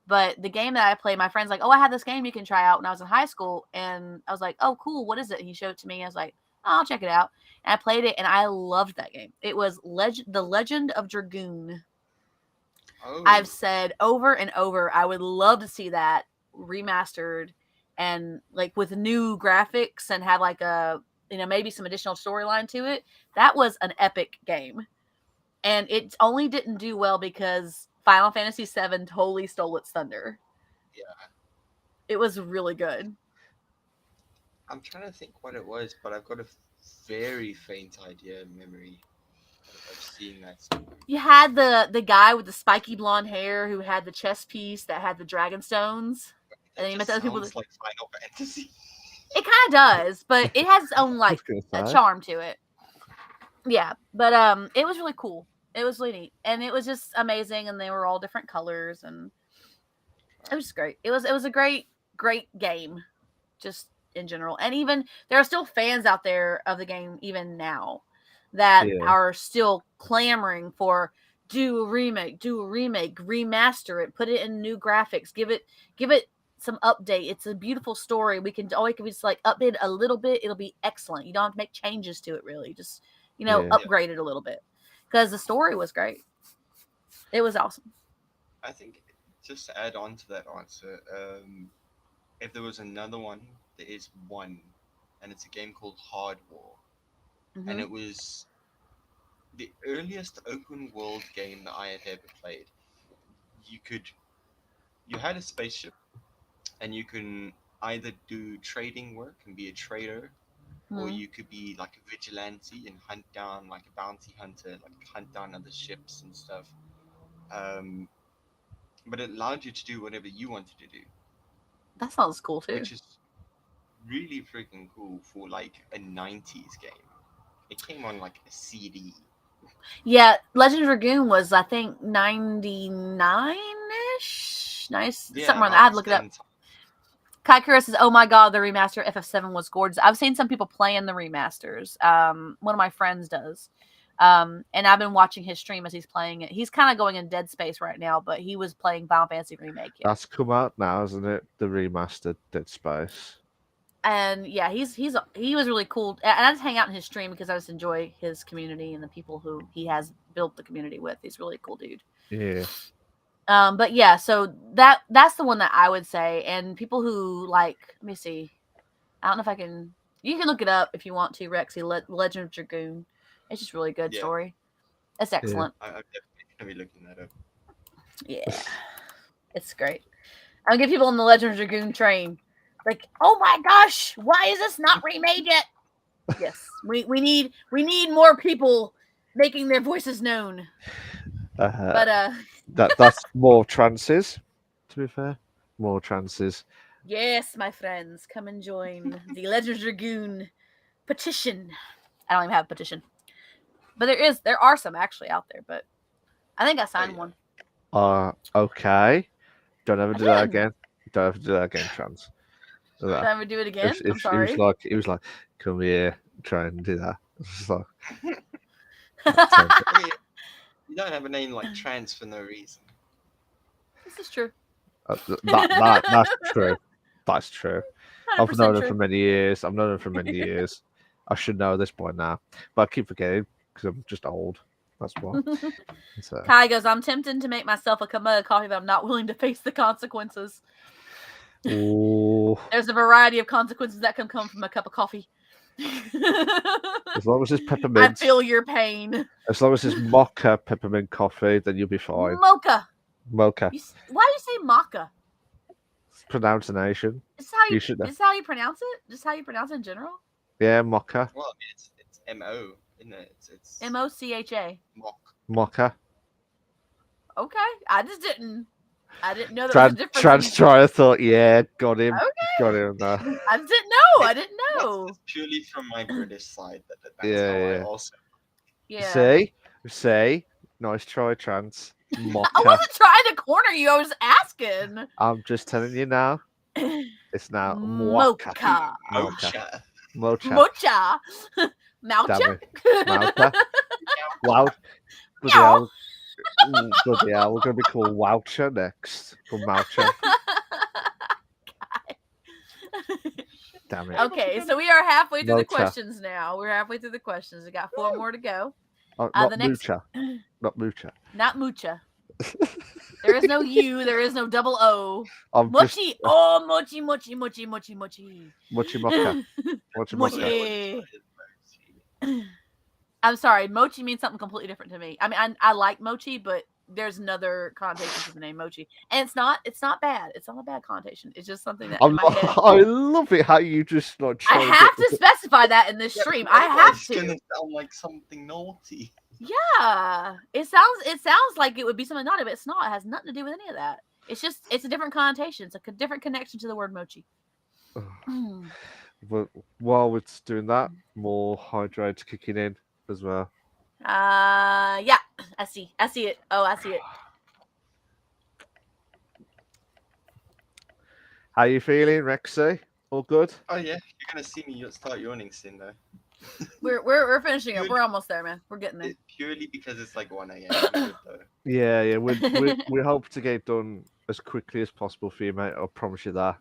[SPEAKER 2] But the game that I played, my friend's like, oh, I had this game you can try out when I was in high school. And I was like, oh, cool. What is it? And he showed it to me. I was like, oh, I'll check it out. And I played it, and I loved that game. It was The Legend of Dragoon.
[SPEAKER 3] Oh.
[SPEAKER 2] I've said over and over, I would love to see that remastered and like with new graphics and have like a, maybe some additional storyline to it. That was an epic game. And it only didn't do well because Final Fantasy VII totally stole its thunder.
[SPEAKER 3] Yeah.
[SPEAKER 2] It was really good.
[SPEAKER 3] I'm trying to think what it was, but I've got a very faint idea in memory of seeing that somewhere.
[SPEAKER 2] You had the guy with the spiky blonde hair who had the chess piece that had the dragon stones.
[SPEAKER 3] That
[SPEAKER 2] And then you met the other people
[SPEAKER 3] sounds like Final Fantasy.
[SPEAKER 2] It kind of does, but it has its own like a charm to it. Yeah, but it was really cool. It was really neat, and it was just amazing, and they were all different colors, and it was just great. It was a great game, just in general. And even there are still fans out there of the game even now that are still clamoring for do a remake, remaster it, put it in new graphics, give it some update. It's a beautiful story. We can just like update a little bit. It'll be excellent. You don't have to make changes to it really. Just upgrade it a little bit. Because the story was great. It was awesome.
[SPEAKER 3] I think just to add on to that answer, if there was another one, there is one, and it's a game called Hard War.
[SPEAKER 2] Mm-hmm.
[SPEAKER 3] And it was the earliest open world game that I had ever played. You had a spaceship, and you can either do trading work and be a trader, or you could be like a vigilante and hunt down like a bounty hunter, like hunt down other ships and stuff. But it allowed you to do whatever you wanted to do.
[SPEAKER 2] That sounds cool too.
[SPEAKER 3] Which is really freaking cool for like a 90s game. It came on like a CD.
[SPEAKER 2] Yeah, Legend of Dragoon was I think 99-ish. Nice.
[SPEAKER 3] Yeah,
[SPEAKER 2] something around that. I had to look it up. Kai Kura says, oh my god, the remaster FF7 was gorgeous. I've seen some people playing the remasters. One of my friends does. And I've been watching his stream as he's playing it. He's kind of going in Dead Space right now, but he was playing Final Fantasy Remake.
[SPEAKER 1] That's come out now, isn't it? The remastered Dead Space.
[SPEAKER 2] And yeah, he was really cool. And I just hang out in his stream because I just enjoy his community and the people who he has built the community with. He's a really cool dude.
[SPEAKER 1] Yeah.
[SPEAKER 2] But yeah, so that's the one that I would say. And people who like, let me see. I don't know if I can. You can look it up if you want to, Rexy. Legend of Dragoon. It's just a really good story. It's excellent.
[SPEAKER 3] I'm definitely gonna be looking that up.
[SPEAKER 2] Yeah, it's great. I'll get people on the Legend of Dragoon train. Like, oh my gosh, why is this not remade yet? Yes, we need more people making their voices known. But
[SPEAKER 1] that's more trances. To be fair, more trances.
[SPEAKER 2] Yes, my friends, come and join the Legend of Dragoon petition. I don't even have a petition, but there are some actually out there. But I think I signed one.
[SPEAKER 1] Okay. Don't ever do that again. Don't ever do that again, trans.
[SPEAKER 2] Don't ever do it again. I'm sorry.
[SPEAKER 1] It was like, come here, try and do that. It's like,
[SPEAKER 3] you don't have a name like Trans for no reason.
[SPEAKER 2] This is true.
[SPEAKER 1] that's true. That's true. I've known him for many years. I should know this by now, but I keep forgetting because I'm just old. That's why. So.
[SPEAKER 2] Kai goes, I'm tempted to make myself a mug of coffee, but I'm not willing to face the consequences.
[SPEAKER 1] Ooh.
[SPEAKER 2] There's a variety of consequences that can come from a cup of coffee.
[SPEAKER 1] As long as it's peppermint.
[SPEAKER 2] I feel your pain.
[SPEAKER 1] As long as it's mocha peppermint coffee, then you'll be fine.
[SPEAKER 2] Mocha.
[SPEAKER 1] Why
[SPEAKER 2] do you say maca?
[SPEAKER 1] Pronunciation.
[SPEAKER 2] Is this how you pronounce it? Just how you pronounce it in general?
[SPEAKER 1] Yeah, mocha.
[SPEAKER 3] Well, I mean, it's M-O, isn't it? It's
[SPEAKER 2] M-O-C-H-A.
[SPEAKER 1] Mocha.
[SPEAKER 2] Okay. I didn't know there was a difference.
[SPEAKER 1] Trans thought, yeah, got him.
[SPEAKER 2] Okay.
[SPEAKER 1] Got him.
[SPEAKER 2] I didn't know.
[SPEAKER 3] That's purely from my British side. That's
[SPEAKER 1] yeah.
[SPEAKER 3] I also.
[SPEAKER 2] Yeah.
[SPEAKER 1] See? Nice try, Trans. Mocha.
[SPEAKER 2] I wasn't trying to corner you. I was asking.
[SPEAKER 1] I'm just telling you now. It's now
[SPEAKER 2] mocha.
[SPEAKER 3] Mocha.
[SPEAKER 2] Mocha. Malcha.
[SPEAKER 1] Malcha. Wow. Bloody hell, we're going to be called Woucher next. From Malcha. Damn it.
[SPEAKER 2] Okay, so we are halfway through the questions now. We're halfway through the questions. We got 4 more to go.
[SPEAKER 1] Not Moocha. Not Moocha.
[SPEAKER 2] Not Moocha. There is no U. There is no double O.
[SPEAKER 1] Mochi.
[SPEAKER 2] Oh, mochi, mochi, mochi, mochi, mochi.
[SPEAKER 1] Mochi mocha. Mochi
[SPEAKER 2] mocha. I'm sorry. Mochi means something completely different to me. I mean, I like mochi, but there's another connotation to the name mochi, and it's not bad. It's not a bad connotation. It's just something that
[SPEAKER 1] I love it how you just like.
[SPEAKER 2] I have to specify that in this stream. I have to.
[SPEAKER 3] It's gonna sound like something naughty.
[SPEAKER 2] Yeah, it sounds like it would be something naughty, but it's not. It has nothing to do with any of that. It's a different connotation. It's a different connection to the word mochi.
[SPEAKER 1] But while it's doing that, more hydrates kicking in as well.
[SPEAKER 2] Yeah, I see it. Oh, I see it.
[SPEAKER 1] How you feeling, Rexy? All good?
[SPEAKER 3] Oh yeah, you're gonna see me start yawning soon though.
[SPEAKER 2] We're finishing up. We're almost there, man. We're getting there.
[SPEAKER 3] Purely because it's like 1 a.m.
[SPEAKER 1] Yeah. We hope to get it done as quickly as possible for you, mate. I promise you that.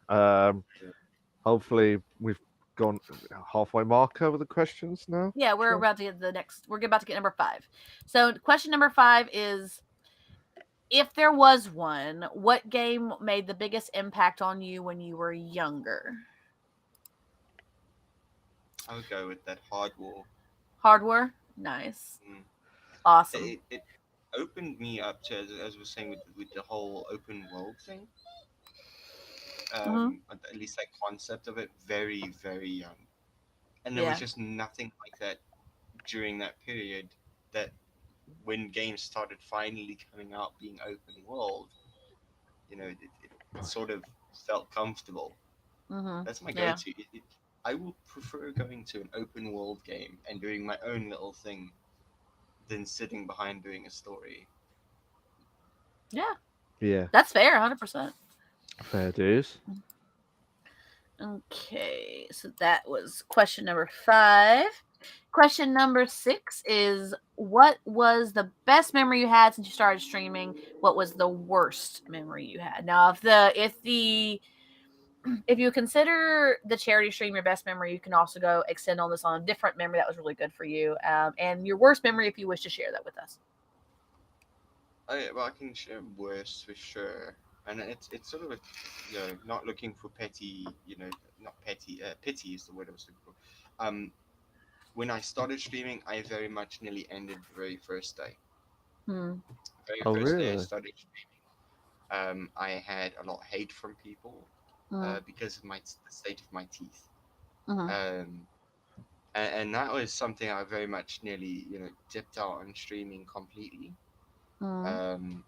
[SPEAKER 1] Hopefully we've gone halfway mark over the questions now.
[SPEAKER 2] Yeah, we're about to get we're about to get number 5. So question number 5 is, if there was one, what game made the biggest impact on you when you were younger?
[SPEAKER 3] I would go with that Hard War.
[SPEAKER 2] Hard War? Nice. Awesome.
[SPEAKER 3] It opened me up to, as we were saying, with the whole open world thing. At least that concept of it, very, very young. And there was just nothing like that during that period, that when games started finally coming out being open world, it sort of felt comfortable. That's my go-to. I will prefer going to an open world game and doing my own little thing than sitting behind doing a story.
[SPEAKER 1] Yeah.
[SPEAKER 2] That's fair, 100%.
[SPEAKER 1] Fair dues.
[SPEAKER 2] Okay, so that was question number 5. Question number 6 is, what was the best memory you had since you started streaming? What was the worst memory you had? Now, if if you consider the charity stream your best memory, you can also go extend on this on a different memory that was really good for you, and your worst memory if you wish to share that with us.
[SPEAKER 3] Well, I can share worse for sure, and it's sort of a, not looking for petty, not petty. Pity is the word I was looking for. When I started streaming, I very much nearly ended the very first day.
[SPEAKER 2] Hmm.
[SPEAKER 3] Very
[SPEAKER 1] Oh,
[SPEAKER 3] first day I
[SPEAKER 1] really?
[SPEAKER 3] started streaming, I had a lot of hate from people because of the state of my teeth.
[SPEAKER 2] Mm-hmm.
[SPEAKER 3] And that was something I very much nearly, dipped out on streaming completely. Um,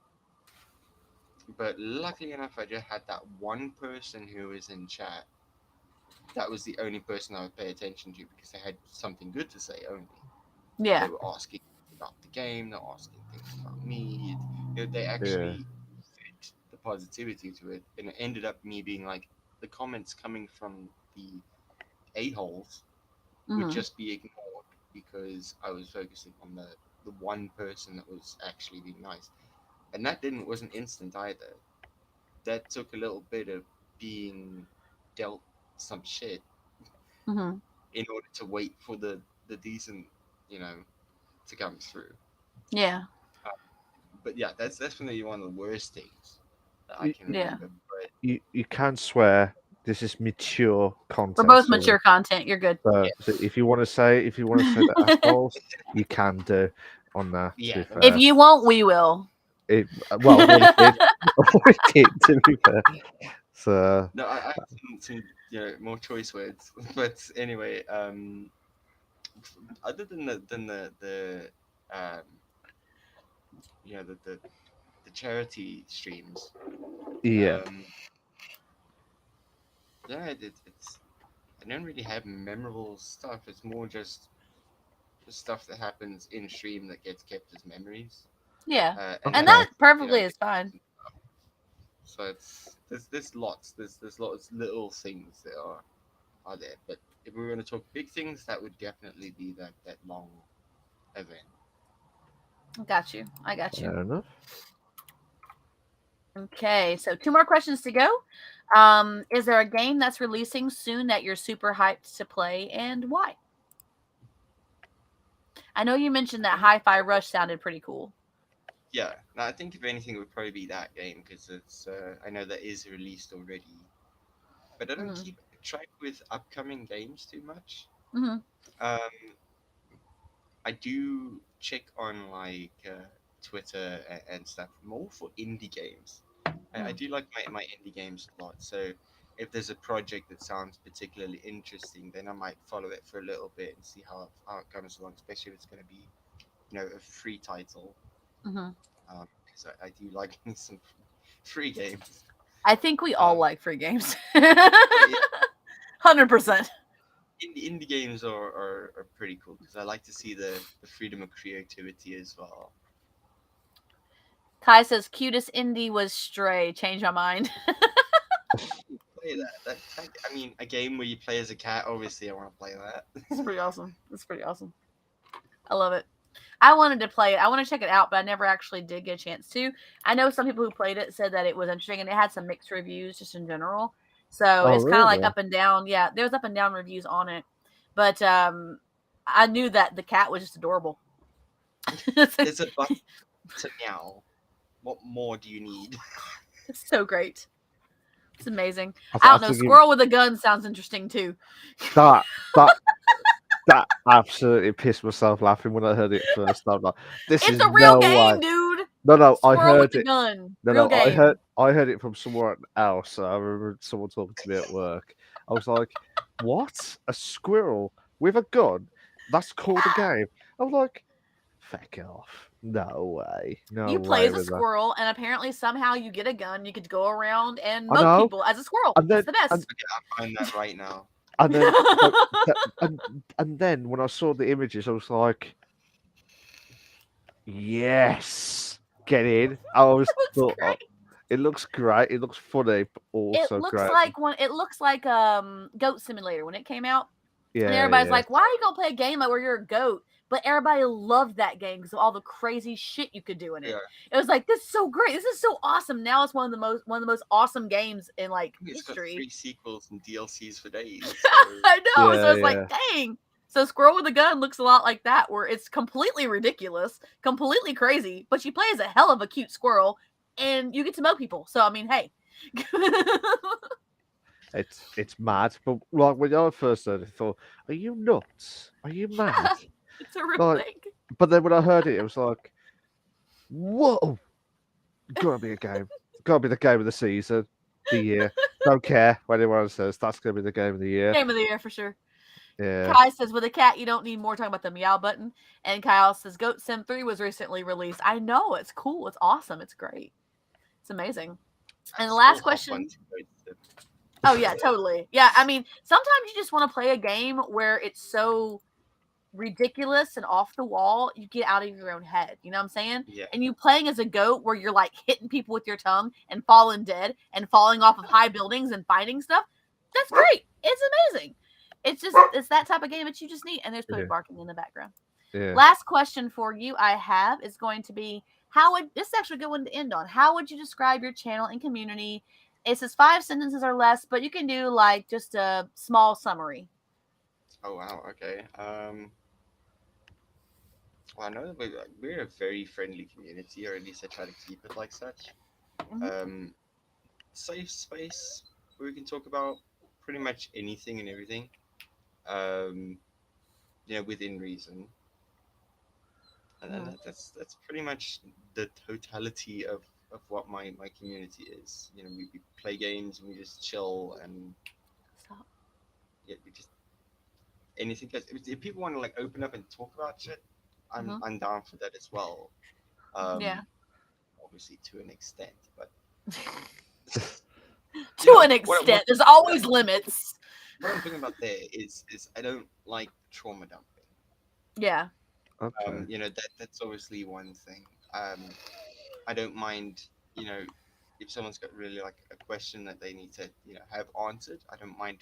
[SPEAKER 3] but luckily enough, I just had that one person who was in chat. That was the only person I would pay attention to because they had something good to say only.
[SPEAKER 2] Yeah.
[SPEAKER 3] They were asking about the game, they're asking things about me. They actually fit the positivity to it, and it ended up me being like the comments coming from the a-holes would just be ignored because I was focusing on the one person that was actually being nice. And that wasn't instant either. That took a little bit of being dealt some shit
[SPEAKER 2] Mm-hmm.
[SPEAKER 3] in order to wait for the decent, to come through.
[SPEAKER 2] Yeah.
[SPEAKER 3] But yeah, that's definitely one of the worst things that I can
[SPEAKER 2] Yeah.
[SPEAKER 3] remember. But
[SPEAKER 1] You can swear this is mature content.
[SPEAKER 2] We're both mature content. You're good.
[SPEAKER 1] So if you want to say the assholes, you can do on that. To be fair.
[SPEAKER 2] If you won't, we will.
[SPEAKER 1] Well, we did. We did, to be fair. So
[SPEAKER 3] no, I have some more choice words. But anyway, other than the the charity streams,
[SPEAKER 1] yeah,
[SPEAKER 3] it's I don't really have memorable stuff. It's more just the stuff that happens in stream that gets kept as memories.
[SPEAKER 2] Yeah.
[SPEAKER 1] Okay.
[SPEAKER 2] And that perfectly is fine.
[SPEAKER 3] So there's lots of little things that are there. But if we were going to talk big things, that would definitely be that long event.
[SPEAKER 2] Got you. I got you.
[SPEAKER 1] fair enough.
[SPEAKER 2] Okay, so 2 more questions to go. Is there a game that's releasing soon that you're super hyped to play, and why? I know you mentioned that Hi-Fi Rush sounded pretty cool.
[SPEAKER 3] Yeah, no, I think if anything, it would probably be that game because it's I know that is released already, but I don't keep track with upcoming games too much. I do check on like Twitter and stuff more for indie games. I do like my indie games a lot. So if there's a project that sounds particularly interesting, then I might follow it for a little bit and see how it comes along, especially if it's going to be, a free title. Because I do like me some free games.
[SPEAKER 2] I think we all like free games. 100%.
[SPEAKER 3] Indie games are pretty cool because I like to see the freedom of creativity as well.
[SPEAKER 2] Kai says cutest indie was Stray. Change my mind.
[SPEAKER 3] Play that. I mean, a game where you play as a cat. Obviously, I want to play that.
[SPEAKER 2] It's pretty awesome. It's pretty awesome. I love it. I wanted to play it. I want to check it out, but I never actually did get a chance to. I know some people who played it said that it was interesting, and it had some mixed reviews just in general. So it's kind of like up and down. Yeah, there's up and down reviews on it. But I knew that the cat was just adorable.
[SPEAKER 3] There's a button to meow. What more do you need?
[SPEAKER 2] It's so great. It's amazing. I don't know. Squirrel with a gun sounds interesting too.
[SPEAKER 1] That absolutely pissed myself laughing when I heard it first. I'm like, this is
[SPEAKER 2] a real game,
[SPEAKER 1] way.
[SPEAKER 2] dude.
[SPEAKER 1] No,
[SPEAKER 2] Squirrel
[SPEAKER 1] I heard
[SPEAKER 2] with
[SPEAKER 1] it.
[SPEAKER 2] The gun.
[SPEAKER 1] No,
[SPEAKER 2] real game.
[SPEAKER 1] I heard it from someone else. I remember someone talking to me at work. I was like, what? A squirrel with a gun? That's called a game. I was like, feck off. No way. No
[SPEAKER 2] you
[SPEAKER 1] way.
[SPEAKER 2] play as a squirrel, and apparently somehow you get a gun. You get to go around and
[SPEAKER 1] I
[SPEAKER 2] mug
[SPEAKER 1] know.
[SPEAKER 2] people as a squirrel.
[SPEAKER 1] And then-
[SPEAKER 2] That's the best.
[SPEAKER 3] I'm finding that right now.
[SPEAKER 1] And then, and then when I saw the images, I was like, yes, get in. I was thought, it looks great. It looks funny, but also great.
[SPEAKER 2] It looks like Goat Simulator when it came out.
[SPEAKER 1] Yeah,
[SPEAKER 2] and everybody's like, why are you gonna play a game like where you're a goat? but everybody loved that game because of all the crazy shit you could do in it.
[SPEAKER 3] Yeah.
[SPEAKER 2] It was like, this is so great. This is so awesome. Now it's one of the most awesome games in like
[SPEAKER 3] It's got
[SPEAKER 2] history.
[SPEAKER 3] 3 sequels and DLCs for days. So...
[SPEAKER 2] I know.
[SPEAKER 1] Yeah,
[SPEAKER 2] So it's like, dang. So Squirrel with a Gun looks a lot like that, where it's completely ridiculous, completely crazy, but you play as a hell of a cute squirrel, and you get to mow people. So I mean, hey.
[SPEAKER 1] It's mad. But like when I first heard it, I thought, "Are you nuts? Are you mad?"
[SPEAKER 2] It's a real
[SPEAKER 1] Like,
[SPEAKER 2] thing.
[SPEAKER 1] but then when I heard it, it was like, "Whoa, gotta be a game. Gotta be the game of the season, the year. Don't care what anyone says. That's gonna be the game of the year."
[SPEAKER 2] Game of the year for sure.
[SPEAKER 1] Yeah.
[SPEAKER 2] Kai says, with a cat, you don't need more. Talking about the meow button. And Kyle says, Goat Sim 3 was recently released. I know. It's cool. It's awesome. It's great. It's amazing. And the last question. Oh, yeah, totally. Yeah, I mean, sometimes you just want to play a game where it's so ridiculous and off the wall, you get out of your own head. You know what I'm saying?
[SPEAKER 3] Yeah.
[SPEAKER 2] And you playing as a goat where you're like hitting people with your tongue and falling dead and falling off of high buildings and fighting stuff. That's great. It's amazing. It's that type of game that you just need. And there's people barking in the background.
[SPEAKER 1] Yeah.
[SPEAKER 2] Last question for you I have is going to be, this is actually a good one to end on. How would you describe your channel and community? It says 5 sentences or less, but you can do like just a small summary.
[SPEAKER 3] Oh, wow. Okay. Well, I know that we're a very friendly community, or at least I try to keep it like such.
[SPEAKER 2] Mm-hmm.
[SPEAKER 3] Safe space where we can talk about pretty much anything and everything. Within reason. And that's pretty much the totality of what my community is. We play games and we just chill and we just anything. If people want to like open up and talk about shit, I'm down for that as well. Obviously to an extent, but
[SPEAKER 2] to an extent, there's always limits.
[SPEAKER 3] What I'm talking about there is I don't like trauma dumping.
[SPEAKER 2] Yeah.
[SPEAKER 1] Okay.
[SPEAKER 3] That's obviously one thing. I don't mind, if someone's got really like a question that they need to, have answered. I don't mind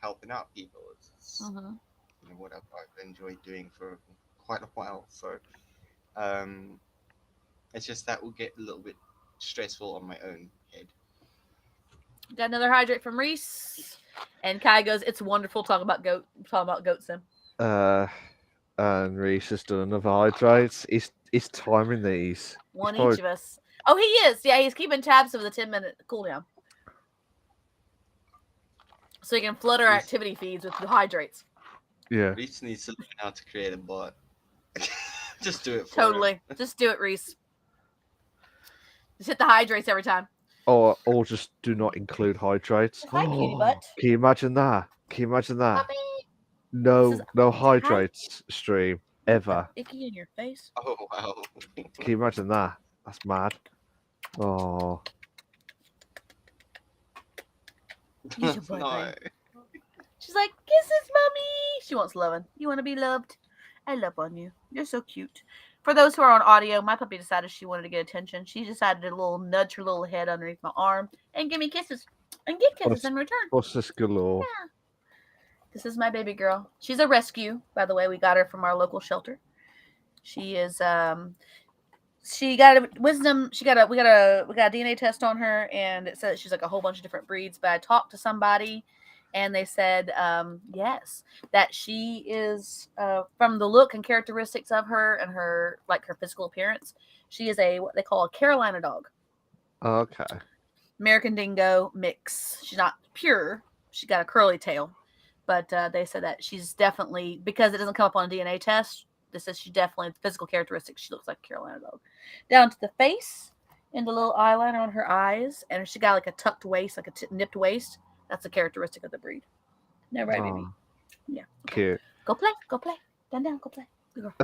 [SPEAKER 3] helping out people. It's what I've enjoyed doing for quite a while. So, it's just that will get a little bit stressful on my own head.
[SPEAKER 2] Got another hydrate from Reese, and Kai goes, "It's wonderful talking about goat sim."
[SPEAKER 1] And Reese has done another hydrate. He's timing these.
[SPEAKER 2] One each of us. Oh, he is. Yeah, he's keeping tabs of the 10-minute cooldown, so he can flood our activity feeds with the hydrates.
[SPEAKER 1] Yeah.
[SPEAKER 3] Reese needs to learn how to create a bot. Just do it.
[SPEAKER 2] Totally. Just do it, Reese. Just hit the hydrates every time.
[SPEAKER 1] Or just do not include hydrates.
[SPEAKER 2] Hi, cutie butt.
[SPEAKER 1] Can you imagine that?
[SPEAKER 2] Puppy.
[SPEAKER 1] No hydrates stream ever.
[SPEAKER 2] Icky in your face.
[SPEAKER 3] Oh wow.
[SPEAKER 1] Can you imagine that? That's mad. Oh.
[SPEAKER 2] Use your boyfriend. She's like, kisses, mommy. She wants loving. You want to be loved? I love on you. You're so cute. For those who are on audio, my puppy decided she wanted to get attention. She decided to nudge her little head underneath my arm and give me kisses. And get kisses in return.
[SPEAKER 1] What's this galore?
[SPEAKER 2] Yeah. This is my baby girl. She's a rescue, by the way. We got her from our local shelter. She is she got a wisdom. We got a DNA test on her, and it says she's like a whole bunch of different breeds. But I talked to somebody, and they said yes, that she is from the look and characteristics of her and her physical appearance, she is what they call a Carolina dog.
[SPEAKER 1] Okay.
[SPEAKER 2] American Dingo mix. She's not pure. She got a curly tail, but they said that she's definitely, because it doesn't come up on a DNA test. This says she definitely, physical characteristics, she looks like a Carolina dog. Down to the face, and the little eyeliner on her eyes, and she got like a tucked waist, like a nipped waist. That's a characteristic of the breed. No, right, baby? Yeah.
[SPEAKER 1] Cute.
[SPEAKER 2] Go play. Down, go play. Good girl.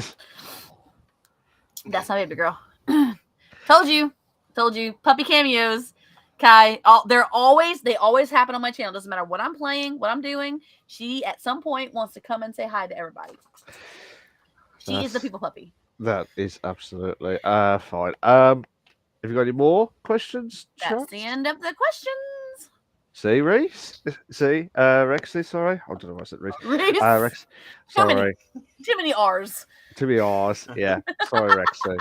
[SPEAKER 2] That's my baby girl. Told you. Puppy cameos. Kai, they always happen on my channel. Doesn't matter what I'm playing, what I'm doing. She at some point wants to come and say hi to everybody. She is the people puppy.
[SPEAKER 1] That is absolutely fine. Have you got any more questions?
[SPEAKER 2] That's the end of the questions.
[SPEAKER 1] See, Reese? See, Rexy, sorry. I don't know why I said Reese.
[SPEAKER 2] Reese.
[SPEAKER 1] Rex, sorry.
[SPEAKER 2] Too many R's.
[SPEAKER 1] To be honest, yeah. Sorry, Rexy.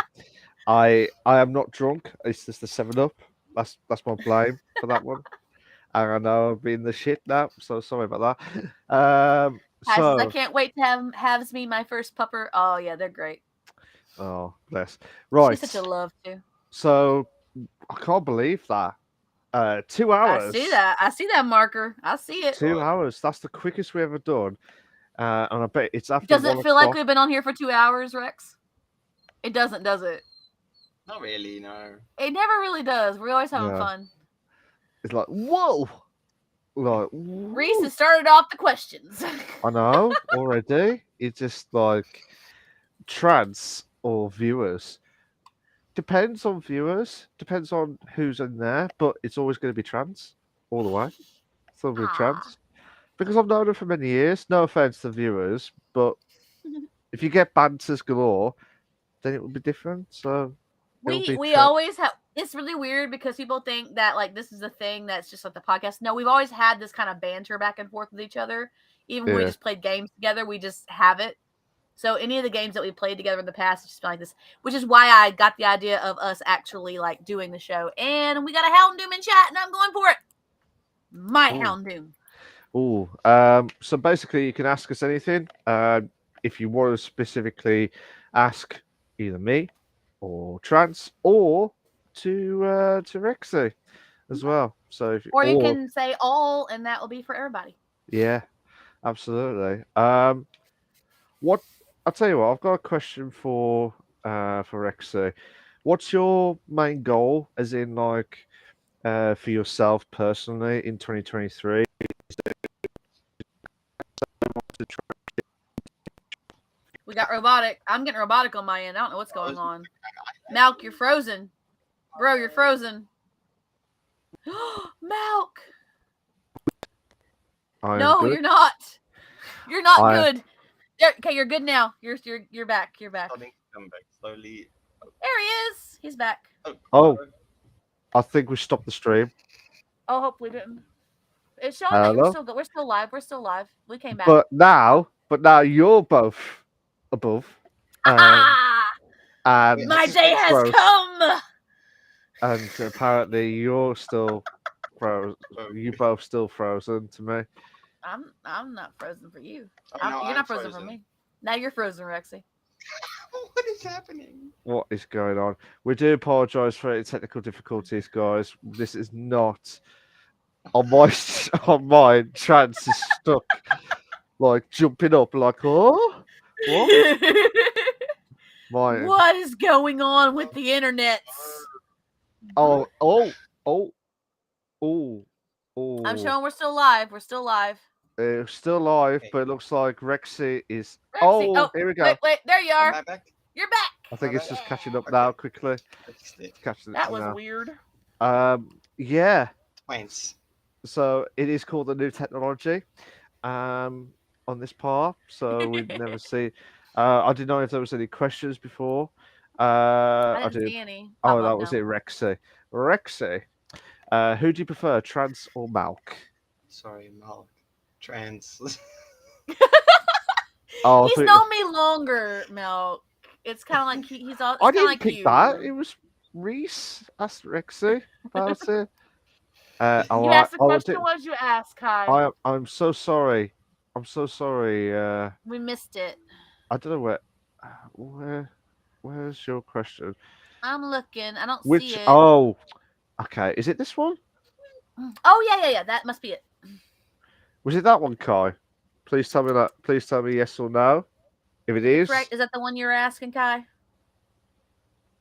[SPEAKER 1] I am not drunk. It's just the 7-Up. That's my blame for that one. And I know I've been the shit now, so sorry about that.
[SPEAKER 2] I can't wait to have me my first pupper. Oh yeah, they're great.
[SPEAKER 1] Oh, bless. Right.
[SPEAKER 2] She's such a love too.
[SPEAKER 1] So I can't believe that. 2 hours.
[SPEAKER 2] I see that marker. I see it.
[SPEAKER 1] 2 hours. That's the quickest we've ever done. And I bet it's after.
[SPEAKER 2] Does it feel like we've been on here for 2 hours, Rex? It doesn't, does it?
[SPEAKER 3] Not really, no.
[SPEAKER 2] It never really does. We're always having fun.
[SPEAKER 1] It's like, whoa! Like,
[SPEAKER 2] Reese has started off the questions.
[SPEAKER 1] I know, already. It's just like trans or viewers. Depends on viewers. Depends on who's in there, but it's always going to be trans all the way. It's always trans. Because I've known her for many years. No offense to viewers, but if you get banters galore, then it will be different. So
[SPEAKER 2] we always have. It's really weird because people think that like this is a thing that's just like the podcast. No, we've always had this kind of banter back and forth with each other. Even when we just played games together, we just have it. So any of the games that we played together in the past, it's just been like this, which is why I got the idea of us actually like doing the show. And we got a Houndoom in chat, and I'm going for it. My Houndoom.
[SPEAKER 1] So basically, you can ask us anything. If you want to specifically ask either me or Trance or to Rexy as well. So
[SPEAKER 2] you can say all, and that will be for everybody.
[SPEAKER 1] Yeah, absolutely. I'll tell you what. I've got a question for Rexy. What's your main goal, as in like for yourself personally in 2023?
[SPEAKER 2] We got robotic. I'm getting robotic on my end. I don't know what's going on. Malk, you're frozen. Bro, you're frozen. Malk. No, you're not. You're not good. Okay, you're good now. You're back. You're back.
[SPEAKER 3] Come back slowly.
[SPEAKER 2] There he is. He's back.
[SPEAKER 1] Oh, I think we stopped the stream.
[SPEAKER 2] Oh, hopefully didn't. It's showing that we're still live. We're still live. We came back.
[SPEAKER 1] But now you're both above. And
[SPEAKER 2] my day has come.
[SPEAKER 1] And apparently you're still frozen. You both still frozen to me.
[SPEAKER 2] I'm not frozen for you. You're not frozen for me. Now you're frozen, Rexy.
[SPEAKER 3] What is happening?
[SPEAKER 1] What is going on? We do apologise for any technical difficulties, guys. This is not on my Trance is stuck, like jumping up, like what?
[SPEAKER 2] What is going on with the internet?
[SPEAKER 1] Oh.
[SPEAKER 2] I'm showing we're still live. We're still live.
[SPEAKER 1] It's still live, but it looks like Rexy is.
[SPEAKER 2] Rexy.
[SPEAKER 1] Oh, here we go.
[SPEAKER 2] Wait, there you are.
[SPEAKER 3] Am I back?
[SPEAKER 2] You're back.
[SPEAKER 1] I think it's just catching up now quickly.
[SPEAKER 2] That was weird.
[SPEAKER 1] Yeah.
[SPEAKER 3] Thanks.
[SPEAKER 1] So it is called a new technology on this part. So we've never seen. I didn't know if there was any questions before.
[SPEAKER 2] I didn't see any.
[SPEAKER 1] Oh, that was it, Rexy. Rexy, who do you prefer, Trance or Malk?
[SPEAKER 3] Sorry, Malk. Trance.
[SPEAKER 2] He's known me longer, Malk. It's kind of like he's all.
[SPEAKER 1] I didn't pick that. It was Reese. Asked Rexy about it.
[SPEAKER 2] You asked the question. What did you ask, Kai?
[SPEAKER 1] I'm so sorry. I'm so sorry.
[SPEAKER 2] We missed it.
[SPEAKER 1] I don't know where's your question?
[SPEAKER 2] I'm looking. I don't see it.
[SPEAKER 1] Oh, okay. Is it this one?
[SPEAKER 2] Oh yeah. That must be it.
[SPEAKER 1] Was it that one, Kai? Please tell me that. Please tell me yes or no. If it is,
[SPEAKER 2] correct. Is that the one you were asking, Kai?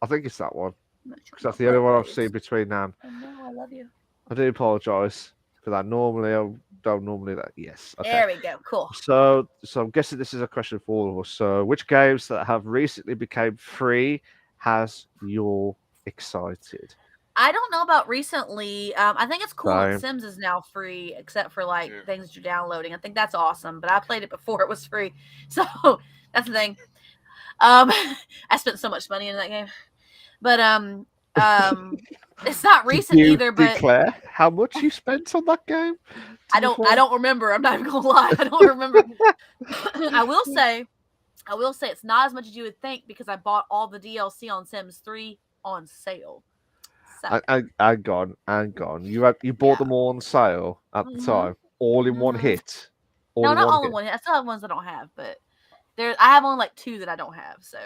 [SPEAKER 1] I think it's that one. Because that's the only one I've seen between now.
[SPEAKER 2] Oh no, I love you.
[SPEAKER 1] I do apologise for that. Normally, I don't normally that. Yes. Okay.
[SPEAKER 2] There we go. Cool.
[SPEAKER 1] So I'm guessing this is a question for all of us. So, which games that have recently became free has you excited?
[SPEAKER 2] I don't know about recently. I think it's cool
[SPEAKER 1] Same.
[SPEAKER 2] that Sims is now free, except for like things that you're downloading. I think that's awesome. But I played it before it was free, so that's the thing. I spent so much money in that game, but It's not recent
[SPEAKER 1] Did you
[SPEAKER 2] either, but
[SPEAKER 1] declare how much you spent on that game?
[SPEAKER 2] I don't remember. I'm not even gonna lie. I don't remember. I will say it's not as much as you would think because I bought all the DLC on Sims 3 on sale. So,
[SPEAKER 1] And gone. You bought them all on sale at the time, all in one hit.
[SPEAKER 2] No, not all in one hit. I still have ones I don't have, but I have only like 2 that I don't have. So,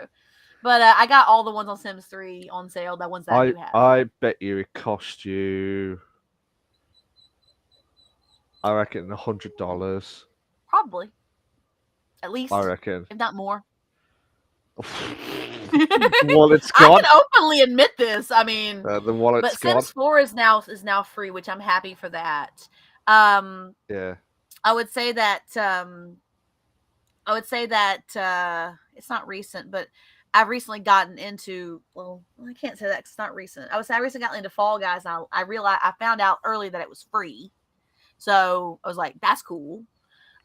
[SPEAKER 2] but I got all the ones on Sims 3 on sale. The ones that I do have.
[SPEAKER 1] I bet you it cost you, I reckon, $100.
[SPEAKER 2] Probably, at least.
[SPEAKER 1] I reckon,
[SPEAKER 2] if not more.
[SPEAKER 1] Wallet's gone.
[SPEAKER 2] I can openly admit this. I mean,
[SPEAKER 1] the wallet's
[SPEAKER 2] but
[SPEAKER 1] gone.
[SPEAKER 2] Sims 4 is now free, which I'm happy for that.
[SPEAKER 1] Yeah.
[SPEAKER 2] I would say that it's not recent, but I've recently gotten into. Well, I can't say that 'cause it's not recent. I would say I recently got into Fall Guys, and I found out early that it was free, so I was like, that's cool.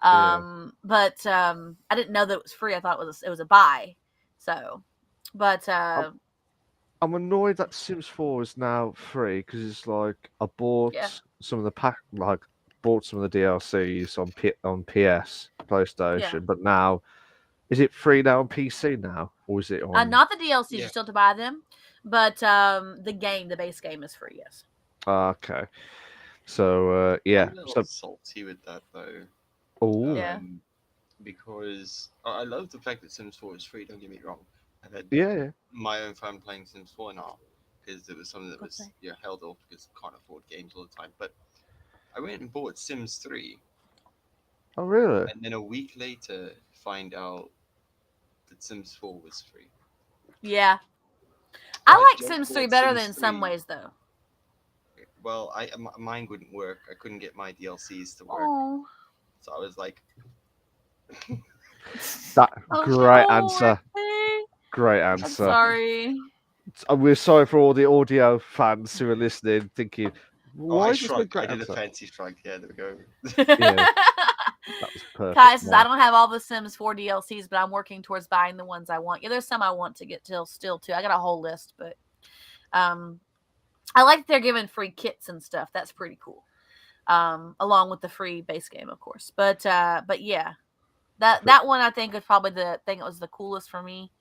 [SPEAKER 2] But I didn't know that it was free. I thought it was a buy. So, but
[SPEAKER 1] I'm annoyed that Sims 4 is now free because it's like I bought some of the bought some of the DLCs on PS, PlayStation, but now is it free now on PC now, or is it on?
[SPEAKER 2] Not the DLCs. You still have to buy them, but the base game is free. Yes.
[SPEAKER 1] Okay. So yeah.
[SPEAKER 3] I'm a little salty with that though.
[SPEAKER 1] Oh.
[SPEAKER 2] Yeah.
[SPEAKER 3] Because I love the fact that Sims 4 is free. Don't get me wrong. I've had my own fun playing Sims 4 now because it was something that was held off because I can't afford games all the time. But I went and bought Sims 3.
[SPEAKER 1] Oh really?
[SPEAKER 3] And then a week later, find out that Sims 4 was free.
[SPEAKER 2] Yeah. I like Sims 3 better than in some ways though.
[SPEAKER 3] Well, mine wouldn't work. I couldn't get my DLCs to work.
[SPEAKER 2] Oh.
[SPEAKER 3] So I was like.
[SPEAKER 1] Great answer. Great answer.
[SPEAKER 2] I'm sorry.
[SPEAKER 1] We're sorry for all the audio fans who are listening, thinking, "Why
[SPEAKER 3] I did a fancy shrug. Yeah, there we go.
[SPEAKER 1] That was perfect.
[SPEAKER 2] Kai says, I don't have all the Sims 4 DLCs, but I'm working towards buying the ones I want. Yeah, there's some I want to get still too. I got a whole list, but I like that they're giving free kits and stuff. That's pretty cool. Along with the free base game, of course. But yeah, that one I think is probably the thing that was the coolest for me.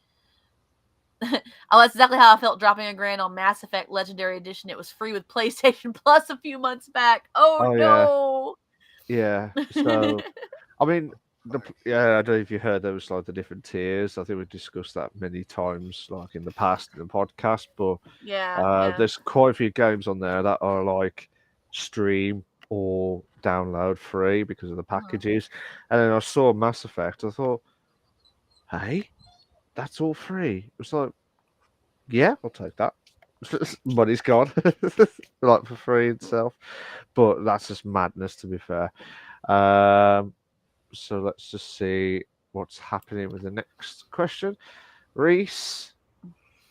[SPEAKER 2] That's exactly how I felt dropping $1,000 on Mass Effect Legendary Edition. It was free with PlayStation Plus a few months back. Oh no.
[SPEAKER 1] Yeah. So, I mean, I don't know if you heard there was like the different tiers. I think we discussed that many times, like in the past in the podcast. But there's quite a few games on there that are like stream or download free because of the packages. And then I saw Mass Effect. I thought, hey, that's all free. It was like, yeah, I'll take that. Money's gone, like for free itself. But that's just madness, to be fair. So let's just see what's happening with the next question. Reese.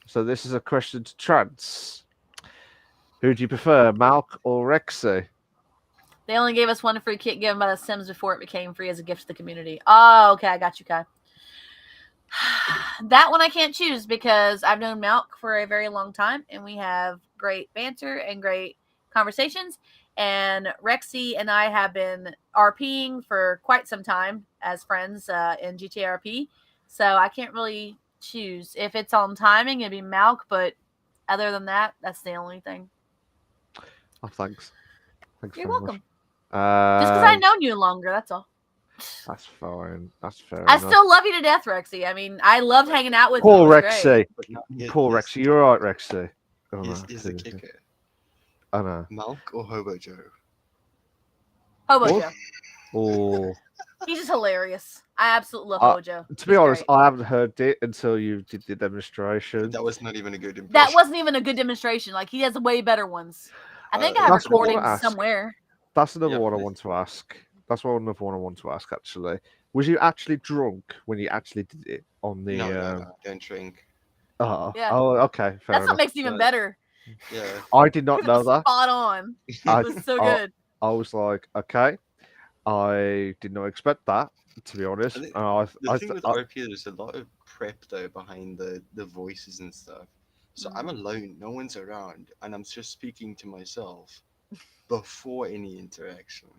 [SPEAKER 1] So this is a question to Trance. Who do you prefer, Malk or Rexy?
[SPEAKER 2] They only gave us one free kit given by the Sims before it became free as a gift to the community. Oh, okay. I got you, Kai. That one I can't choose because I've known Malk for a very long time and we have great banter and great conversations. And Rexy and I have been RPing for quite some time as friends in GTA RP. So I can't really choose. If it's on timing, it'd be Malk. But other than that, that's the only thing.
[SPEAKER 1] Oh, thanks.
[SPEAKER 2] You're welcome. Just because I've known you longer, that's all.
[SPEAKER 1] That's fine. That's fair
[SPEAKER 2] I
[SPEAKER 1] enough.
[SPEAKER 2] still love you to death, Rexy. I mean, I loved hanging out with
[SPEAKER 1] Poor
[SPEAKER 2] you.
[SPEAKER 1] Rexy. Poor Rexy. You're all right, Rexy. Oh,
[SPEAKER 3] is the kicker.
[SPEAKER 1] I know.
[SPEAKER 3] Malk or Hobo Joe?
[SPEAKER 2] Hobo Joe.
[SPEAKER 1] Oh.
[SPEAKER 2] He's just hilarious. I absolutely love Hobo Joe.
[SPEAKER 1] To be honest, I haven't heard it until you did the demonstration.
[SPEAKER 3] That was not even a good impression.
[SPEAKER 2] That wasn't even a good demonstration. Like, he has way better ones. I think I have recordings somewhere.
[SPEAKER 1] That's another one I want to ask. That's another one I want to ask, actually. Was you actually drunk when you actually did it on the...
[SPEAKER 3] No, don't drink.
[SPEAKER 1] Oh, okay. Fair
[SPEAKER 2] That's what makes it even better.
[SPEAKER 3] Yeah.
[SPEAKER 1] I did not know that.
[SPEAKER 2] Spot on. It was so good.
[SPEAKER 1] I was like, okay. I did not expect that, to be honest.
[SPEAKER 3] The thing with RP, there's a lot of prep, though, behind the voices and stuff. So I'm alone, no one's around, and I'm just speaking to myself before any interaction.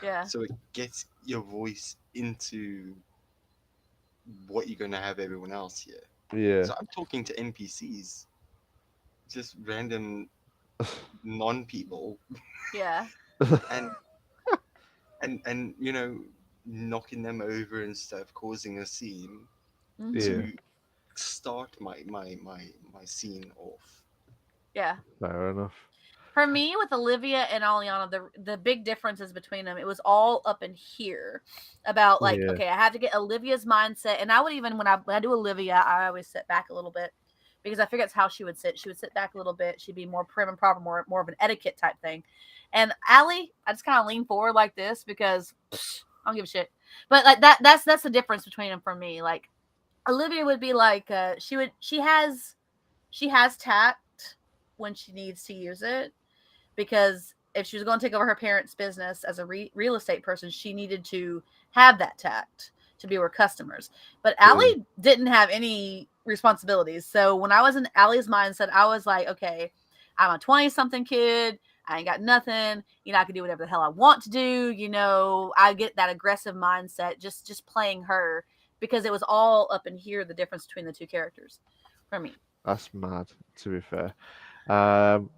[SPEAKER 2] Yeah.
[SPEAKER 3] So it gets your voice into what you're gonna have everyone else hear.
[SPEAKER 1] Yeah.
[SPEAKER 3] So I'm talking to NPCs, just random non-people,
[SPEAKER 2] Yeah.
[SPEAKER 3] and and knocking them over and stuff, causing a scene
[SPEAKER 2] Mm-hmm.
[SPEAKER 1] Yeah.
[SPEAKER 3] to start my scene off.
[SPEAKER 2] Yeah.
[SPEAKER 1] Fair enough.
[SPEAKER 2] For me, with Olivia and Aliana, the big differences between them, it was all up in here about like,
[SPEAKER 1] Yeah.
[SPEAKER 2] okay, I have to get Olivia's mindset, and I would even when I do Olivia, I always sit back a little bit because I figure it's how she would sit. She would sit back a little bit. She'd be more prim and proper, more of an etiquette type thing. And Allie, I just kind of lean forward like this because I don't give a shit. But like that's the difference between them for me. Like Olivia would be like, she has tact when she needs to use it, because if she was going to take over her parents' business as a real estate person, she needed to have that tact to be with customers. But Allie didn't have any responsibilities. So when I was in Allie's mindset, I was like, okay, I'm a 20-something kid. I ain't got nothing. I can do whatever the hell I want to do. I get that aggressive mindset just playing her, because it was all up in here, the difference between the two characters for me.
[SPEAKER 1] That's mad, to be fair. Um,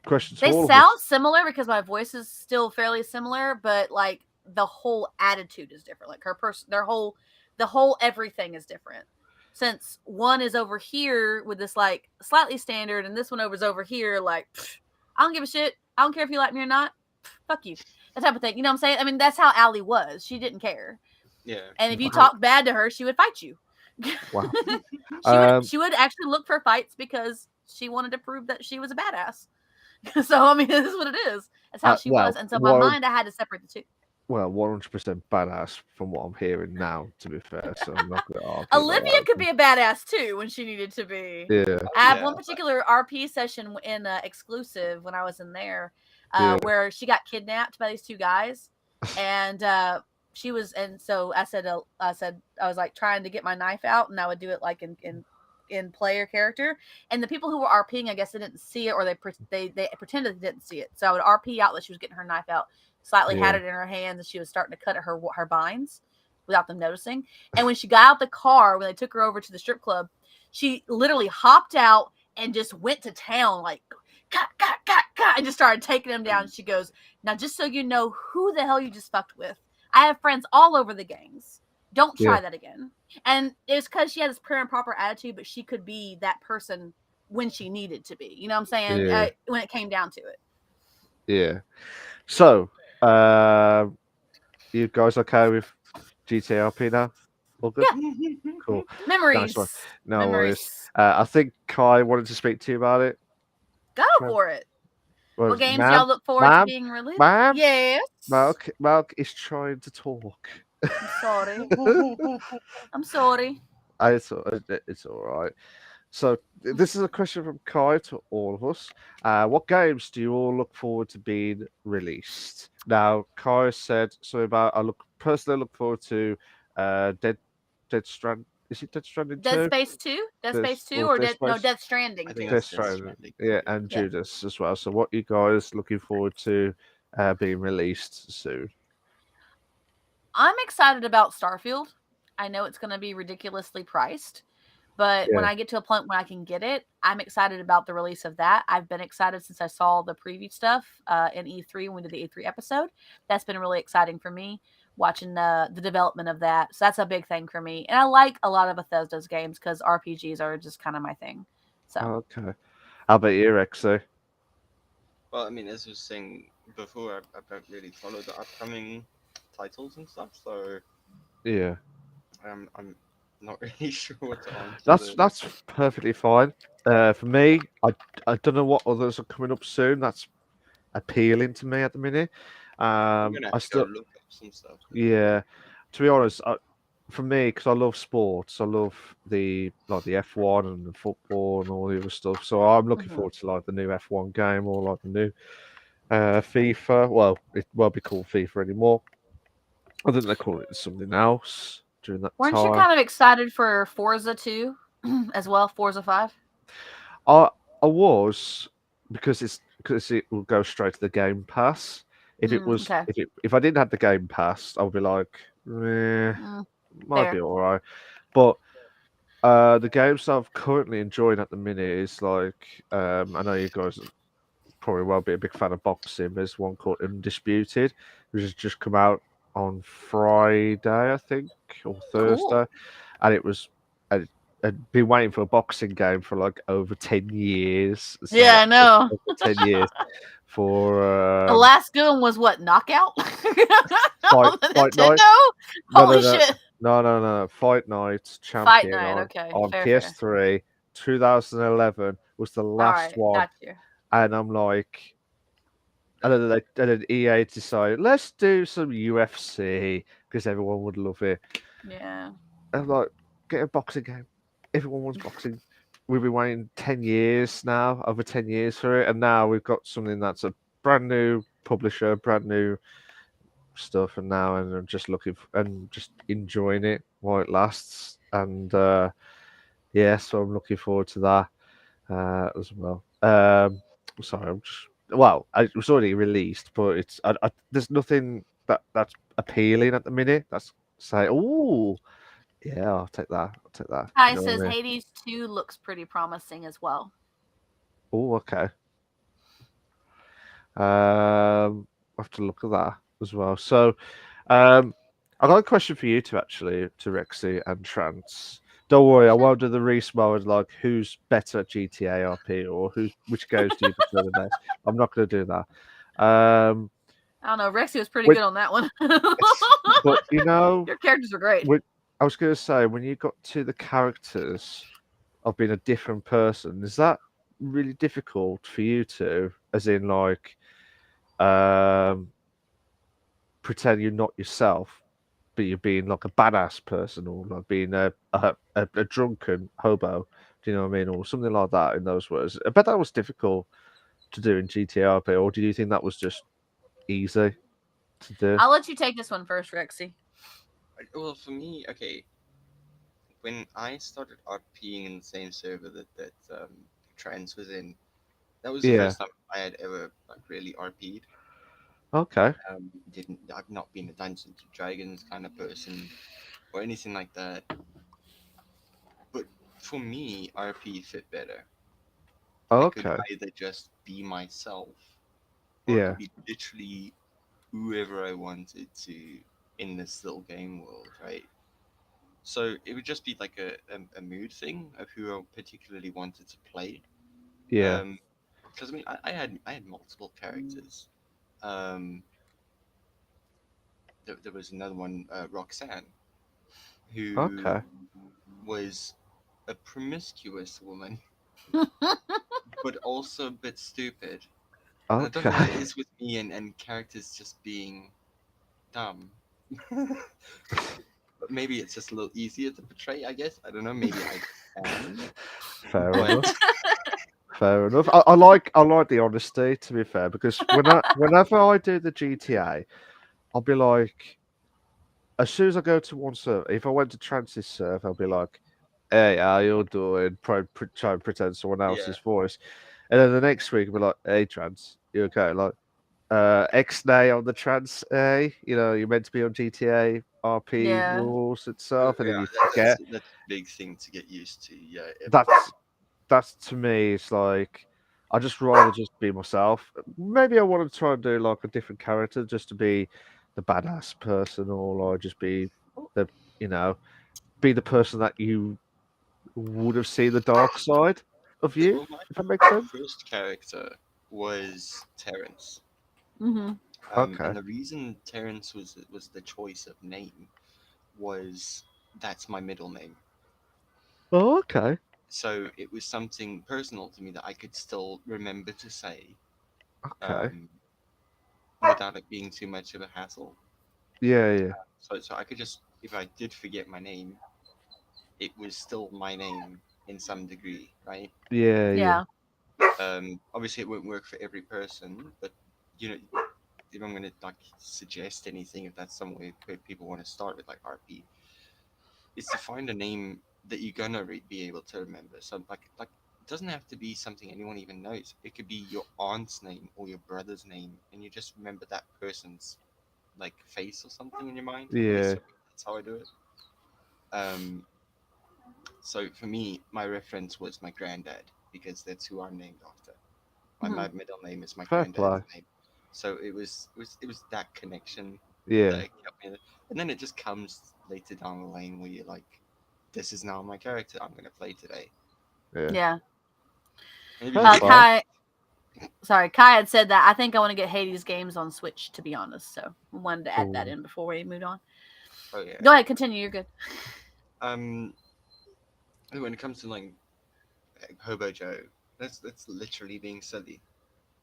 [SPEAKER 1] question to
[SPEAKER 2] They
[SPEAKER 1] all of
[SPEAKER 2] sound
[SPEAKER 1] us.
[SPEAKER 2] similar because my voice is still fairly similar, but like the whole attitude is different. Like the whole everything is different. Since one is over here with this like slightly standard, and this one over here, like, I don't give a shit. I don't care if you like me or not. Fuck you. That type of thing. You know what I'm saying? I mean, that's how Allie was. She didn't care.
[SPEAKER 3] Yeah.
[SPEAKER 2] And if you
[SPEAKER 1] Wow.
[SPEAKER 2] talked bad to her, she would fight you.
[SPEAKER 1] Wow.
[SPEAKER 2] She would actually look for fights because she wanted to prove that she was a badass. So I mean, this is what it is. That's how she was. And so in my mind, I had to separate the two.
[SPEAKER 1] Well, 100% badass from what I'm hearing now, to be fair. So I'm not going to argue about
[SPEAKER 2] Olivia
[SPEAKER 1] that.
[SPEAKER 2] could be a badass too when she needed to be.
[SPEAKER 1] Yeah.
[SPEAKER 2] I have
[SPEAKER 3] Yeah,
[SPEAKER 2] one particular RP session in exclusive when I was in there,
[SPEAKER 1] Yeah.
[SPEAKER 2] where she got kidnapped by these two guys, and she was, and so I said I was like trying to get my knife out, and I would do it like in player character, and the people who were RPing, I guess they didn't see it, or they pretended they didn't see it. So I would RP out that she was getting her knife out, slightly had it in her hands, and she was starting to cut at her binds without them noticing. And when she got out the car, when they took her over to the strip club, she literally hopped out and just went to town, like, cut, and just started taking them down. She goes, now, just so you know who the hell you just fucked with, I have friends all over the gangs. Don't try that again. And it's because she had this prim and proper attitude, but she could be that person when she needed to be. You know what I'm saying?
[SPEAKER 1] Yeah.
[SPEAKER 2] When it came down to it.
[SPEAKER 1] Yeah. So, you guys okay with GTRP now? All good?
[SPEAKER 2] Yeah.
[SPEAKER 1] Cool.
[SPEAKER 2] Memories.
[SPEAKER 1] Nice one. No
[SPEAKER 2] Memories.
[SPEAKER 1] worries. I think Kai wanted to speak to you about it.
[SPEAKER 2] Go for it. What games do
[SPEAKER 1] ma'am,
[SPEAKER 2] y'all look forward to
[SPEAKER 1] ma'am,
[SPEAKER 2] being released?
[SPEAKER 1] ma'am?
[SPEAKER 2] Yes.
[SPEAKER 1] Malk is trying to talk.
[SPEAKER 2] I'm sorry. I'm sorry.
[SPEAKER 1] It's all right. So this is a question from Kai to all of us. What games do you all look forward to being released? Now, Kai said something about I personally look forward to Dead Strand. Is it Dead Stranding 2?
[SPEAKER 2] Dead Space 2? Dead Space 2 or Death Stranding 2?
[SPEAKER 3] I think
[SPEAKER 1] Death
[SPEAKER 3] that's
[SPEAKER 1] Stranding.
[SPEAKER 3] Stranding.
[SPEAKER 1] Yeah, and Judas as well. So what you guys looking forward to being released soon?
[SPEAKER 2] I'm excited about Starfield. I know it's going to be ridiculously priced, but when I get to a point where I can get it, I'm excited about the release of that. I've been excited since I saw the preview stuff in E3 when we did the E3 episode. That's been really exciting for me, watching the development of that. So that's a big thing for me. And I like a lot of Bethesda's games because RPGs are just kind of my thing. So
[SPEAKER 1] Okay. How about you, Rexy?
[SPEAKER 3] Well, I mean, as I was saying before, I don't really follow the upcoming titles and stuff, so
[SPEAKER 1] Yeah.
[SPEAKER 3] I'm not really sure what to answer.
[SPEAKER 1] That's perfectly fine. For me, I don't know what others are coming up soon. That's appealing to me at the minute.
[SPEAKER 3] I'm gonna have to go look up some stuff.
[SPEAKER 1] Yeah. To be honest, for me, because I love sports, I love the F1 and the football and all the other stuff. So I'm looking forward to like the new F1 game or like the new FIFA. Well, it won't be called FIFA anymore. I think they call it something else during that
[SPEAKER 2] weren't
[SPEAKER 1] time.
[SPEAKER 2] you kind of excited for Forza 2 as well? Forza 5?
[SPEAKER 1] I was because it will go straight to the Game Pass.
[SPEAKER 2] Okay.
[SPEAKER 1] If I didn't have the Game Pass, I would be like, eh, might
[SPEAKER 2] Fair.
[SPEAKER 1] be all right. But the games I'm currently enjoying at the minute is like I know you guys probably won't be a big fan of boxing. There's one called Undisputed, which has just come out on Friday, I think, or
[SPEAKER 2] Cool.
[SPEAKER 1] Thursday, and it was. I'd been waiting for a boxing game for like over 10 years. So
[SPEAKER 2] Yeah, I know.
[SPEAKER 1] over 10 years for
[SPEAKER 2] The last good one was what? Knockout
[SPEAKER 1] fight
[SPEAKER 2] on the
[SPEAKER 1] fight night.
[SPEAKER 2] Nintendo.
[SPEAKER 1] No, no,
[SPEAKER 2] Holy
[SPEAKER 1] no,
[SPEAKER 2] shit!
[SPEAKER 1] no. Fight Night
[SPEAKER 2] Fight
[SPEAKER 1] Champion
[SPEAKER 2] night. Okay,
[SPEAKER 1] on
[SPEAKER 2] fair, fair.
[SPEAKER 1] PS3, 2011 was the
[SPEAKER 2] All
[SPEAKER 1] last
[SPEAKER 2] right,
[SPEAKER 1] one,
[SPEAKER 2] got you.
[SPEAKER 1] and I'm like, and then EA decided let's do some UFC because everyone would love it.
[SPEAKER 2] Yeah.
[SPEAKER 1] I'm like, get a boxing game. Everyone wants boxing. We've been waiting 10 years now, over 10 years for it, and now we've got something that's a brand new publisher, brand new stuff, and now and I'm just looking and just enjoying it while it lasts. And yeah, so I'm looking forward to that as well. Sorry, I'm just it was already released, but there's nothing that's appealing at the minute. That's say, oh yeah, I'll take that. I'll take that.
[SPEAKER 2] Hi
[SPEAKER 1] You know what
[SPEAKER 2] says
[SPEAKER 1] I mean?
[SPEAKER 2] Hades 2 looks pretty promising as well.
[SPEAKER 1] Oh, okay. I have to look at that as well. So, I got a question for you two actually, to Rexy and Trance. Don't worry, I won't do the Reese mode like who's better at GTA RP or which games do you prefer the best. I'm not going to do that.
[SPEAKER 2] I don't know. Rexy was pretty
[SPEAKER 1] With,
[SPEAKER 2] good on that one.
[SPEAKER 1] but you know,
[SPEAKER 2] Your characters were great.
[SPEAKER 1] I was going to say when you got to the characters of being a different person, is that really difficult for you to, as in like, pretend you're not yourself, but you're being like a badass person or like being a drunken hobo. Do you know what I mean? Or something like that in those words. I bet that was difficult to do in GTRP, or do you think that was just easy to do?
[SPEAKER 2] I'll let you take this one first, Rexy.
[SPEAKER 3] Well, for me, okay, when I started RPing in the same server that Trans was in, that was the
[SPEAKER 1] Yeah.
[SPEAKER 3] first time I had ever like really RP'd.
[SPEAKER 1] Okay.
[SPEAKER 3] I've not been a Dungeons and Dragons kind of person or anything like that. But for me, RP fit better. I could
[SPEAKER 1] Okay.
[SPEAKER 3] either just be myself, or I
[SPEAKER 1] Yeah.
[SPEAKER 3] could be literally whoever I wanted to in this little game world, right? So it would just be like a mood thing of who I particularly wanted to play.
[SPEAKER 1] Yeah.
[SPEAKER 3] Because I mean, I had multiple characters. Um, there was another one, Roxanne, who
[SPEAKER 1] Okay.
[SPEAKER 3] was a promiscuous woman, but also a bit stupid. And I don't know what it
[SPEAKER 1] Okay.
[SPEAKER 3] is with me and characters just being dumb. But maybe it's just a little easier to portray, I guess. I don't know. Maybe I am.
[SPEAKER 1] Fair
[SPEAKER 3] But
[SPEAKER 1] enough. Fair enough. I like the honesty, to be fair, because whenever I do the GTA, I'll be like, as soon as I go to one server, if I went to Trance's server, I'll be like, "Hey, how you doing?" Try and pretend someone
[SPEAKER 3] yeah,
[SPEAKER 1] else's voice, and then the next week I'll be like, "Hey, Trance, you okay?" Like, X-nay on the Trance, hey, you're meant to be on GTA RP
[SPEAKER 2] Yeah.
[SPEAKER 1] rules itself, and then
[SPEAKER 3] yeah,
[SPEAKER 1] you
[SPEAKER 3] that's
[SPEAKER 1] forget.
[SPEAKER 3] that's a big thing to get used to. Yeah,
[SPEAKER 1] That's that's to me, it's like I just rather just be myself. Maybe I want to try and do like a different character just to be the badass person, or just be the you know be the person that you would have seen the dark side of you,
[SPEAKER 3] well,
[SPEAKER 1] if that makes
[SPEAKER 3] my
[SPEAKER 1] sense.
[SPEAKER 3] first character was Terrence.
[SPEAKER 2] Mm-hmm.
[SPEAKER 1] Okay.
[SPEAKER 3] And the reason Terrence was the choice of name was that's my middle name.
[SPEAKER 1] Oh, okay.
[SPEAKER 3] So it was something personal to me that I could still remember to say
[SPEAKER 1] Okay.
[SPEAKER 3] um, without it being too much of a hassle.
[SPEAKER 1] Yeah, yeah.
[SPEAKER 3] So I could just, if I did forget my name, it was still my name in some degree, right?
[SPEAKER 1] Yeah, yeah.
[SPEAKER 2] Yeah.
[SPEAKER 3] Obviously, it won't work for every person, but you know, if I'm going to like suggest anything, if that's some way where people want to start with like RP, is to find a name that you're gonna be able to remember. So like doesn't have to be something anyone even knows. It could be your aunt's name or your brother's name, and you just remember that person's like face or something in your mind.
[SPEAKER 1] Yeah.
[SPEAKER 3] That's how I do it. So for me, my reference was my granddad because that's who I'm named after. My middle name is my
[SPEAKER 1] Fair
[SPEAKER 3] granddad's
[SPEAKER 1] play.
[SPEAKER 3] name. So it was that connection
[SPEAKER 1] Yeah.
[SPEAKER 3] that kept me. And then it just comes later down the lane where you're like, this is now my character I'm going to play today.
[SPEAKER 2] Yeah.
[SPEAKER 3] Maybe
[SPEAKER 2] Kai had said that. I think I want to get Hades games on Switch, to be honest. So I wanted to add that in before we moved on.
[SPEAKER 3] Oh yeah.
[SPEAKER 2] Go ahead, continue. You're good.
[SPEAKER 3] When it comes to like Hobo Joe, that's literally being silly.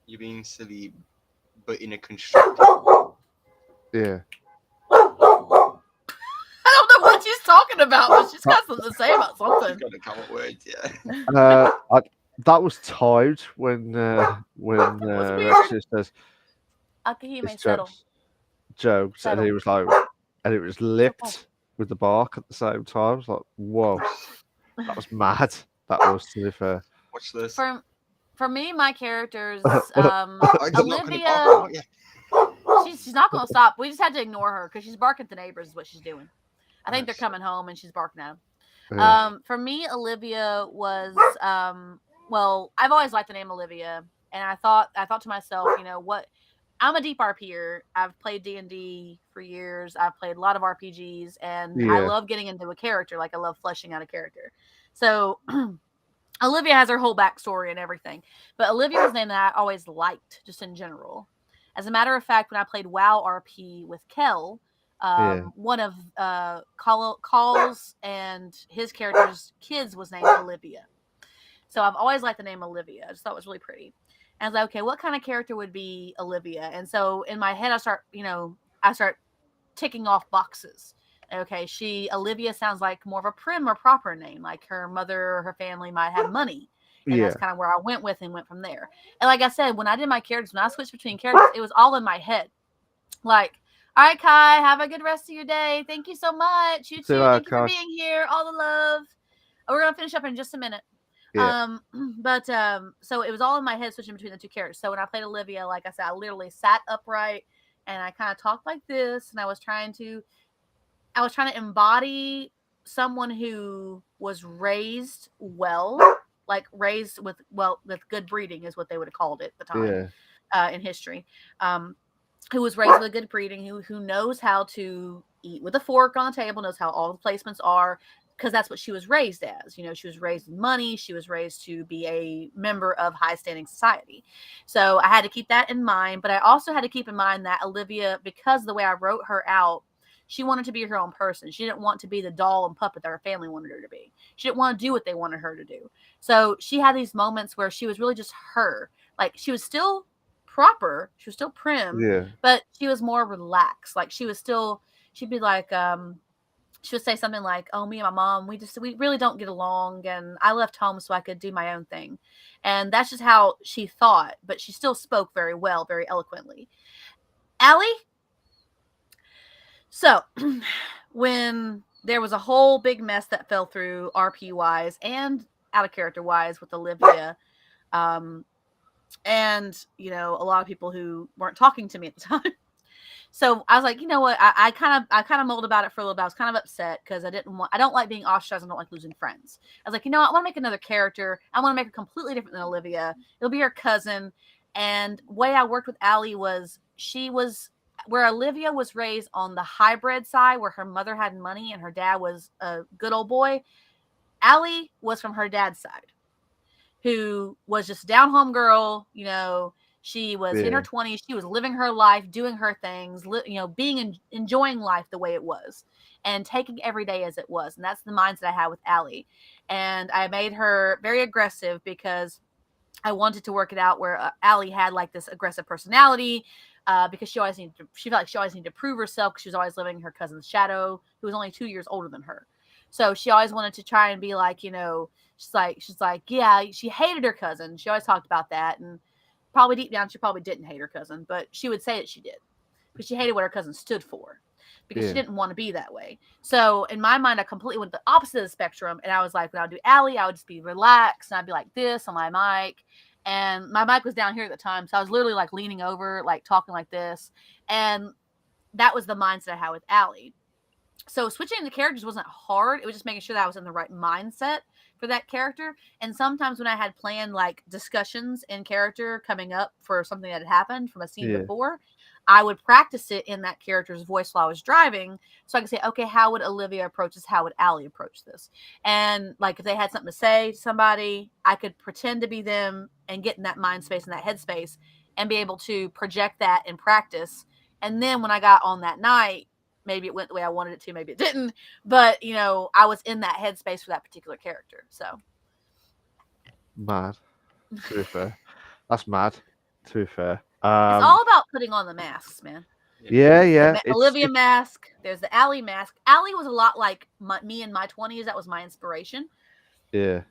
[SPEAKER 3] You're being silly, but in a constructive way.
[SPEAKER 1] Yeah.
[SPEAKER 2] I don't know what she's talking about, but she's got something to say about something.
[SPEAKER 3] She's got a couple words, yeah.
[SPEAKER 1] That was tied when Rexy says
[SPEAKER 2] Akihime settle.
[SPEAKER 1] jokes, and he was like, and it was lipped with the bark at the same time. I was like, whoa, that was mad. That was, to be fair.
[SPEAKER 3] Watch this.
[SPEAKER 2] For me, my characters,
[SPEAKER 3] Olivia.
[SPEAKER 2] She's not going to stop. We just had to ignore her because she's barking at the neighbors is what she's doing. I think they're coming home and she's barking at them.
[SPEAKER 1] Yeah.
[SPEAKER 2] For me, Olivia was, well, I've always liked the name Olivia. And I thought to myself, you know what? I'm a deep RPer. I've played D&D for years. I've played a lot of RPGs, and I love getting into a character. Like, I love fleshing out a character. So Olivia has her whole backstory and everything. But Olivia was a name that I always liked, just in general. As a matter of fact, when I played WoW RP with Kel, one of Call's and his character's kids was named Olivia. So I've always liked the name Olivia. I just thought it was really pretty. And I was like, okay, what kind of character would be Olivia? And so in my head, I start ticking off boxes. Okay, Olivia sounds like more of a prim or proper name, like her mother or her family might have money. And that's kind of where I went from there. And like I said, when I did my characters, when I switched between characters, it was all in my head. Like, all right, Kai, have a good rest of your day. Thank you so much. You too. Thank you for being here. All the love. We're going to finish up in just a minute. Yeah. So it was all in my head switching between the two characters. So when I played Olivia, like I said, I literally sat upright and I kind of talked like this, and I was trying to embody someone who was raised well, like raised with good breeding is what they would have called it at the time in history. Who was raised with good breeding, who knows how to eat with a fork on the table, knows how all the placements are, because that's what she was raised as. You know, she was raised with money. She was raised to be a member of high-standing society. So I had to keep that in mind. But I also had to keep in mind that Olivia, because the way I wrote her out, she wanted to be her own person. She didn't want to be the doll and puppet that her family wanted her to be. She didn't want to do what they wanted her to do. So she had these moments where she was really just her. Like, she was still proper. She was still prim. But she was more relaxed. Like, she'd be like, she would say something like, oh, me and my mom, we really don't get along, and I left home so I could do my own thing. And that's just how she thought, but she still spoke very well, very eloquently. Allie? So, when there was a whole big mess that fell through RP-wise and out of character-wise with Olivia, and, you know, a lot of people who weren't talking to me at the time, so I was like, you know what? I kind of mulled about it for a little bit. I was kind of upset because I don't like being ostracized. I don't like losing friends. I was like, you know what? I want to make another character. I want to make her completely different than Olivia. It'll be her cousin. And the way I worked with Allie was where Olivia was raised on the hybrid side, where her mother had money and her dad was a good old boy. Allie was from her dad's side, who was just a down-home girl, you know. She was in her 20s. She was living her life, doing her things, enjoying life the way it was and taking every day as it was. And that's the mindset I had with Allie. And I made her very aggressive because I wanted to work it out where Allie had like this aggressive personality because she felt like she always needed to prove herself because she was always living in her cousin's shadow, who was only 2 years older than her. So she always wanted to try and be like, you know, she's like, yeah, she hated her cousin. She always talked about that. And probably deep down, she probably didn't hate her cousin, but she would say that she did because she hated what her cousin stood for. because she didn't want to be that way. So in my mind, I completely went the opposite of the spectrum. And I was like, when I would do Allie, I would just be relaxed. And I'd be like this on my mic. And my mic was down here at the time. So I was literally like leaning over, like talking like this. And that was the mindset I had with Allie. So switching the characters wasn't hard. It was just making sure that I was in the right mindset for that character. And sometimes when I had planned like discussions in character coming up for something that had happened from a scene before, I would practice it in that character's voice while I was driving. So I could say, okay, how would Olivia approach this? How would Allie approach this? And like if they had something to say to somebody, I could pretend to be them and get in that mind space and that headspace and be able to project that in practice. And then when I got on that night, maybe it went the way I wanted it to, maybe it didn't. But, you know, I was in that headspace for that particular character. So.
[SPEAKER 1] Mad. To be fair. That's mad. To be fair.
[SPEAKER 2] It's all about putting on the masks, man.
[SPEAKER 1] Yeah.
[SPEAKER 2] Olivia mask. There's the Allie mask. Allie was a lot like me in my 20s. That was my inspiration.
[SPEAKER 1] Yeah.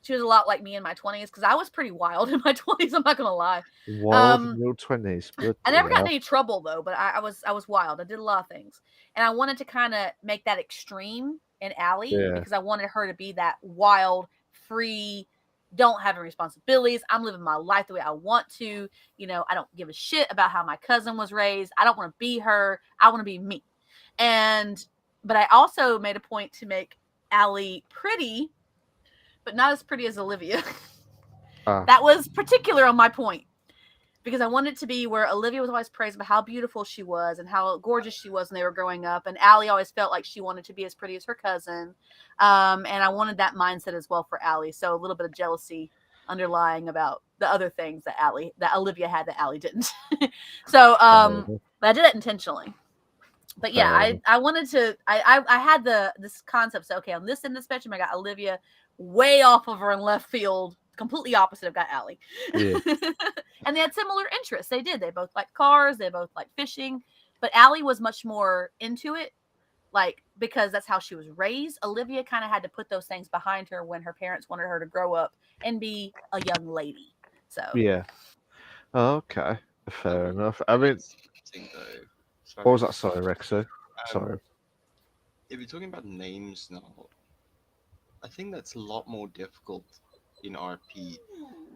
[SPEAKER 2] She was a lot like me in my 20s because I was pretty wild in my 20s. I'm not gonna lie.
[SPEAKER 1] Wild in your 20s.
[SPEAKER 2] I never got in any trouble though, but I was wild. I did a lot of things, and I wanted to kind of make that extreme in Allie because I wanted her to be that wild, free, don't have any responsibilities. I'm living my life the way I want to. You know, I don't give a shit about how my cousin was raised. I don't want to be her. I want to be me. But I also made a point to make Allie pretty, but not as pretty as Olivia. That was particular on my point because I wanted it to be where Olivia was always praised about how beautiful she was and how gorgeous she was when they were growing up. And Allie always felt like she wanted to be as pretty as her cousin. And I wanted that mindset as well for Allie. So a little bit of jealousy underlying about the other things that Olivia had that Allie didn't. So I did it intentionally. But yeah, I wanted to, I had this concept. So, okay, on this end of the spectrum, I got Olivia way off of her in left field, completely opposite of got Allie. Yeah. And they had similar interests. They did. They both liked cars. They both liked fishing. But Allie was much more into it, like, because that's how she was raised. Olivia kind of had to put those things behind her when her parents wanted her to grow up and be a young lady. So
[SPEAKER 1] yeah. Okay. Fair enough. I mean, what was that? Sorry, Rexy. Sorry.
[SPEAKER 3] If you're talking about names now, I think that's a lot more difficult in RP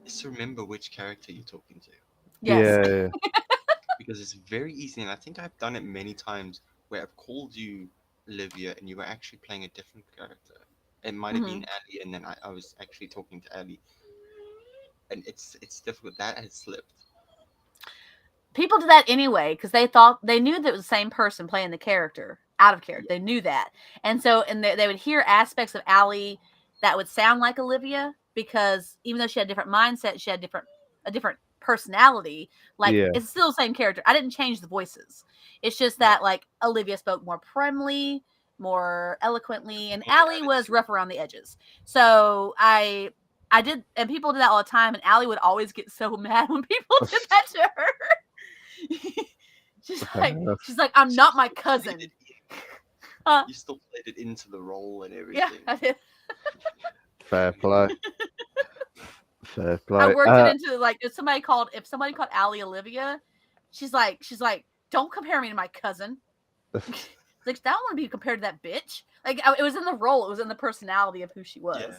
[SPEAKER 3] is to remember which character you're talking to.
[SPEAKER 2] Yes.
[SPEAKER 1] Yeah.
[SPEAKER 3] Because it's very easy, and I think I've done it many times where I've called you Olivia and you were actually playing a different character. It might have been Allie, and then I was actually talking to Allie. And it's difficult. That has slipped.
[SPEAKER 2] People do that anyway because they knew that it was the same person playing the character out of character. They knew that, and so they would hear aspects of Allie that would sound like Olivia because even though she had a different mindset, she had a different personality. Like it's still the same character. I didn't change the voices. It's just that like Olivia spoke more primly, more eloquently, and Allie was rough around the edges. So I did, and people did that all the time, and Allie would always get so mad when people did that to her. she's like, I'm not my cousin.
[SPEAKER 3] You still played it into the role and everything.
[SPEAKER 2] Yeah, I did.
[SPEAKER 1] Fair play. Fair play.
[SPEAKER 2] I worked it into like if somebody called Allie Olivia, she's like, don't compare me to my cousin. Like, I don't want to be compared to that bitch. Like it was in the role, it was in the personality of who she was. Yeah.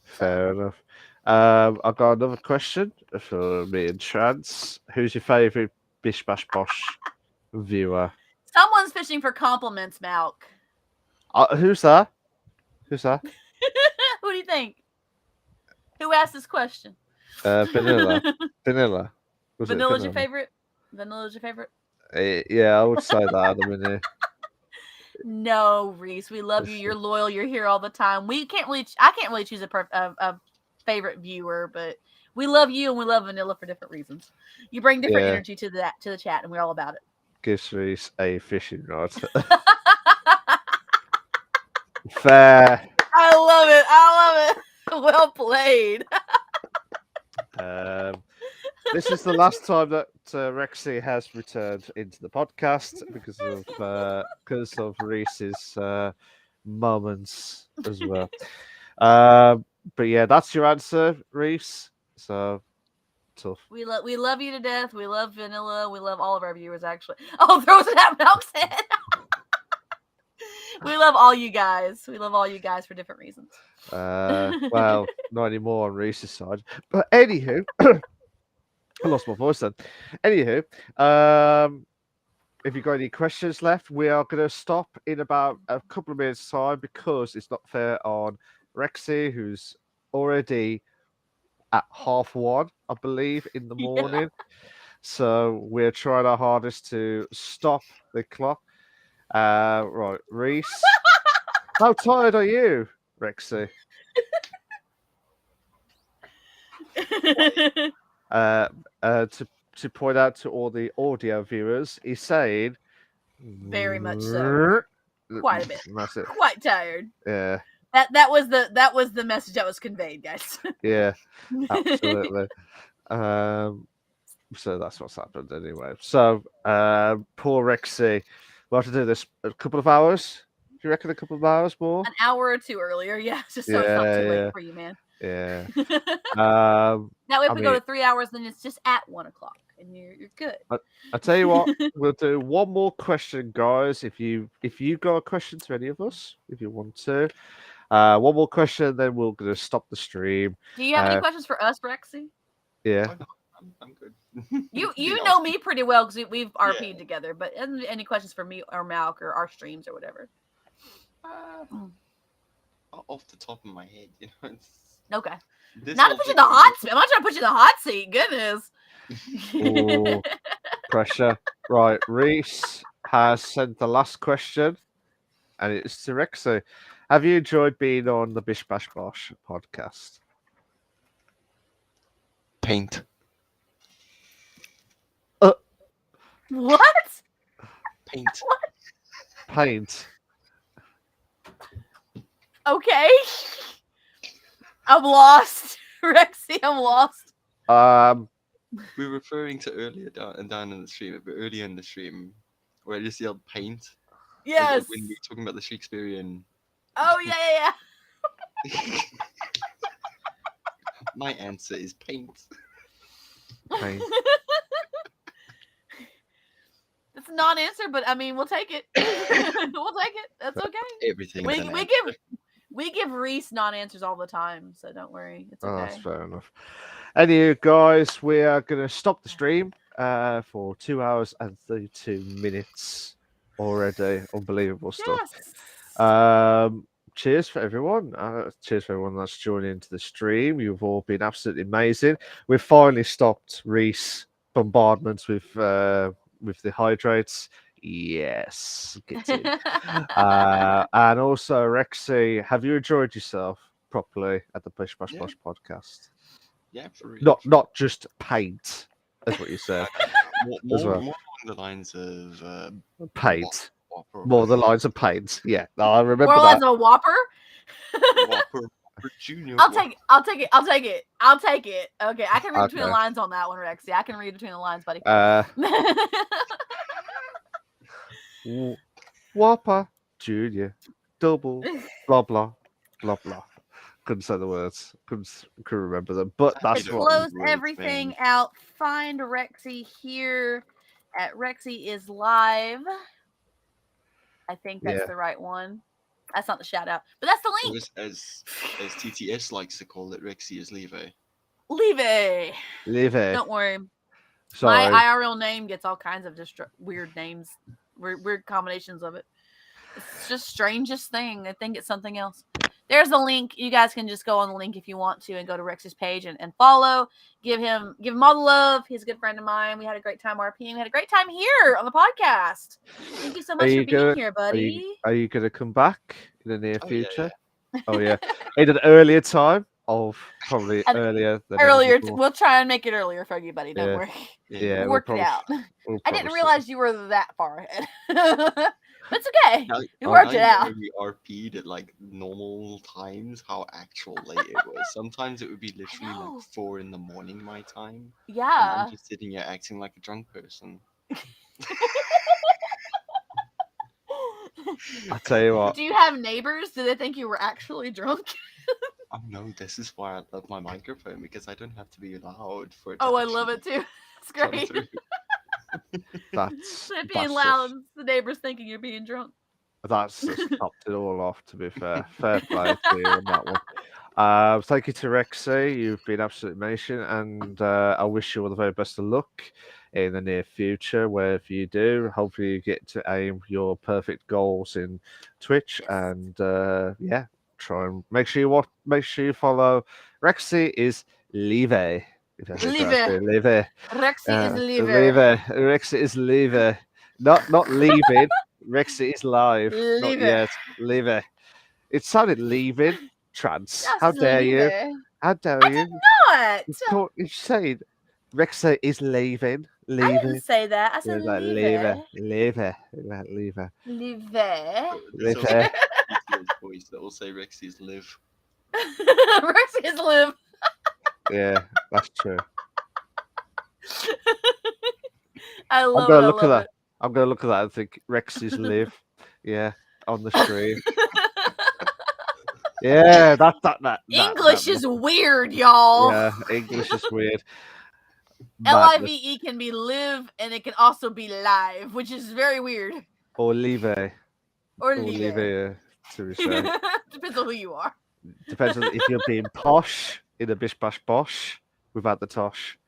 [SPEAKER 1] Fair enough. I've got another question for me and Trans. Who's your favourite Bish Bash Bosh viewer?
[SPEAKER 2] Someone's fishing for compliments, Malk.
[SPEAKER 1] Who's that? Who
[SPEAKER 2] do you think? Who asked this question?
[SPEAKER 1] Vanilla.
[SPEAKER 2] Vanilla's your favorite? Vanilla's your favorite?
[SPEAKER 1] Yeah, I would say that at the minute.
[SPEAKER 2] No, Reese, we love you. You're loyal. You're here all the time. I can't really choose a favorite viewer, but we love you and we love Vanilla for different reasons. You bring different energy to the chat, and we're all about it.
[SPEAKER 1] Gives Reese a fishing rod. Fair.
[SPEAKER 2] I love it. Well played.
[SPEAKER 1] This is the last time that Rexy has returned into the podcast because of Reese's moments as well. But yeah, that's your answer, Reese. So tough.
[SPEAKER 2] We love you to death. We love Vanilla. We love all of our viewers. Actually, throws it at Malk's head. We love all you guys. We love all you guys for different reasons.
[SPEAKER 1] Well, not anymore on Reese's side. But anywho, I lost my voice then. Anywho, if you've got any questions left, we are going to stop in about a couple of minutes' time because it's not fair on Rexy, who's already at 1:30, I believe, in the morning. So we're trying our hardest to stop the clock. Right, Reese. How tired are you, Rexy? To point out to all the audio viewers, he's saying
[SPEAKER 2] very much so. Quite a bit.
[SPEAKER 1] That's it.
[SPEAKER 2] Quite tired.
[SPEAKER 1] Yeah.
[SPEAKER 2] That was the message that was conveyed, guys.
[SPEAKER 1] Yeah, absolutely. So that's what's happened anyway. So poor Rexy. We'll have to do this a couple of hours. Do you reckon a couple of hours more?
[SPEAKER 2] An hour or two earlier, yeah. Just so it's not too late for you, man.
[SPEAKER 1] Yeah.
[SPEAKER 2] Now if we go to 3 hours, then it's just at 1:00, and you're good.
[SPEAKER 1] I tell you what, we'll do one more question, guys. If you got a question to any of us, if you want to, one more question, then we're gonna stop the stream.
[SPEAKER 2] Do you have any questions for us, Rexy?
[SPEAKER 1] Yeah.
[SPEAKER 3] I'm good.
[SPEAKER 2] You know me pretty well because we've RP'd together. But any questions for me or Malk or our streams or whatever?
[SPEAKER 3] Off the top of my head, it's
[SPEAKER 2] okay. Not to put you in the hot seat. I'm not trying to put you in the hot seat. Goodness.
[SPEAKER 1] Ooh, pressure. Right, Reese has sent the last question, and it's to Rexy. Have you enjoyed being on the Bish Bash Bosh podcast?
[SPEAKER 3] Paint.
[SPEAKER 2] What?
[SPEAKER 3] Paint.
[SPEAKER 2] What?
[SPEAKER 1] Paint.
[SPEAKER 2] Okay. I'm lost. Rexy, I'm lost.
[SPEAKER 3] We're referring to earlier down in the stream, but earlier in the stream, where I just yelled paint.
[SPEAKER 2] Yes.
[SPEAKER 3] When we were talking about the Shakespearean.
[SPEAKER 2] Oh, yeah.
[SPEAKER 3] My answer is paint.
[SPEAKER 1] Paint.
[SPEAKER 2] It's a non-answer, but I mean, we'll take it. We'll take it. That's okay.
[SPEAKER 3] Everything.
[SPEAKER 2] We give Reese non-answers all the time, so don't worry. It's okay.
[SPEAKER 1] Oh, that's fair enough. Anyway, guys, we are going to stop the stream for 2 hours and 32 minutes already. Unbelievable stuff.
[SPEAKER 2] Yes.
[SPEAKER 1] Cheers for everyone. Cheers for everyone that's joining into the stream. You've all been absolutely amazing. We've finally stopped Reese bombardments with the hydrates. Yes, get it. And also, Rexy, have you enjoyed yourself properly at the Bish Bash Bosh podcast?
[SPEAKER 3] Yeah, for real.
[SPEAKER 1] Not just paint, that's what you said.
[SPEAKER 3] more along the lines of
[SPEAKER 1] paint.
[SPEAKER 3] Whopper.
[SPEAKER 1] More the lines of paint. Yeah, I remember
[SPEAKER 2] more
[SPEAKER 1] that.
[SPEAKER 2] lines of a Whopper.
[SPEAKER 3] Whopper Junior.
[SPEAKER 2] I'll take it. Okay, I can read between the lines on that one, Rexy. I can read between the lines, buddy.
[SPEAKER 1] Whopper Junior, double, blah blah, blah blah. Couldn't say the words. Couldn't remember them. But that's what.
[SPEAKER 2] Close everything out. Find Rexy here at RexyIsLive. I think that's the right one. That's not the shout out, but that's the link.
[SPEAKER 3] As TTS likes to call it, RexyIsLive.
[SPEAKER 2] Leave. Don't worry.
[SPEAKER 1] Sorry.
[SPEAKER 2] My IRL name gets all kinds of just weird names, weird combinations of it. It's just strangest thing. I think it's something else. There's a link. You guys can just go on the link if you want to and go to Rex's page and follow. Give him all the love. He's a good friend of mine. We had a great time RPing. We had a great time here on the podcast. Thank you so much for being here, buddy.
[SPEAKER 1] Are you going to come back in the near future?
[SPEAKER 3] Yeah.
[SPEAKER 1] Oh, yeah. In an earlier time? Probably earlier.
[SPEAKER 2] We'll try and make it earlier for you, buddy. Don't worry.
[SPEAKER 1] Yeah,
[SPEAKER 2] we'll work it out. I didn't realize you were that far ahead. But it's okay. We worked it out.
[SPEAKER 3] We RP'd at like normal times, how actual late it was. Sometimes it would be literally like 4 a.m. my time.
[SPEAKER 2] Yeah.
[SPEAKER 3] And I'm just sitting here acting like a drunk person.
[SPEAKER 1] I'll tell you what.
[SPEAKER 2] Do you have neighbors? Do they think you were actually drunk?
[SPEAKER 3] Oh no, this is why I love my microphone, because I don't have to be loud for it.
[SPEAKER 2] I love it too. It's great.
[SPEAKER 1] That's
[SPEAKER 2] being loud, the neighbors thinking you're being drunk.
[SPEAKER 1] That's just topped it all off, to be fair. Fair play to you on that one. Thank you to Rexy. You've been absolutely amazing, and I wish you all the very best of luck in the near future, wherever you do. Hopefully, you get to aim your perfect goals in Twitch, and try and make sure you follow RexyIsLive. If I say correctly, Live.
[SPEAKER 2] RexyIsLive.
[SPEAKER 1] RexyIsLive. Not leaving. RexyIsLive. Not
[SPEAKER 2] Live.
[SPEAKER 1] yet. Live. It sounded leaving. Trans.
[SPEAKER 2] Just
[SPEAKER 1] How dare you?
[SPEAKER 2] Live.
[SPEAKER 1] How dare
[SPEAKER 2] I
[SPEAKER 1] you?
[SPEAKER 2] did not.
[SPEAKER 1] You said Rexa is leaving.
[SPEAKER 2] I
[SPEAKER 1] Leaving.
[SPEAKER 2] didn't say that. I said
[SPEAKER 1] Like
[SPEAKER 2] Live.
[SPEAKER 1] Live.
[SPEAKER 2] Live.
[SPEAKER 3] There's also
[SPEAKER 1] Live.
[SPEAKER 3] a voice that will say Rexy's live.
[SPEAKER 2] RexyIsLive.
[SPEAKER 1] Yeah, that's true.
[SPEAKER 2] I
[SPEAKER 1] I'm
[SPEAKER 2] love
[SPEAKER 1] gonna
[SPEAKER 2] it.
[SPEAKER 1] look at that. I'm gonna look at that and think Rexy's live. Yeah, on the stream. Yeah, that
[SPEAKER 2] English is weird, y'all.
[SPEAKER 1] Yeah, English is weird.
[SPEAKER 2] LIVE can be live and it can also be live, which is very weird.
[SPEAKER 1] Or Live.
[SPEAKER 2] Or
[SPEAKER 1] Live, to be fair.
[SPEAKER 2] Depends on who you are.
[SPEAKER 1] Depends on if you're being posh in a Bish Bash Bosh without the tosh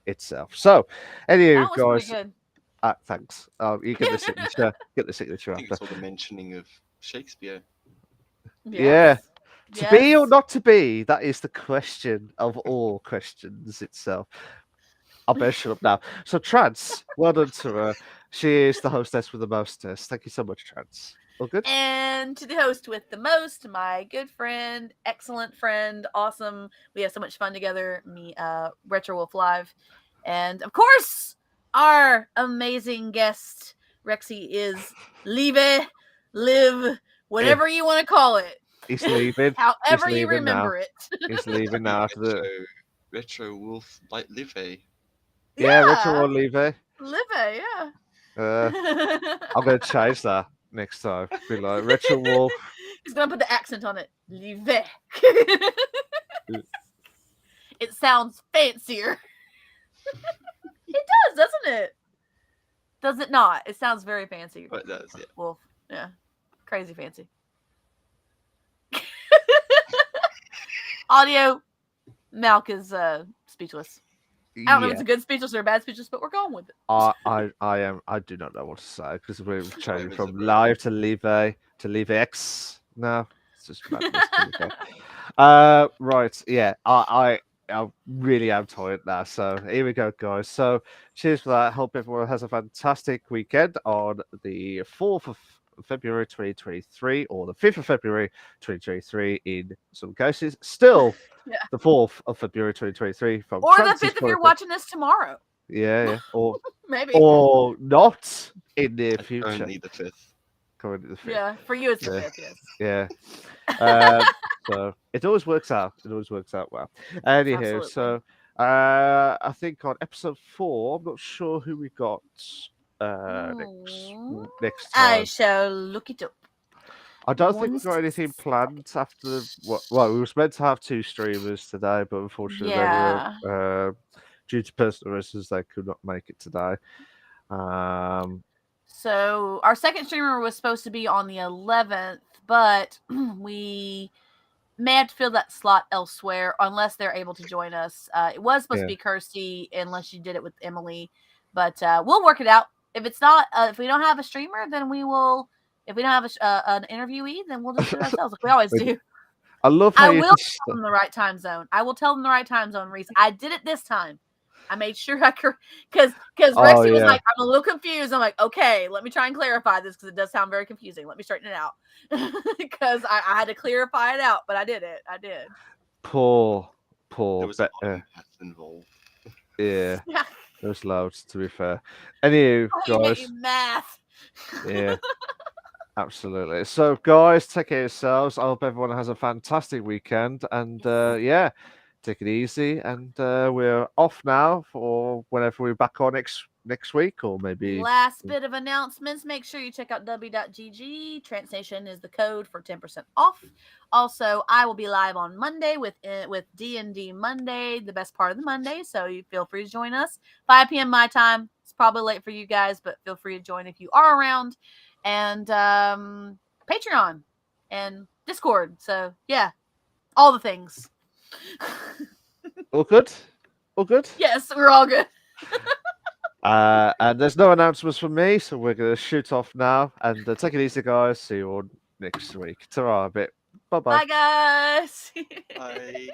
[SPEAKER 1] itself. So, anyway,
[SPEAKER 2] That was
[SPEAKER 1] guys.
[SPEAKER 2] pretty good.
[SPEAKER 1] Thanks. You get the signature. Get the signature
[SPEAKER 3] I think
[SPEAKER 1] after.
[SPEAKER 3] it's all the mentioning of Shakespeare.
[SPEAKER 1] Yeah. To
[SPEAKER 2] Yes.
[SPEAKER 1] be or not to be, that is the question of all questions itself. I'll better shut up now. So, Trance, well done to her. She is the hostess with the mostest. Thank you so much, Trance. All good?
[SPEAKER 2] And to the host with the most, my good friend, excellent friend, awesome. We have so much fun together. Me, Retro Wolf Live. And of course, our amazing guest, Rexy is live, whatever you want to call it.
[SPEAKER 1] He's leaving.
[SPEAKER 2] However
[SPEAKER 1] He's
[SPEAKER 2] you
[SPEAKER 1] leaving
[SPEAKER 2] remember
[SPEAKER 1] now.
[SPEAKER 2] it.
[SPEAKER 1] He's leaving now after the.
[SPEAKER 3] Retro Wolf like live.
[SPEAKER 1] Yeah, Retro will leave it.
[SPEAKER 2] Live, yeah.
[SPEAKER 1] I'm going to change that next time. Be like, Retro Wolf.
[SPEAKER 2] He's going to put the accent on it. Live. It sounds fancier. It does, doesn't it? Does it not? It sounds very fancy.
[SPEAKER 3] But that's it.
[SPEAKER 2] Wolf. Yeah. Crazy fancy. Audio. Malk is speechless. I don't know if it's a good speechless or a bad speechless, but we're going with it.
[SPEAKER 1] I do not know what to say because we're changing from live to live to live X. No, it's just madness. Right, yeah. I really am tired now. So here we go, guys. So cheers for that. Hope everyone has a fantastic weekend on the 4th of February 2023 or the 5th of February 2023 in some cases. Still the 4th of February 2023 from
[SPEAKER 2] or the 5th if you're watching this tomorrow.
[SPEAKER 1] Yeah. Or
[SPEAKER 2] maybe.
[SPEAKER 1] Or not in the future.
[SPEAKER 3] Currently the 5th.
[SPEAKER 1] Currently the 5th.
[SPEAKER 2] Yeah, for you it's the 5th, yes.
[SPEAKER 1] Yeah. So it always works out. It always works out well. Anywho,
[SPEAKER 2] Absolutely.
[SPEAKER 1] so I think on episode 4, I'm not sure who we got next time.
[SPEAKER 2] I shall look it up.
[SPEAKER 1] I don't think we've got anything planned after well, we were meant to have 2 streamers today, but unfortunately they were due to personal reasons they could not make it today.
[SPEAKER 2] So our second streamer was supposed to be on the 11th, but we may have to fill that slot elsewhere unless they're able to join us. It was supposed to be Kirsty unless you did it with Emily, but we'll work it out. If it's not, if we don't have a streamer, then we will. If we don't have an interviewee, then we'll just do it ourselves like we always do.
[SPEAKER 1] I love how
[SPEAKER 2] I will tell them the right time zone. I will tell them the right time zone, Reese. I did it this time. I made sure I could, because Rexy was like, I'm a little confused. I'm like, okay, let me try and clarify this because it does sound very confusing. Let me straighten it out because I had to clarify it out, but I did it. I did.
[SPEAKER 1] Poor.
[SPEAKER 3] There was a lot of math involved.
[SPEAKER 1] Yeah. There's loads, to be fair. Anyway, guys.
[SPEAKER 2] Math.
[SPEAKER 1] Yeah. Absolutely. So, guys, take care of yourselves. I hope everyone has a fantastic weekend. And take it easy. And we're off now for whenever we're back on next week, or maybe
[SPEAKER 2] last bit of announcements. Make sure you check out w.gg. Transnation is the code for 10% off. Also, I will be live on Monday with D&D Monday, the best part of the Monday. So you feel free to join us. 5 p.m. my time. It's probably late for you guys, but feel free to join if you are around. And Patreon and Discord. So yeah, all the things.
[SPEAKER 1] All good? All good?
[SPEAKER 2] Yes, we're all good.
[SPEAKER 1] And there's no announcements from me, so we're going to shoot off now. And take it easy, guys. See you all next week. Ta-ra a bit. Bye-bye.
[SPEAKER 2] Bye, guys.
[SPEAKER 3] I